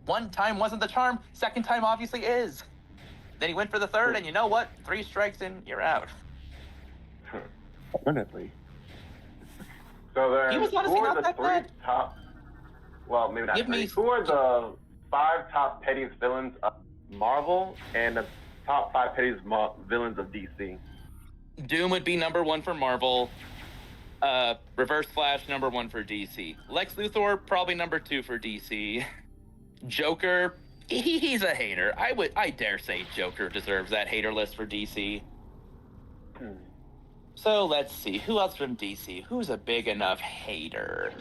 one time wasn't the charm, second time obviously is. Then he went for the third, and you know what? 3 strikes and you're out. Definitely. So He then, was who honestly are not the that three bad. top? Well, maybe not Give three. me. Who are the 5 top pettiest villains of Marvel and the top 5 pettiest villains of DC? Doom would be number 1 for Marvel. Reverse Flash, number 1 for DC. Lex Luthor, probably number 2 for DC. Joker, he's a hater. I dare say Joker deserves that hater list for DC. So let's see, who else from DC? Who's a big enough hater?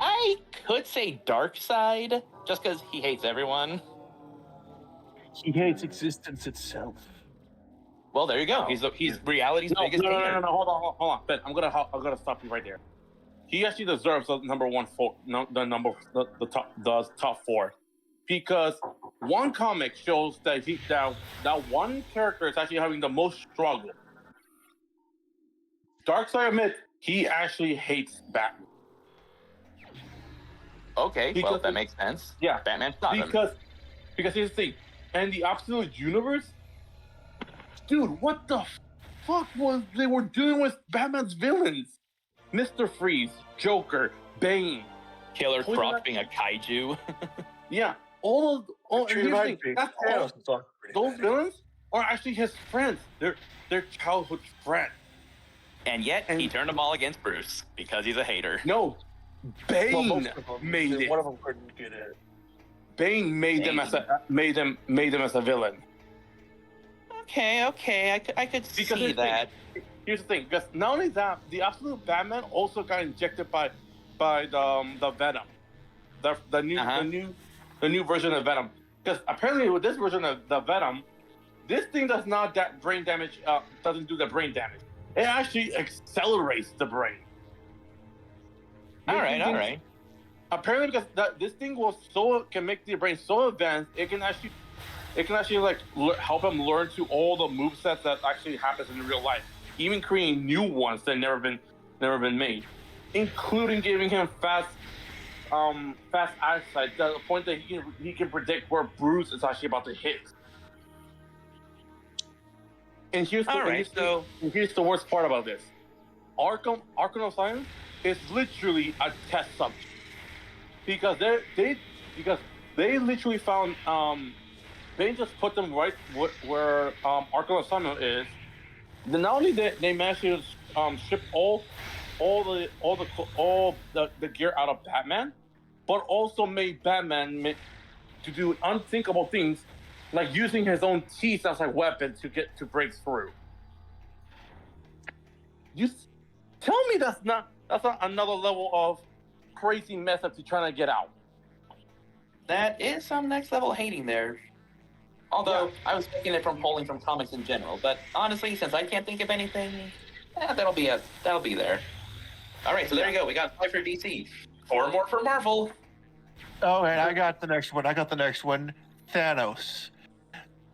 I could say Darkseid, just because he hates everyone. He hates existence itself. Well, there you go. He's reality's biggest hater. No. Hold on, Ben. I'm gonna stop you right there. He actually deserves the top 4, because one comic shows that that one character is actually having the most struggle. Darkseid admits he actually hates Batman. Okay, Because well, that makes sense. Yeah, Batman shot him. Because here's the thing, and the absolute universe, dude, what the fuck was they were doing with Batman's villains? Mr. Freeze, Joker, Bane, Killer Poison Croc Ivy. being a kaiju. Yeah, all and here's the thing, that's all, those villains are actually his friends. They're childhood friends. And yet, he turned them all against Bruce because he's a hater. No, Bane made it. One of them couldn't get it. Bane made them as a villain. Okay, I could see that. Here's the thing, because not only that, the absolute Batman also got injected by the Venom, the new version of Venom. Because apparently with this version of the Venom, this thing does not brain damage. Doesn't do the brain damage. It actually accelerates the brain. All right. Apparently, because this thing can make the brain so advanced, it can actually like help him learn to all the movesets that actually happens in real life, even creating new ones that never been made, including giving him fast eyesight to the point that he can predict where Bruce is actually about to hit. And here's the worst part about this: Arkham Asylum is literally a test subject, because they literally found they just put them right where Arkham Asylum is. Then not only did they managed to strip all the gear out of Batman, but also made Batman to do unthinkable things, like using his own teeth as a weapon to break through. You tell me that's not another level of crazy mess up to trying to get out. That is some next level hating there. Although I was taking it from polling from comics in general, but honestly, since I can't think of anything, that'll be there. All right, so there you go. We got 5 for DC, 4 more for Marvel. Oh, and I got the next one. Thanos.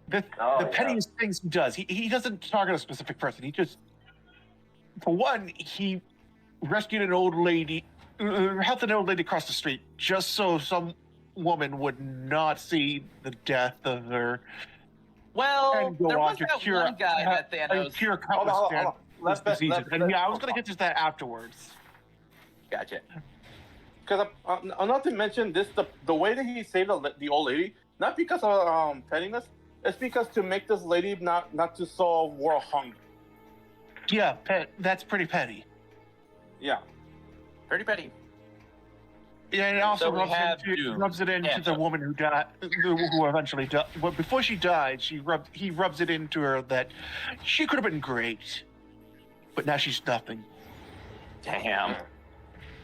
The pettiest things he does. He doesn't target a specific person. He just, for one, he rescued an old lady, helped an old lady across the street just so some woman would not see the death of her. Well, there was that one guy that Thanos cure countless diseases. And I was going to get to that afterwards. Gotcha. Because not to mention this, the way that he saved the old lady, not because of pettiness, it's because to make this lady not to solve world hunger. Yeah, that's pretty petty. Yeah. Pretty petty. Yeah, and it also so rubs it into the woman who died, who eventually died. But before she died, he rubs it into her that she could have been great, but now she's nothing. Damn.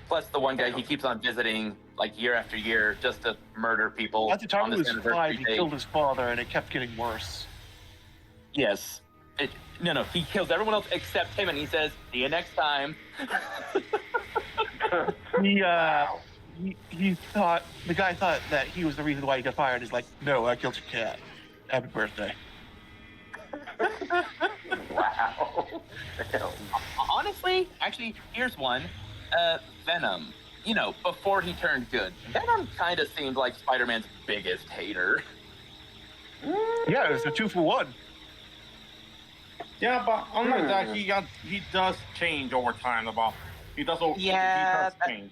Plus the one guy he keeps on visiting like year after year just to murder people. At the time he was 5, he killed his father, and it kept getting worse. Yes. No, he kills everyone else except him, and he says, "See you next time." He thought, the guy thought that he was the reason why he got fired. He's like, "No, I killed your cat. Happy birthday." Wow. Honestly, actually, here's one. Venom. You know, before he turned good, Venom kind of seemed like Spider-Man's biggest hater. Yeah, it was a 2-for-1. Yeah, but unlike that, he does change over time. He does change.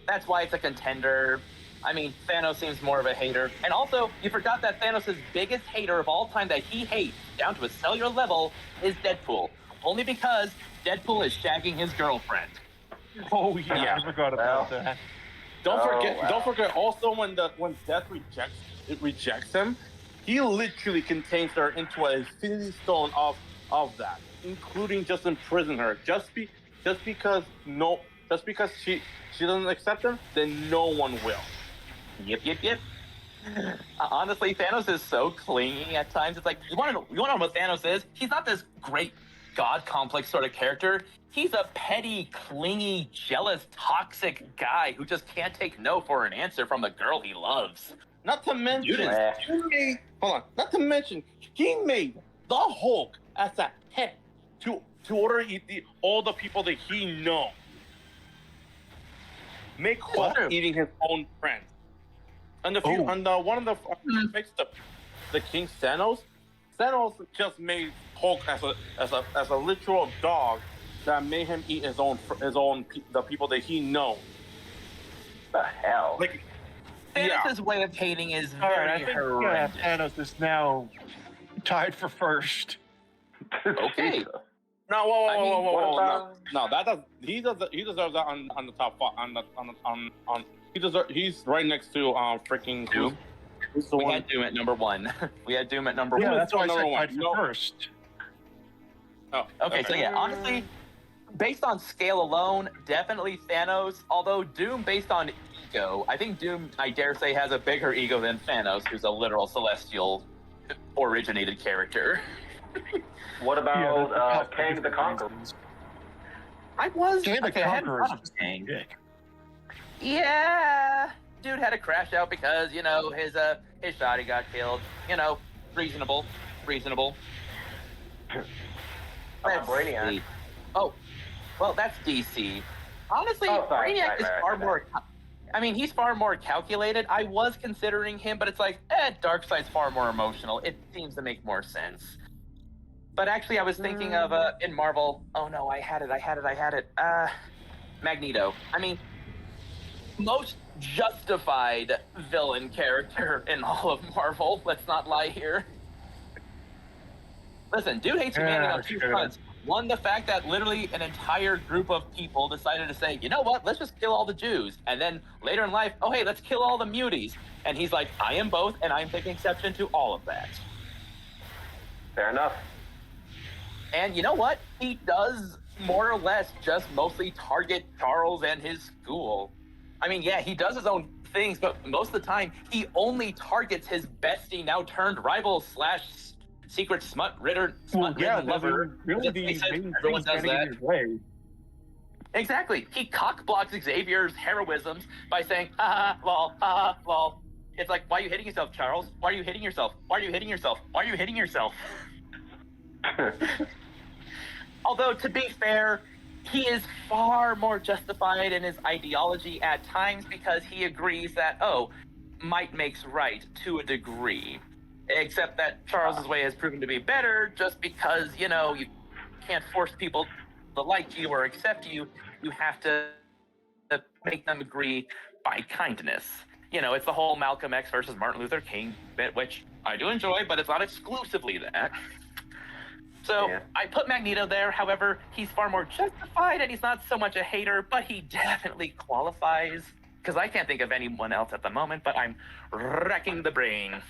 That's why it's a contender. I mean, Thanos seems more of a hater. And also, you forgot that Thanos' biggest hater of all time that he hates, down to a cellular level, is Deadpool. Only because Deadpool is shagging his girlfriend. Oh yeah, I forgot about that. Don't forget also when Death rejects him, he literally can change her into a Infinity Stone of that, including just imprison her. Just because she doesn't accept him, then no one will. Yep. Honestly, Thanos is so clingy at times. It's like, you want to know what Thanos is? He's not this great god complex sort of character. He's a petty, clingy, jealous, toxic guy who just can't take no for an answer from the girl he loves. Not to mention, Not to mention, he made the Hulk as a pet to order all the people that he knows. Make Hulk eating his own friends. And one of the makes the King Thanos just made Hulk as a literal dog that made him eat the people that he knows. The hell? Like, Thanos' way of hating is All very right, I think horrendous. Thanos is now tied for first. Okay. No, whoa. about- He deserves that on the top five, he's right next to freaking Doom. We had Doom at number 1. We had Doom at number 1. Yeah, that's why I number said one. tied for first. Oh, Okay, so yeah, honestly, based on scale alone, definitely Thanos. Although Doom, based on ego, I think Doom, I dare say, has a bigger ego than Thanos, who's a literal celestial originated character. What about Yeah, Kang the Conqueror? I was Kang the okay, I hadn't Conqueror thought of is Kang. big. Yeah, dude had to crash out because his shotty got killed. Reasonable. Let's Brainiac. see. Oh, well, that's DC. Honestly, Oh, sorry, Brainiac is right, far right. more. I mean, he's far more calculated. I was considering him, but it's like, Darkseid's far more emotional. It seems to make more sense. But actually, I was thinking of in Marvel. Oh no, I had it. Magneto. I mean, most justified villain character in all of Marvel. Let's not lie here. Listen, dude hates humanity on two fronts. One, the fact that literally an entire group of people decided to say, you know what, let's just kill all the Jews. And then later in life, oh hey, let's kill all the muties. And he's like, I am both, and I'm taking exception to all of that. Fair enough. And you know what? He does more or less just mostly target Charles and his school. I mean, yeah, he does his own things, but most of the time, he only targets his bestie, now turned rival / secret smut-ridden lover. Really, Just the because main everyone thing's does getting that. in his way. Exactly. He cock-blocks Xavier's heroisms by saying, lol. It's like, why are you hitting yourself, Charles? Why are you hitting yourself? Why are you hitting yourself? Why are you hitting yourself? Although, to be fair, he is far more justified in his ideology at times because he agrees that, might makes right to a degree. Except that Charles's way has proven to be better just because, you can't force people to like you or accept you. You have to make them agree by kindness. It's the whole Malcolm X versus Martin Luther King bit, which I do enjoy, but it's not exclusively that. So Yeah. I put Magneto there. However, he's far more justified and he's not so much a hater, but he definitely qualifies. Because I can't think of anyone else at the moment, but I'm wrecking the brain.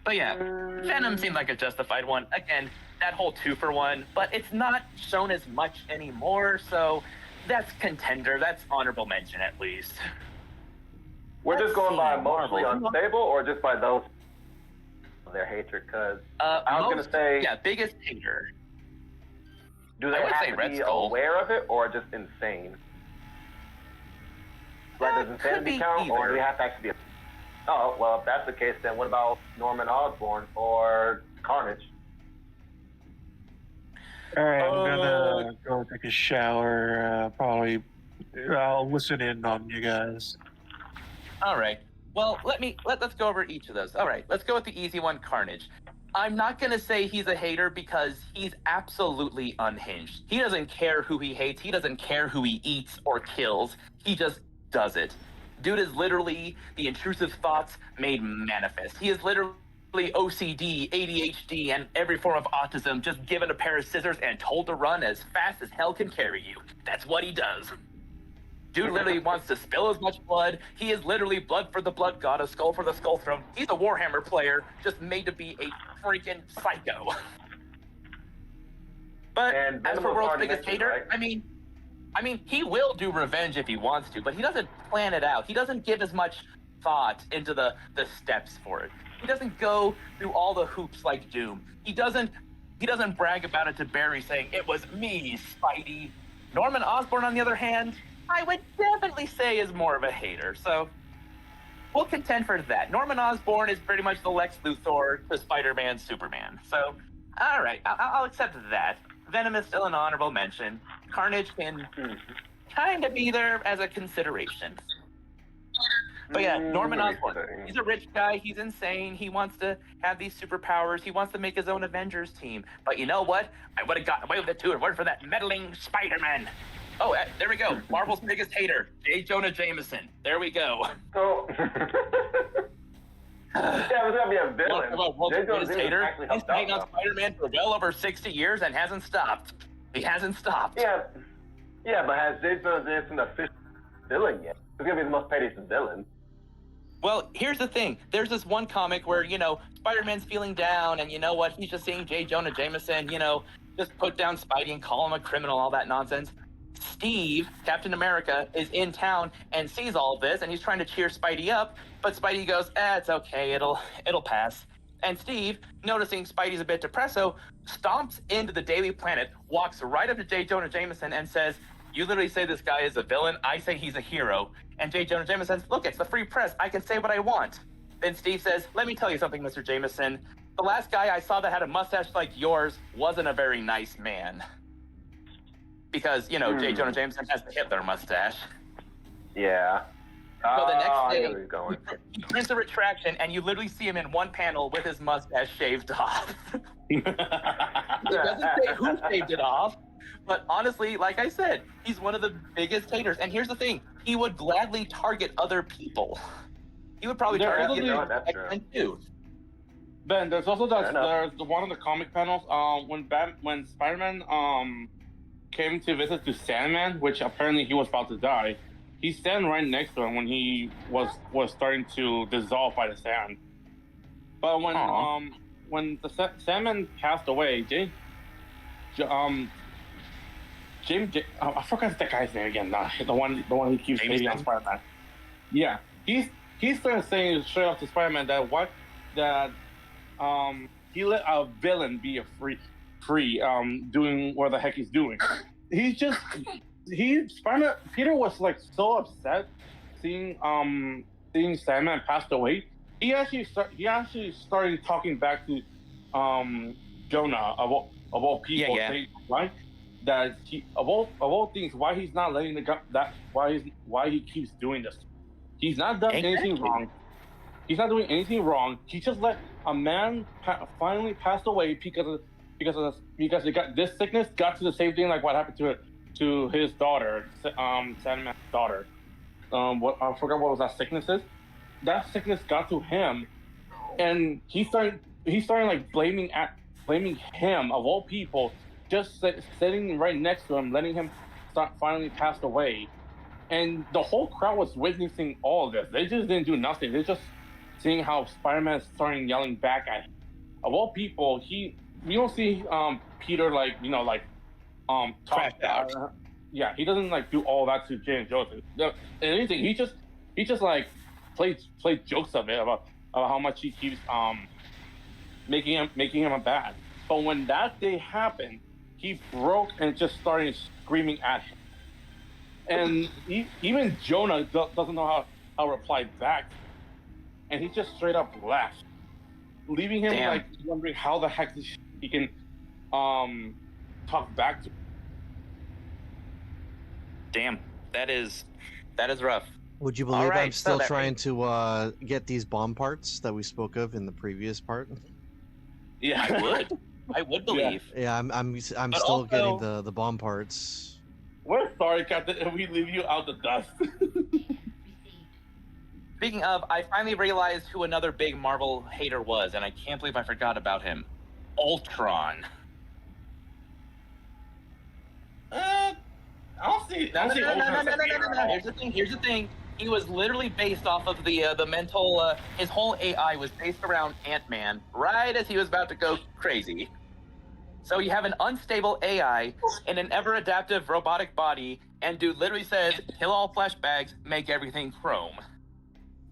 But yeah, Venom seemed like a justified one. Again, that whole 2-for-1, but it's not shown as much anymore, so that's contender. That's honorable mention at least. We're Let's just going see, by mostly Marvel. unstable, or just by those their hatred? Because I was gonna say, yeah, biggest hater. do they I would say have to Red be Skull. aware of it, or just insane? Like, does Could insanity be count, or either. do they have to actually be? Oh, well, if that's the case, then what about Norman Osborn or Carnage? All right, I'm gonna go take a shower. Probably, I'll listen in on you guys. All right. Well, let's go over each of those. All right, let's go with the easy one, Carnage. I'm not going to say he's a hater because he's absolutely unhinged. He doesn't care who he hates. He doesn't care who he eats or kills. He just does it. Dude is literally the intrusive thoughts made manifest. He is literally OCD, ADHD, and every form of autism just given a pair of scissors and told to run as fast as hell can carry you. That's what he does. Dude literally wants to spill as much blood. He is literally blood for the blood god, a skull for the skull throne. He's a Warhammer player, just made to be a freaking psycho. But And as Venom for was world's already biggest mentioned, hater, right? I mean, he will do revenge if he wants to, but he doesn't plan it out. He doesn't give as much thought into the steps for it. He doesn't go through all the hoops like Doom. He doesn't brag about it to Barry saying, "It was me, Spidey." Norman Osborn, on the other hand, I would definitely say is more of a hater. So we'll contend for that. Norman Osborn is pretty much the Lex Luthor to Spider-Man's Superman. So, all right, I'll accept that. Venom is still an honorable mention. Carnage can kind of be there as a consideration. But yeah, Norman Osborn, he's a rich guy. He's insane. He wants to have these superpowers. He wants to make his own Avengers team. But you know what? I would have gotten away with it too and worked for that meddling Spider-Man. Oh, there we go. Marvel's biggest hater, J. Jonah Jameson. There we go. So, yeah, it's gonna be a villain. World's J. Jonah biggest Jameson hater. actually He's helped out, hanging on though. Spider-Man for well over 60 years and hasn't stopped. He hasn't stopped. Yeah, but has J. Jonah Jameson officially villain yet? He's gonna be the most pettiest villain. Well, here's the thing. There's this one comic where, Spider-Man's feeling down, and you know what? He's just seeing J. Jonah Jameson, just put down Spidey and call him a criminal, all that nonsense. Steve, Captain America, is in town and sees all of this, and he's trying to cheer Spidey up, but Spidey goes, it's okay, it'll pass. And Steve, noticing Spidey's a bit depresso, stomps into the Daily Planet, walks right up to J. Jonah Jameson and says, "You literally say this guy is a villain, I say he's a hero." And J. Jonah Jameson says, "Look, it's the free press, I can say what I want." Then Steve says, "Let me tell you something, Mr. Jameson. The last guy I saw that had a mustache like yours wasn't a very nice man." Because, J. Jonah Jameson has the Hitler mustache. Yeah. So the next I day, know where he's going. he prints a retraction, and you literally see him in one panel with his mustache shaved off. It doesn't say who shaved it off, but honestly, like I said, he's one of the biggest haters. And here's the thing, he would gladly target other people. He would probably There's target also that's true. X-Men too. Ben, there's also Fair enough. there's the one of the comic panels when Spider-Man came to visit to Sandman, which apparently he was about to die. He's standing right next to him when he was starting to dissolve by the sand. But when the Sandman passed away, I forgot the guy's name again. The one who keeps hating on Spider-Man. Yeah, he started saying straight off to Spider-Man that he let a villain be a free doing what the heck he's doing. Peter was like so upset seeing Sandman passed away. He actually started talking back to Jonah of all people, saying, right, that he of all things, why he's not letting why he keeps doing this. He's not done anything wrong. He's not doing anything wrong. He just let a man finally pass away because he got this sickness got to the same thing like what happened to his daughter, Sandman's daughter. I forgot what was that sickness is. That sickness got to him, and he started like blaming him of all people, just sitting right next to him, letting him finally pass away. And the whole crowd was witnessing all of this. They just didn't do nothing. They're just seeing how Spider-Man is starting yelling back at him. Of all people, we don't see Peter talk out. Yeah, he doesn't like do all that to James Joseph. Anything, he just like plays jokes of it about how much he keeps making him a bad. But when that day happened, he broke and just started screaming at him. And even Jonah doesn't know how to reply back, and he just straight up left, leaving him like wondering how the heck he can talk back to him. Damn, that is rough. Would you believe right, I'm still so that trying to get these bomb parts that we spoke of in the previous part? Yeah, I would. I would believe. Yeah, I'm But still getting also- the bomb parts. We're sorry, Captain, and we leave you out the dust. Speaking of, I finally realized who another big Marvel hater was, and I can't believe I forgot about him. Ultron. I don't see. I don't see Ultron as a hater at all. Here's the thing. He was literally based off of the mental. His whole AI was based around Ant-Man, right as he was about to go crazy. So you have an unstable AI in an ever-adaptive robotic body, and dude literally says, "Kill all flesh bags, make everything chrome."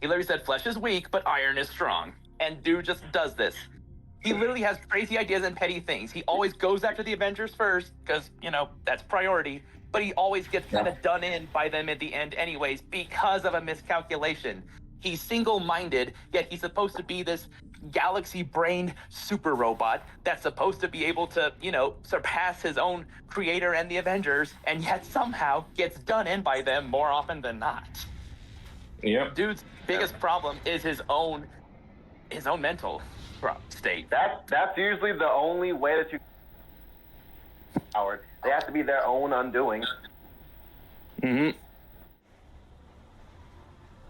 He literally said, "Flesh is weak, but iron is strong." And dude just does this. He literally has crazy ideas and petty things. He always goes after the Avengers first, because, that's priority. But he always gets kind of done in by them at the end anyways, because of a miscalculation. He's single-minded, yet he's supposed to be this galaxy-brained super robot that's supposed to be able to, surpass his own creator and the Avengers, and yet somehow gets done in by them more often than not. Yep. Dude's biggest problem is his own mental state. That's usually the only way that you Howard. They have to be their own undoing. Mm-hmm.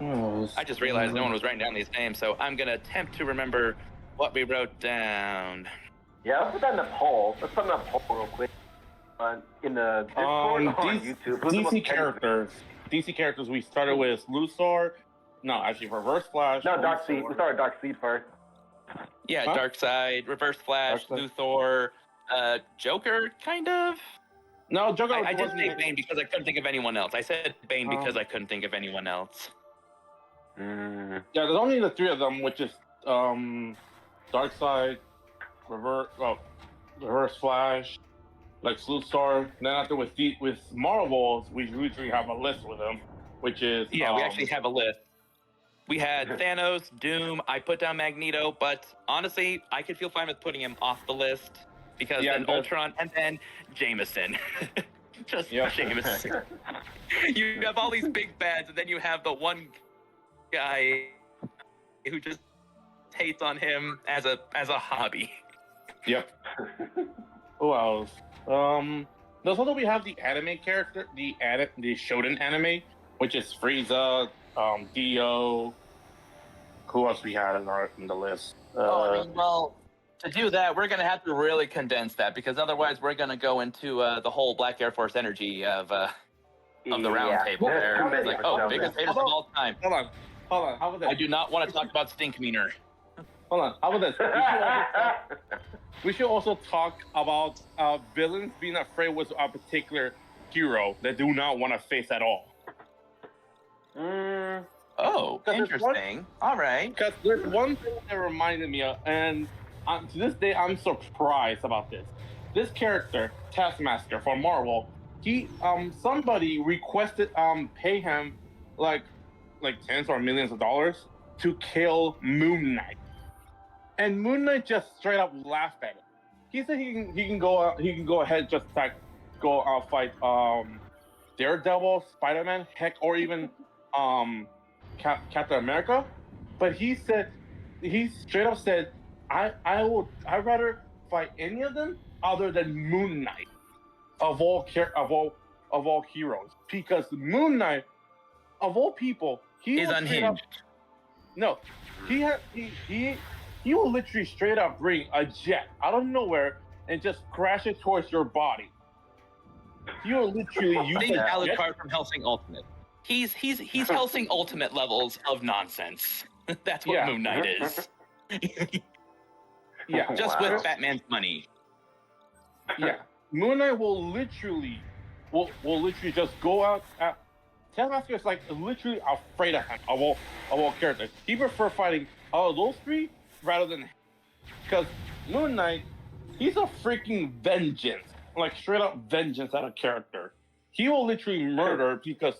Oh, I just realized no one was writing down these names, so I'm gonna attempt to remember what we wrote down. Yeah, let's put that in the poll. Let's put it in the poll real quick. In the Discord or on YouTube. Who's the most DC characters. DC characters. We started with Luthor. No, actually, Reverse Flash. No, Darkseid. We started Darkseid first. Yeah, Huh? Darkseid, Reverse Flash, Darkseid. Luthor, Joker, kind of. No, Joker. I just wasn't- say Bane because I couldn't think of anyone else. I said Bane because Oh. I couldn't think of anyone else. Mm. Yeah, there's only the three of them, which is Darkseid, Reverse Flash, Lex Luthor. Then after with Marvels, we usually have a list with them, which is We actually have a list. We had Thanos, Doom. I put down Magneto, but honestly, I could feel fine with putting him off the list because then Ultron and then Jameson. Just Jameson. You have all these big bads, and then you have the one guy who just hates on him as a hobby. Yep. Who else? There's also we have the anime character, the Shonen anime, which is Frieza, Dio. Who else we had in the list? Well, to do that, we're gonna have to really condense that because otherwise we're gonna go into the whole Black Air Force energy of the round table there. Too It's many like, for biggest haters of all time. Hold on. How about this? I do not want to talk about Stink Meaner. Hold on. How about this? We should also talk about villains being afraid with a particular hero they do not want to face at all. Oh, 'Cause there's interesting. All right. Because there's one thing that reminded me of, and to this day I'm surprised about this. This character, Taskmaster from Marvel, he somebody requested pay him like tens or millions of dollars to kill Moon Knight, and Moon Knight just straight up laughed at it. He said he can go ahead just like go fight Daredevil, Spider-Man, heck, or even Captain America, but he straight up said, I'd rather fight any of them other than Moon Knight of all heroes, because Moon Knight of all people He's will straight up, unhinged. he will literally straight up bring a jet out of nowhere and just crash it towards your body. He will literally use Think a jet. Alucard from Helsing Ultimate. He's Helsing Ultimate levels of nonsense. That's what Moon Knight is. Yeah, Just with Batman's money. yeah. Moon Knight will literally just go out. Taskmaster is like literally afraid of him of all characters. He prefer fighting all of those three rather than, because Moon Knight, he's a freaking vengeance, like straight up vengeance out of character. He will literally murder because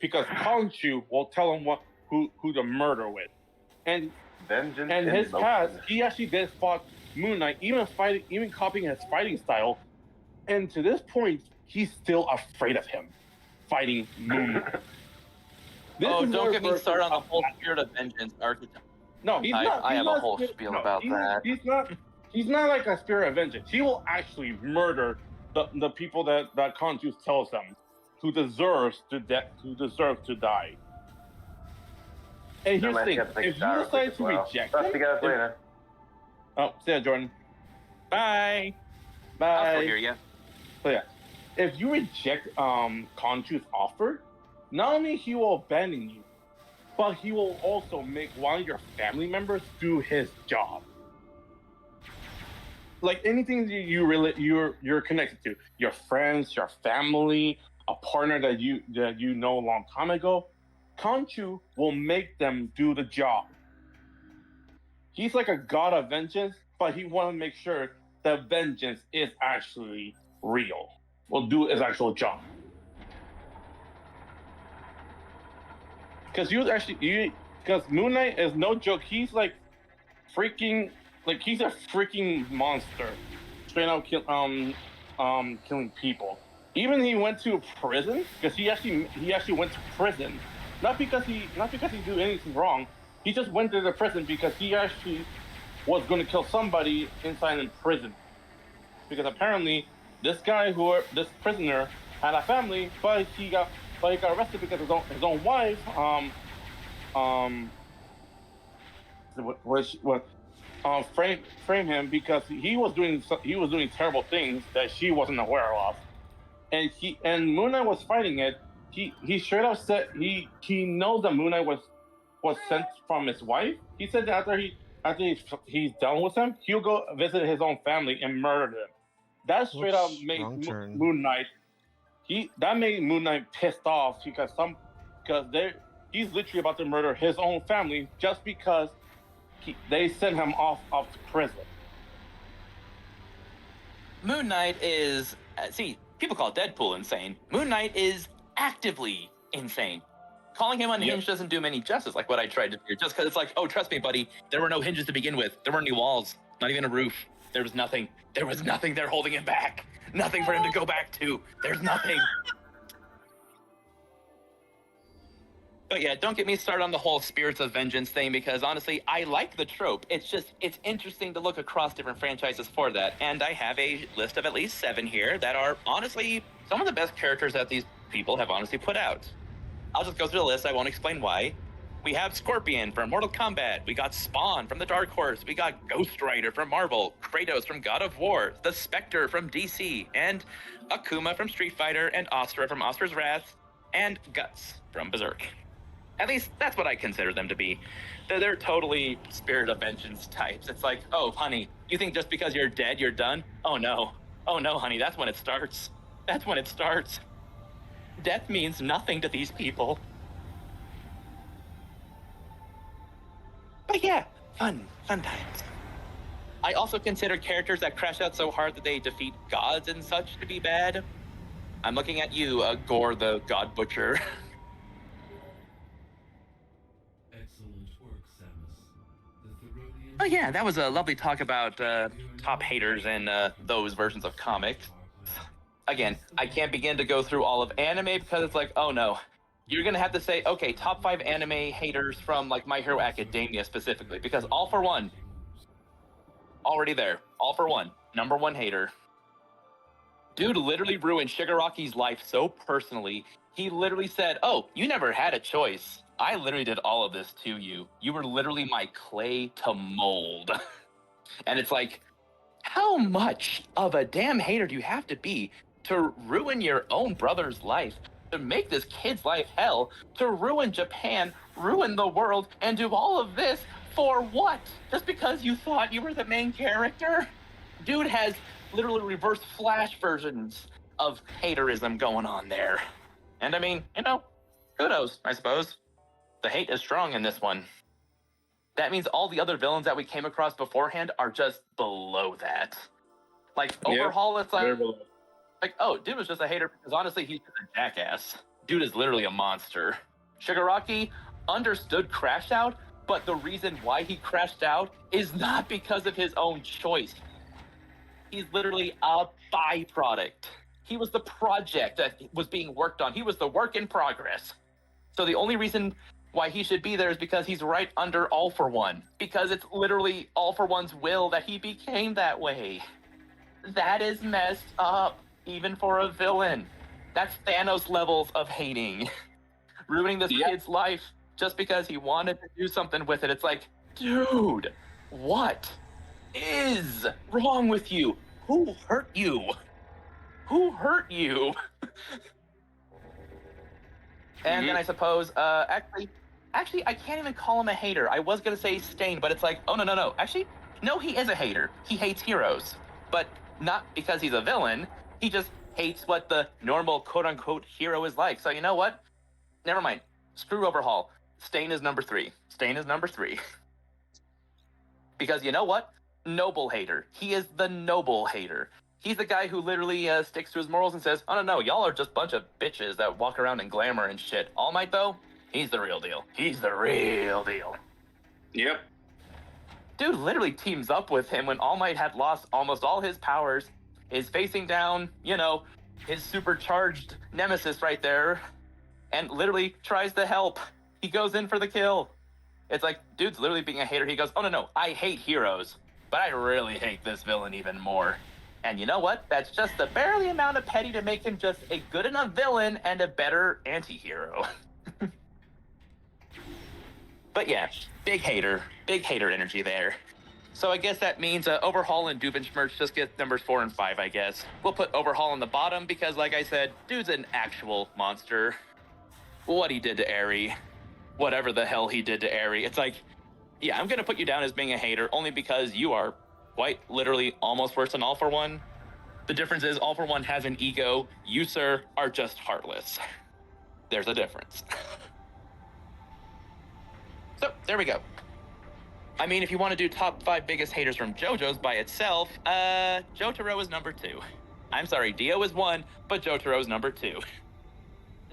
Khonshu will tell him who to murder with, and Vengeance and his in past, motion. he actually did fought Moon Knight, even copying his fighting style, and to this point, he's still afraid of him fighting Moon Knight. This is Don't where get me versus started on the whole Black. Spirit of Vengeance archetype. No, he's not. I he's have not a whole scared- spiel no, about he's, that. he's not like a spirit of vengeance. He will actually murder the people that Conjuice tells him who deserves to die. And here's the thing: if you decide to reject Talk to him, you guys later. oh, see ya, Jordan. Bye. Bye. I'll still hear you. So yeah, if you reject Conchu's offer, not only he will abandon you, but he will also make one of your family members do his job. Like anything that you're connected to, your friends, your family, a partner that you know a long time ago, Conchu will make them do the job. He's like a god of vengeance, but he want to make sure that vengeance is actually real. Will do his actual job. Because because Moon Knight is no joke. He's like freaking, like he's a freaking monster, straight out killing people. Even he went to prison because he actually went to prison, not because he did anything wrong. He just went to the prison because he actually was going to kill somebody inside in prison. Because apparently this prisoner had a family, but he got arrested because his own wife frame him because he was doing terrible things that she wasn't aware of, and Moon Knight was fighting it. He straight up said he knows that Moon Knight was sent from his wife. He said that after he's done with him, he'll go visit his own family and murder them. That straight up made Moon Knight. That made Moon Knight pissed off because he's literally about to murder his own family just because they sent him off to prison. Moon Knight is see, people call Deadpool insane. Moon Knight is actively insane. Calling him unhinged doesn't do him any justice, like what I tried to do. Just because it's like, oh, trust me, buddy, there were no hinges to begin with. There weren't any walls, not even a roof. There was nothing. There was nothing there holding him back. Nothing for him to go back to. There's nothing. But yeah, don't get me started on the whole spirits of vengeance thing, because honestly, I like the trope. It's interesting to look across different franchises for that. And I have a list of at least 7 here that are honestly some of the best characters that these people have honestly put out. I'll just go through the list. I won't explain why. We have Scorpion from Mortal Kombat. We got Spawn from the Dark Horse. We got Ghost Rider from Marvel. Kratos from God of War. The Spectre from DC. And Akuma from Street Fighter. And Astra from Astra's Wrath. And Guts from Berserk. At least that's what I consider them to be. They're totally spirit of vengeance types. It's like, oh, honey, you think just because you're dead, you're done? Oh, no. Oh, no, honey, that's when it starts. That's when it starts. Death means nothing to these people. But yeah, fun times. I also consider characters that crash out so hard that they defeat gods and such to be bad. I'm looking at you, Gore the God Butcher. Excellent work, Samus. Oh yeah, that was a lovely talk about top haters and those versions of comics. Again, I can't begin to go through all of anime because it's like, oh no. You're going to have to say, okay, top 5 anime haters from like My Hero Academia specifically, because All for One, already there. All for One, number 1 hater. Dude literally ruined Shigaraki's life so personally. He literally said, oh, you never had a choice. I literally did all of this to you. You were literally my clay to mold. And it's like, how much of a damn hater do you have to be to ruin your own brother's life? To make this kid's life hell, to ruin Japan, ruin the world, and do all of this for what? Just because you thought you were the main character? Dude has literally reverse Flash versions of haterism going on there. And I mean, kudos, I suppose. The hate is strong in this one. That means all the other villains that we came across beforehand are just below that. Like, Overhaul, it's like, oh, dude was just a hater because honestly, he's just a jackass. Dude is literally a monster. Shigaraki understood Crash Out, but the reason why he crashed out is not because of his own choice. He's literally a byproduct. He was the project that was being worked on. He was the work in progress. So the only reason why he should be there is because he's right under All for One. Because it's literally All for One's will that he became that way. That is messed up, even for a villain. That's Thanos levels of hating. Ruining this kid's life just because he wanted to do something with it. It's like, dude, what is wrong with you? Who hurt you? Who hurt you? And then I suppose, actually, I can't even call him a hater. I was gonna say Stain, but it's like, oh no. Actually, no, he is a hater. He hates heroes, but not because he's a villain. He just hates what the normal quote-unquote hero is like. So you know what? Never mind. Screw Overhaul. Stain is number 3. Stain is number 3. Because you know what? Noble hater. He is the noble hater. He's the guy who literally sticks to his morals and says, oh no, y'all are just a bunch of bitches that walk around in glamour and shit. All Might, though, he's the real deal. He's the real deal. Yep. Dude literally teams up with him when All Might had lost almost all his powers, is facing down, his supercharged nemesis right there, and literally tries to help. He goes in for the kill. It's like, dude's literally being a hater. He goes, oh no, I hate heroes, but I really hate this villain even more. And you know what? That's just the barely amount of petty to make him just a good enough villain and a better anti-hero. But yeah, big hater energy there. So I guess that means Overhaul and Dubenschmerz just get numbers 4 and 5, I guess. We'll put Overhaul on the bottom because, like I said, dude's an actual monster. What he did to Eri, whatever the hell he did to Eri, it's like, yeah, I'm gonna put you down as being a hater only because you are quite literally almost worse than All for One. The difference is All for One has an ego. You, sir, are just heartless. There's a difference. So there we go. I mean, if you want to do top 5 biggest haters from JoJo's by itself, Jotaro is number 2. I'm sorry, Dio is 1, but Jotaro is number 2.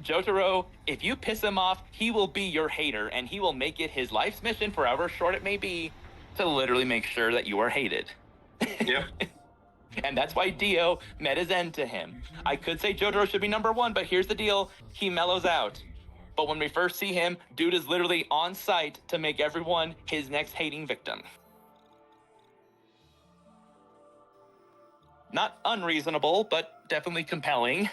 Jotaro, if you piss him off, he will be your hater, and he will make it his life's mission, for however short it may be, to literally make sure that you are hated. Yep. And that's why Dio met his end to him. I could say Jotaro should be number 1, but here's the deal. He mellows out. But when we first see him, dude is literally on site to make everyone his next hating victim. Not unreasonable, but definitely compelling.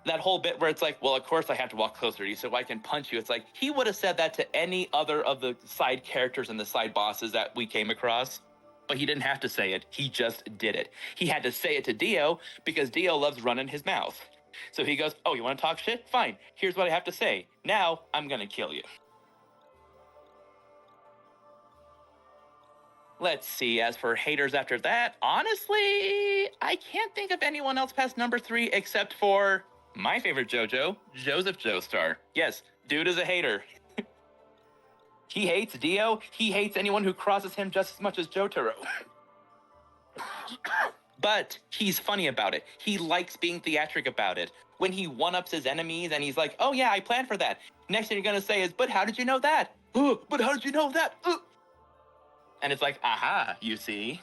That whole bit where it's like, well, of course I have to walk closer to you so I can punch you. It's like, he would have said that to any other of the side characters and the side bosses that we came across. But he didn't have to say it. He just did it. He had to say it to Dio because Dio loves running his mouth. So he goes, oh, you want to talk shit? Fine. Here's what I have to say. Now I'm going to kill you. Let's see. As for haters after that, honestly, I can't think of anyone else past number 3 except for my favorite JoJo, Joseph Joestar. Yes, dude is a hater. He hates Dio. He hates anyone who crosses him just as much as Jotaro. But he's funny about it. He likes being theatric about it. When he one-ups his enemies and he's like, oh yeah, I planned for that. Next thing you're gonna say is, but how did you know that? But how did you know that? And it's like, aha, you see.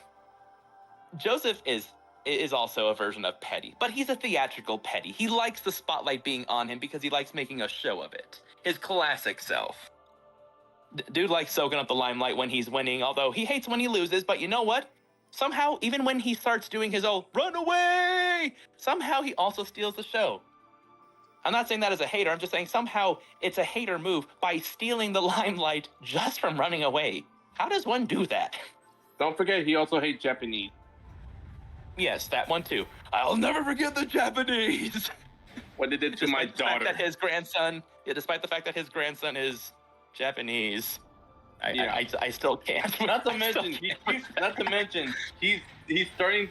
Joseph is also a version of petty, but he's a theatrical petty. He likes the spotlight being on him because he likes making a show of it. His classic self. Dude likes soaking up the limelight when he's winning, although he hates when he loses, but you know what? Somehow, even when he starts doing his old run away, somehow he also steals the show. I'm not saying that as a hater, I'm just saying somehow it's a hater move by stealing the limelight just from running away. How does one do that? Don't forget, he also hates Japanese. Yes, that one too. I'll never forget the Japanese. What they did to my daughter. Despite the fact that his grandson is Japanese. I still can't. Not to mention, he's starting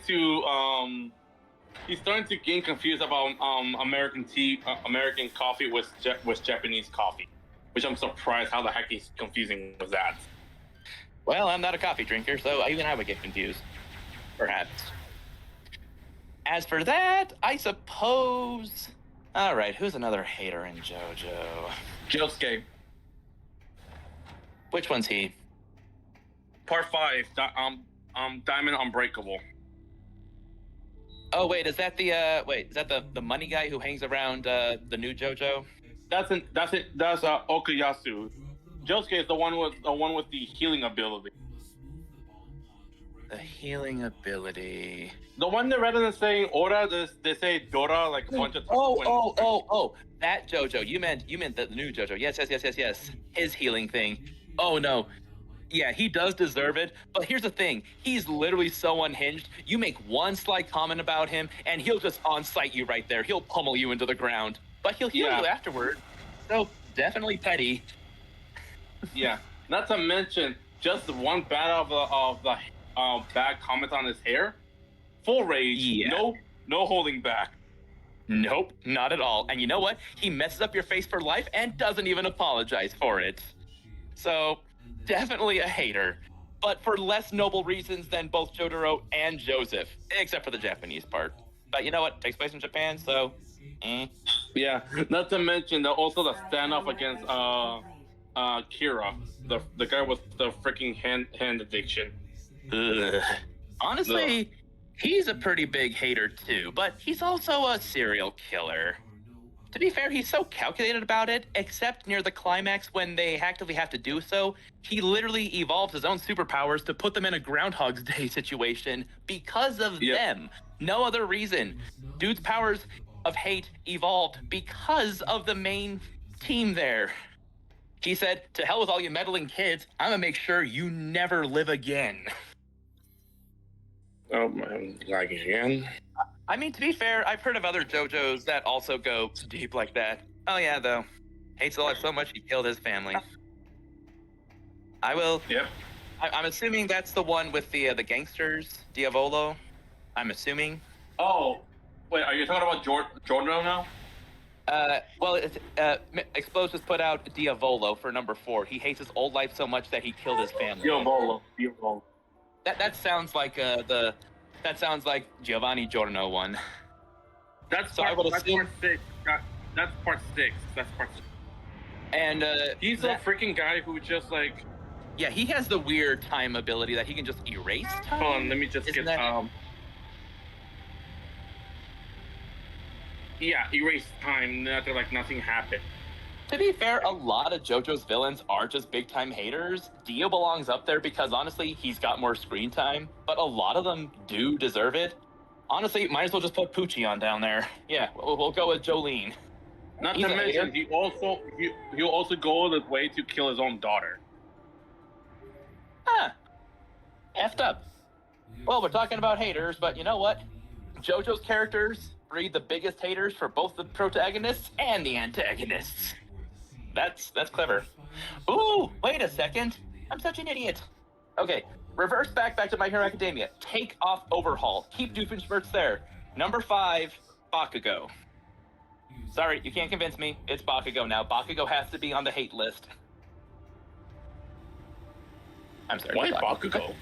to gain confused about American coffee with Japanese coffee, which I'm surprised how the heck he's confusing with that. Well, I'm not a coffee drinker, so even I would get confused. Perhaps. As for that, I suppose. All right, who's another hater in JoJo? Josuke. Which one's he? Part 5, Diamond Unbreakable. Oh wait, is that the money guy who hangs around the new JoJo? That's Okuyasu. Josuke is the one with the healing ability. The healing ability. The one that rather than saying Ora, they say Dora like a bunch of times. Oh! That JoJo. You meant the new JoJo. Yes. His healing thing. Oh no. Yeah, he does deserve it. But here's the thing: he's literally so unhinged. You make one slight comment about him, and he'll just on-site you right there. He'll pummel you into the ground. But he'll heal you afterward. So definitely petty. Yeah. Not to mention just one bad of the bad comment on his hair. Full rage. Yeah. No holding back. Nope, not at all. And you know what? He messes up your face for life and doesn't even apologize for it. So, definitely a hater. But for less noble reasons than both Jotaro and Joseph, except for the Japanese part. But you know what? Takes place in Japan, so Yeah. Not to mention also the standoff against Kira, the guy with the freaking hand addiction. Ugh. Honestly, he's a pretty big hater too, but he's also a serial killer. To be fair, he's so calculated about it, except near the climax when they actively have to do so, he literally evolves his own superpowers to put them in a Groundhog's Day situation because of them. No other reason. Dude's powers of hate evolved because of the main team there. He said, "To hell with all you meddling kids, I'm gonna make sure you never live again." Oh man, like again. I mean, to be fair, I've heard of other JoJos that also go deep like that. Oh yeah, though. Hates the life so much he killed his family. I will. Yep. I'm assuming that's the one with the gangsters, Diavolo. I'm assuming. Oh, wait, are you talking about Jordan now? Well, Explosives just put out Diavolo for number 4. He hates his old life so much that he killed his family. Diavolo. That sounds like that sounds like Giovanni Giorno one. That's so part 6. That's part 6. And he's a freaking guy who just like. Yeah, he has the weird time ability that he can just erase time. Hold on, let me just Yeah, erase time. Like nothing happened. To be fair, a lot of JoJo's villains are just big-time haters. Dio belongs up there because, honestly, he's got more screen time, but a lot of them do deserve it. Honestly, might as well just put Poochie on down there. Yeah, we'll go with Jolene. Not to mention, he'll also go all the way to kill his own daughter. Huh. Effed up. Well, we're talking about haters, but you know what? JoJo's characters breed the biggest haters for both the protagonists and the antagonists. That's clever. Ooh, wait a second. I'm such an idiot. Okay, reverse back to My Hero Academia. Take off Overhaul. Keep Doofenshmirtz there. Number 5, Bakugo. Sorry, you can't convince me. It's Bakugo now. Bakugo has to be on the hate list. I'm sorry. Why Bakugo?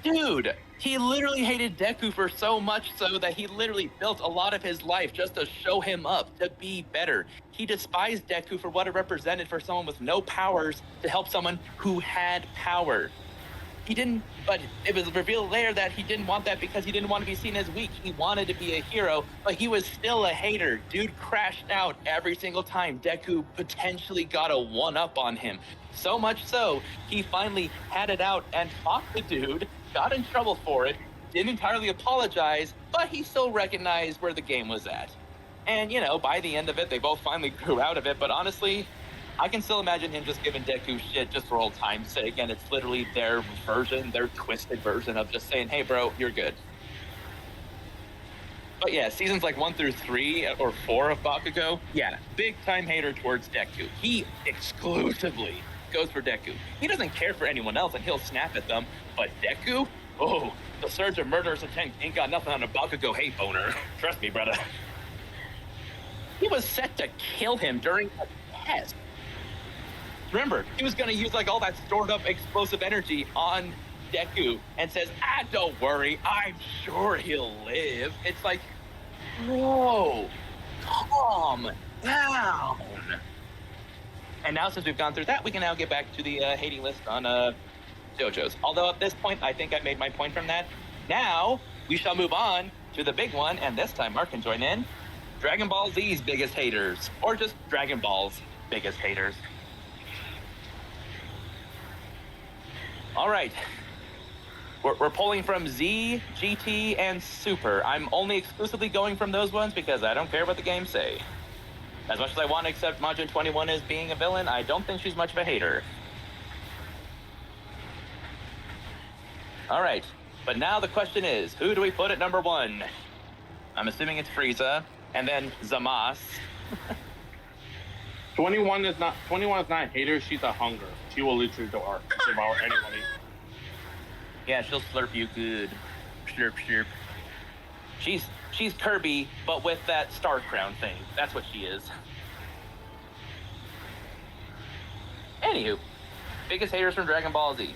Dude, he literally hated Deku for so much so that he literally built a lot of his life just to show him up, to be better. He despised Deku for what it represented for someone with no powers to help someone who had power. He didn't, but it was revealed later that he didn't want that because he didn't want to be seen as weak. He wanted to be a hero, but he was still a hater. Dude crashed out every single time Deku potentially got a one-up on him. So much so, he finally had it out and fought the dude, got in trouble for it, didn't entirely apologize, but he still recognized where the game was at. And, you know, by the end of it, they both finally grew out of it, but honestly, I can still imagine him just giving Deku shit just for old time's sake, and it's literally their version, their twisted version of just saying, hey bro, you're good. But yeah, seasons like 1 through 3 or 4 of Bakugo, yeah, big time hater towards Deku. He exclusively goes for Deku. He doesn't care for anyone else and he'll snap at them, but Deku? Oh, the surge of murderous intent ain't got nothing on a Bakugo hate boner. Trust me, brother. He was set to kill him during a test. Remember, he was gonna use like all that stored up explosive energy on Deku and says, don't worry, I'm sure he'll live. It's like, bro, calm down. And now since we've gone through that, we can now get back to the hating list on JoJo's. Although at this point, I think I've made my point from that. Now, we shall move on to the big one, and this time Mark can join in. Dragon Ball Z's biggest haters, or just Dragon Ball's biggest haters. All right. We're pulling from Z, GT, and Super. I'm only exclusively going from those ones because I don't care what the games say. As much as I want to accept Majin 21 as being a villain, I don't think she's much of a hater. All right, but now the question is, who do we put at number 1? I'm assuming it's Frieza, and then Zamasu. 21 is not a hater. She's a hunger. She will literally devour anybody. Yeah, she'll slurp you good. Slurp, slurp. She's Kirby, but with that star crown thing. That's what she is. Anywho, biggest haters from Dragon Ball Z.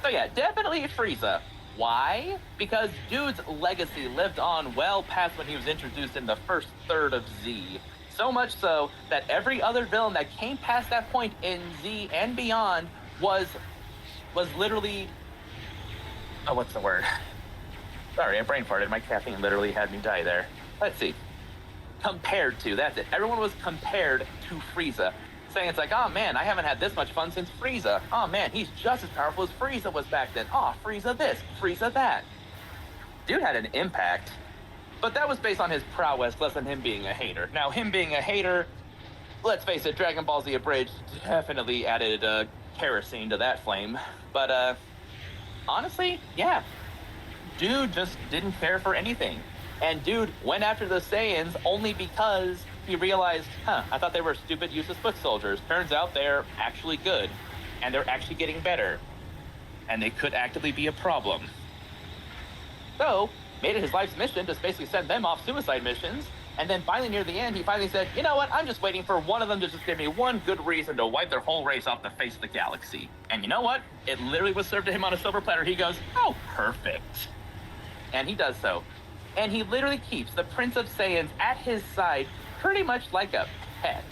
So yeah, definitely Frieza. Why? Because dude's legacy lived on well past when he was introduced in the first third of Z. So much so that every other villain that came past that point in Z and beyond was literally... Oh, what's the word? Sorry, I brain farted. My caffeine literally had me die there. Let's see. Compared to, that's it. Everyone was compared to Frieza. Saying it's like, oh man, I haven't had this much fun since Frieza. Oh man, he's just as powerful as Frieza was back then. Oh, Frieza this, Frieza that. Dude had an impact, but that was based on his prowess, less than him being a hater. Now, him being a hater, let's face it, Dragon Ball Z Abridged definitely added kerosene to that flame. But honestly, yeah, dude just didn't care for anything. And dude went after the Saiyans only because he realized, I thought they were stupid, useless foot soldiers. Turns out they're actually good, and they're actually getting better. And they could actively be a problem. So, made it his life's mission to basically send them off suicide missions. And then finally, near the end, he finally said, you know what, I'm just waiting for one of them to just give me one good reason to wipe their whole race off the face of the galaxy. And you know what? It literally was served to him on a silver platter. He goes, oh, perfect. And he does so. And he literally keeps the Prince of Saiyans at his side pretty much like a pet.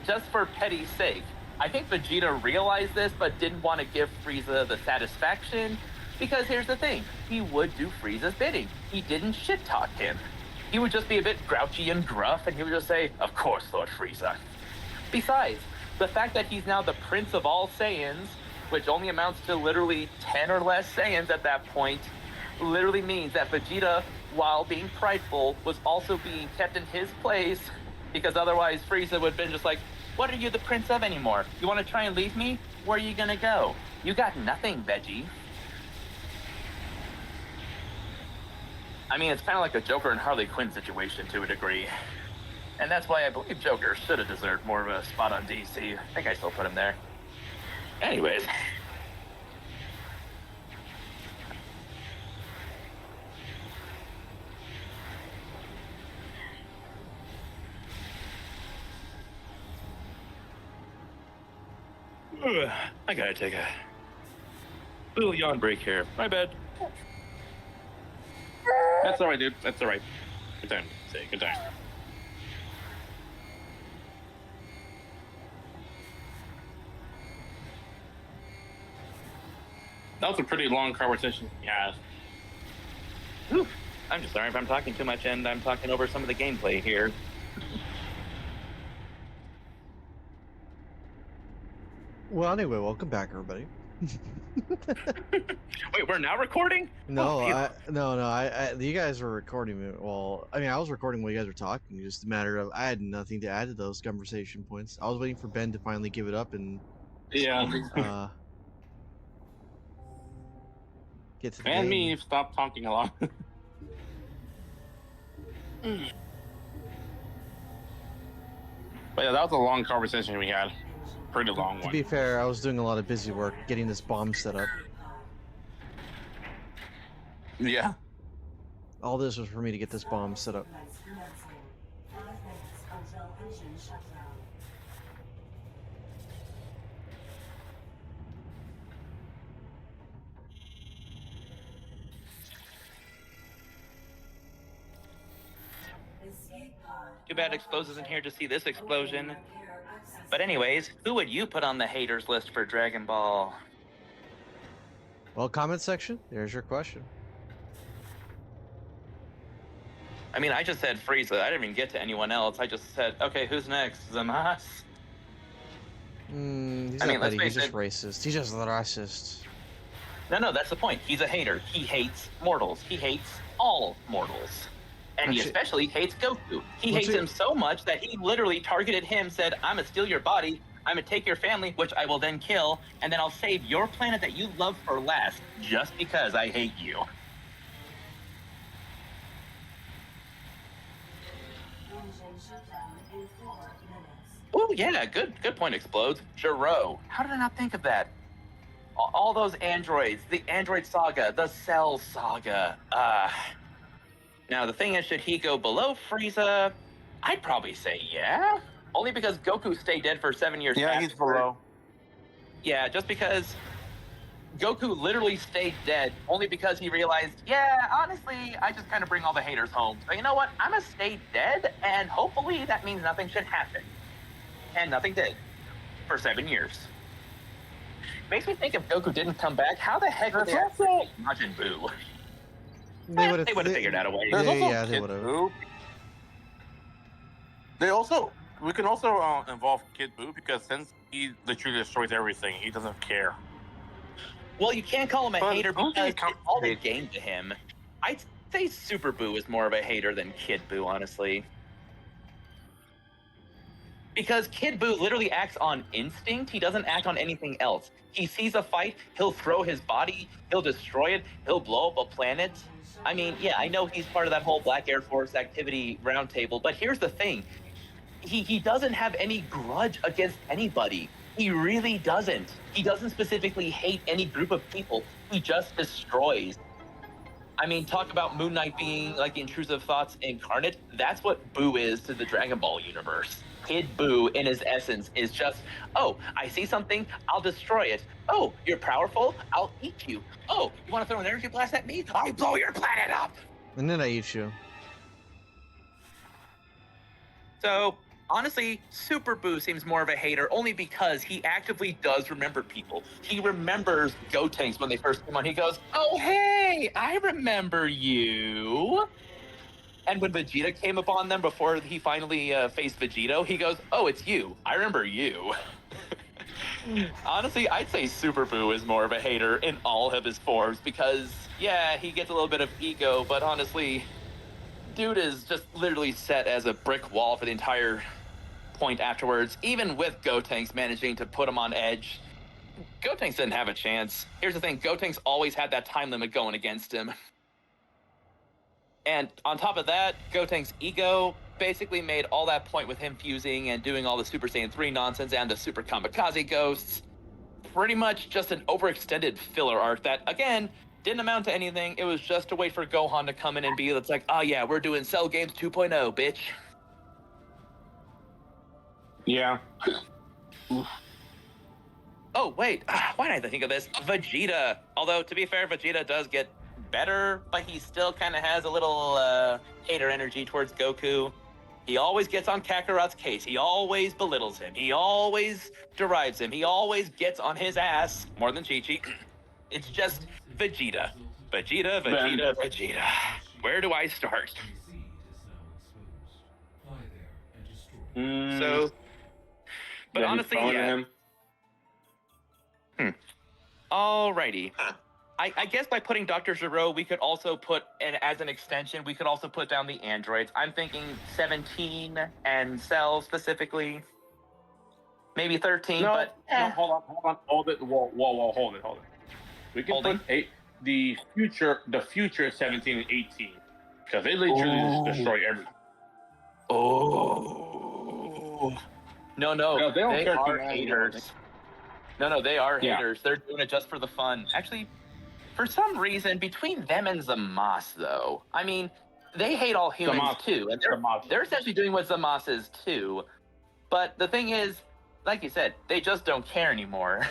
Just for petty's sake. I think Vegeta realized this, but didn't want to give Frieza the satisfaction. Because here's the thing, he would do Frieza's bidding. He didn't shit-talk him. He would just be a bit grouchy and gruff, and he would just say, of course, Lord Frieza. Besides, the fact that he's now the Prince of all Saiyans, which only amounts to literally 10 or less Saiyans at that point, literally means that Vegeta, while being prideful, was also being kept in his place, because otherwise Frieza would have been just like, what are you the prince of anymore? You want to try and leave me? Where are you gonna go? You got nothing, Veggie. I mean, it's kind of like a Joker and Harley Quinn situation to a degree. And that's why I believe Joker should have deserved more of a spot on DC. I think I still put him there. Anyways. I gotta take a little yawn break here. My bad. That's all right, dude. That's all right. Good time. Say good time. That was a pretty long conversation. Yeah. Whew. I'm just sorry if I'm talking too much and I'm talking over some of the gameplay here. Well, anyway, welcome back, everybody. Wait, we're now recording? No, Oh, no. You guys were recording me. Well, I mean, I was recording while you guys were talking. Just a matter of I had nothing to add to those conversation points. I was waiting for Ben to finally give it up and Yeah. get to the And game. me stop talking a lot. But yeah, that was a long conversation we had. Pretty long To one. be fair, I was doing a lot of busy work getting this bomb set up. Yeah. All this was for me to get this bomb set up. Too bad Explosive isn't here to see this explosion. But anyways, who would you put on the haters list for Dragon Ball? Well, comment section. There's your question. I mean, I just said Frieza. I didn't even get to anyone else. I just said, okay, who's next? Zamas? He's I not mean, let's petty. He's face just it. racist. He's just racist. No, that's the point. He's a hater. He hates mortals. He hates all mortals. And he Actually- especially hates Goku. He Well, hates see- him so much that he literally targeted him, said, I'm gonna steal your body, I'm gonna take your family, which I will then kill, and then I'll save your planet that you love for last, just because I hate you. Oh yeah, good point, Explodes. Jiro. How did I not think of that? All those androids, the android saga, the Cell saga. Now the thing is, should he go below Frieza? I'd probably say yeah. Only because Goku stayed dead for 7 years. Yeah, he's below. Yeah, just because Goku literally stayed dead only because he realized, yeah, honestly, I just kind of bring all the haters home. So you know what? I'm gonna stay dead, and hopefully that means nothing should happen. And nothing did for 7 years. Makes me think if Goku didn't come back, how the heck would they actually Majin Buu? They would have figured out a way. There's also yeah, they Kid would have. Buu. We can also involve Kid Buu because since he literally destroys everything, he doesn't care. Well, you can't call him a But hater I don't because think he it's all a counts- game to him. I'd say Super Buu is more of a hater than Kid Buu, honestly. Because Kid Buu literally acts on instinct. He doesn't act on anything else. He sees a fight, he'll throw his body, he'll destroy it, he'll blow up a planet. I mean, yeah, I know he's part of that whole Black Air Force activity roundtable, but here's the thing. He doesn't have any grudge against anybody. He really doesn't. He doesn't specifically hate any group of people. He just destroys. I mean, talk about Moon Knight being like the intrusive thoughts incarnate. That's what Boo is to the Dragon Ball universe. Kid Boo, in his essence, is just, oh, I see something, I'll destroy it. Oh, you're powerful, I'll eat you. Oh, you want to throw an energy blast at me? I'll blow your planet up. And then I eat you. So, honestly, Super Boo seems more of a hater only because he actively does remember people. He remembers Gotenks when they first came on. He goes, oh, hey, I remember you. And when Vegeta came upon them before he finally faced Vegito, he goes, oh, it's you. I remember you. Honestly, I'd say Super Boo is more of a hater in all of his forms because, yeah, he gets a little bit of ego, but honestly, dude is just literally set as a brick wall for the entire point afterwards, even with Gotenks managing to put him on edge. Gotenks didn't have a chance. Here's the thing, Gotenks always had that time limit going against him. And on top of that, Gotenks' ego basically made all that point with him fusing and doing all the Super Saiyan 3 nonsense and the Super Kamikaze Ghosts. Pretty much just an overextended filler arc that, again, didn't amount to anything. It was just a way for Gohan to come in and be, it's like, oh yeah, we're doing Cell Games 2.0, bitch. Yeah. Oh, wait, why didn't I think of this? Vegeta. Although, to be fair, Vegeta does get better, but he still kind of has a little hater energy towards Goku. He always gets on Kakarot's case. He always belittles him. He always derides him. He always gets on his ass more than Chi-Chi. It's just Vegeta. Vegeta, Vegeta, Vegeta. Where do I start? The seed is now exposed. Fly there and destroy. So, but Yeah, he's honestly, following yeah. him. Alrighty. I guess by putting Dr. Gero, we could also put, and as an extension, we could also put down the androids. I'm thinking 17 and Cell specifically. Maybe 13, No, but no, hold on, hold it. Whoa, hold it. We can Holding? put the future 17 and 18 because they literally just destroy everything. Oh. No, No, they don't care are too much. haters. No, they are Yeah. haters. They're doing it just for the fun. Actually, for some reason, between them and Zamas, though, I mean, they hate all humans Zamas. too, and Zamas. they're essentially doing what Zamas is too. But the thing is, like you said, they just don't care anymore.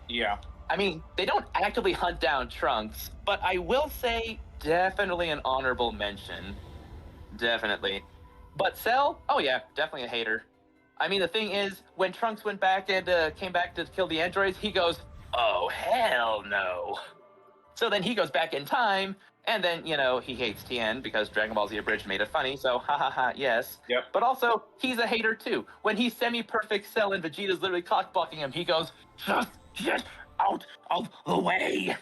Yeah. I mean, they don't actively hunt down Trunks, but I will say definitely an honorable mention. Definitely. But Cell, oh yeah, definitely a hater. I mean, the thing is, when Trunks went back and came back to kill the androids, he goes, oh, hell no. So then he goes back in time, And then, he hates Tien because Dragon Ball Z Abridged made it funny, so ha ha ha, yes. Yep. But also, he's a hater too. When he's semi-perfect Cell and Vegeta's literally cockblocking him, he goes, just get out of the way.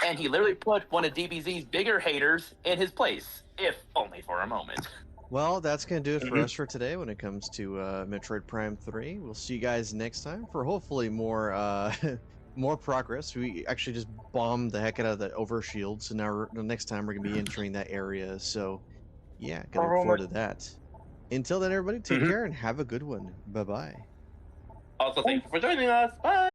And he literally put one of DBZ's bigger haters in his place, if only for a moment. Well, that's going to do it for us for today when it comes to Metroid Prime 3. We'll see you guys next time for hopefully more more progress. We actually just bombed the heck out of the overshield, so now the next time we're going to be entering that area. So, yeah, gonna look forward to that. Until then, everybody, take care and have a good one. Bye-bye. Also, thank you for joining us. Bye.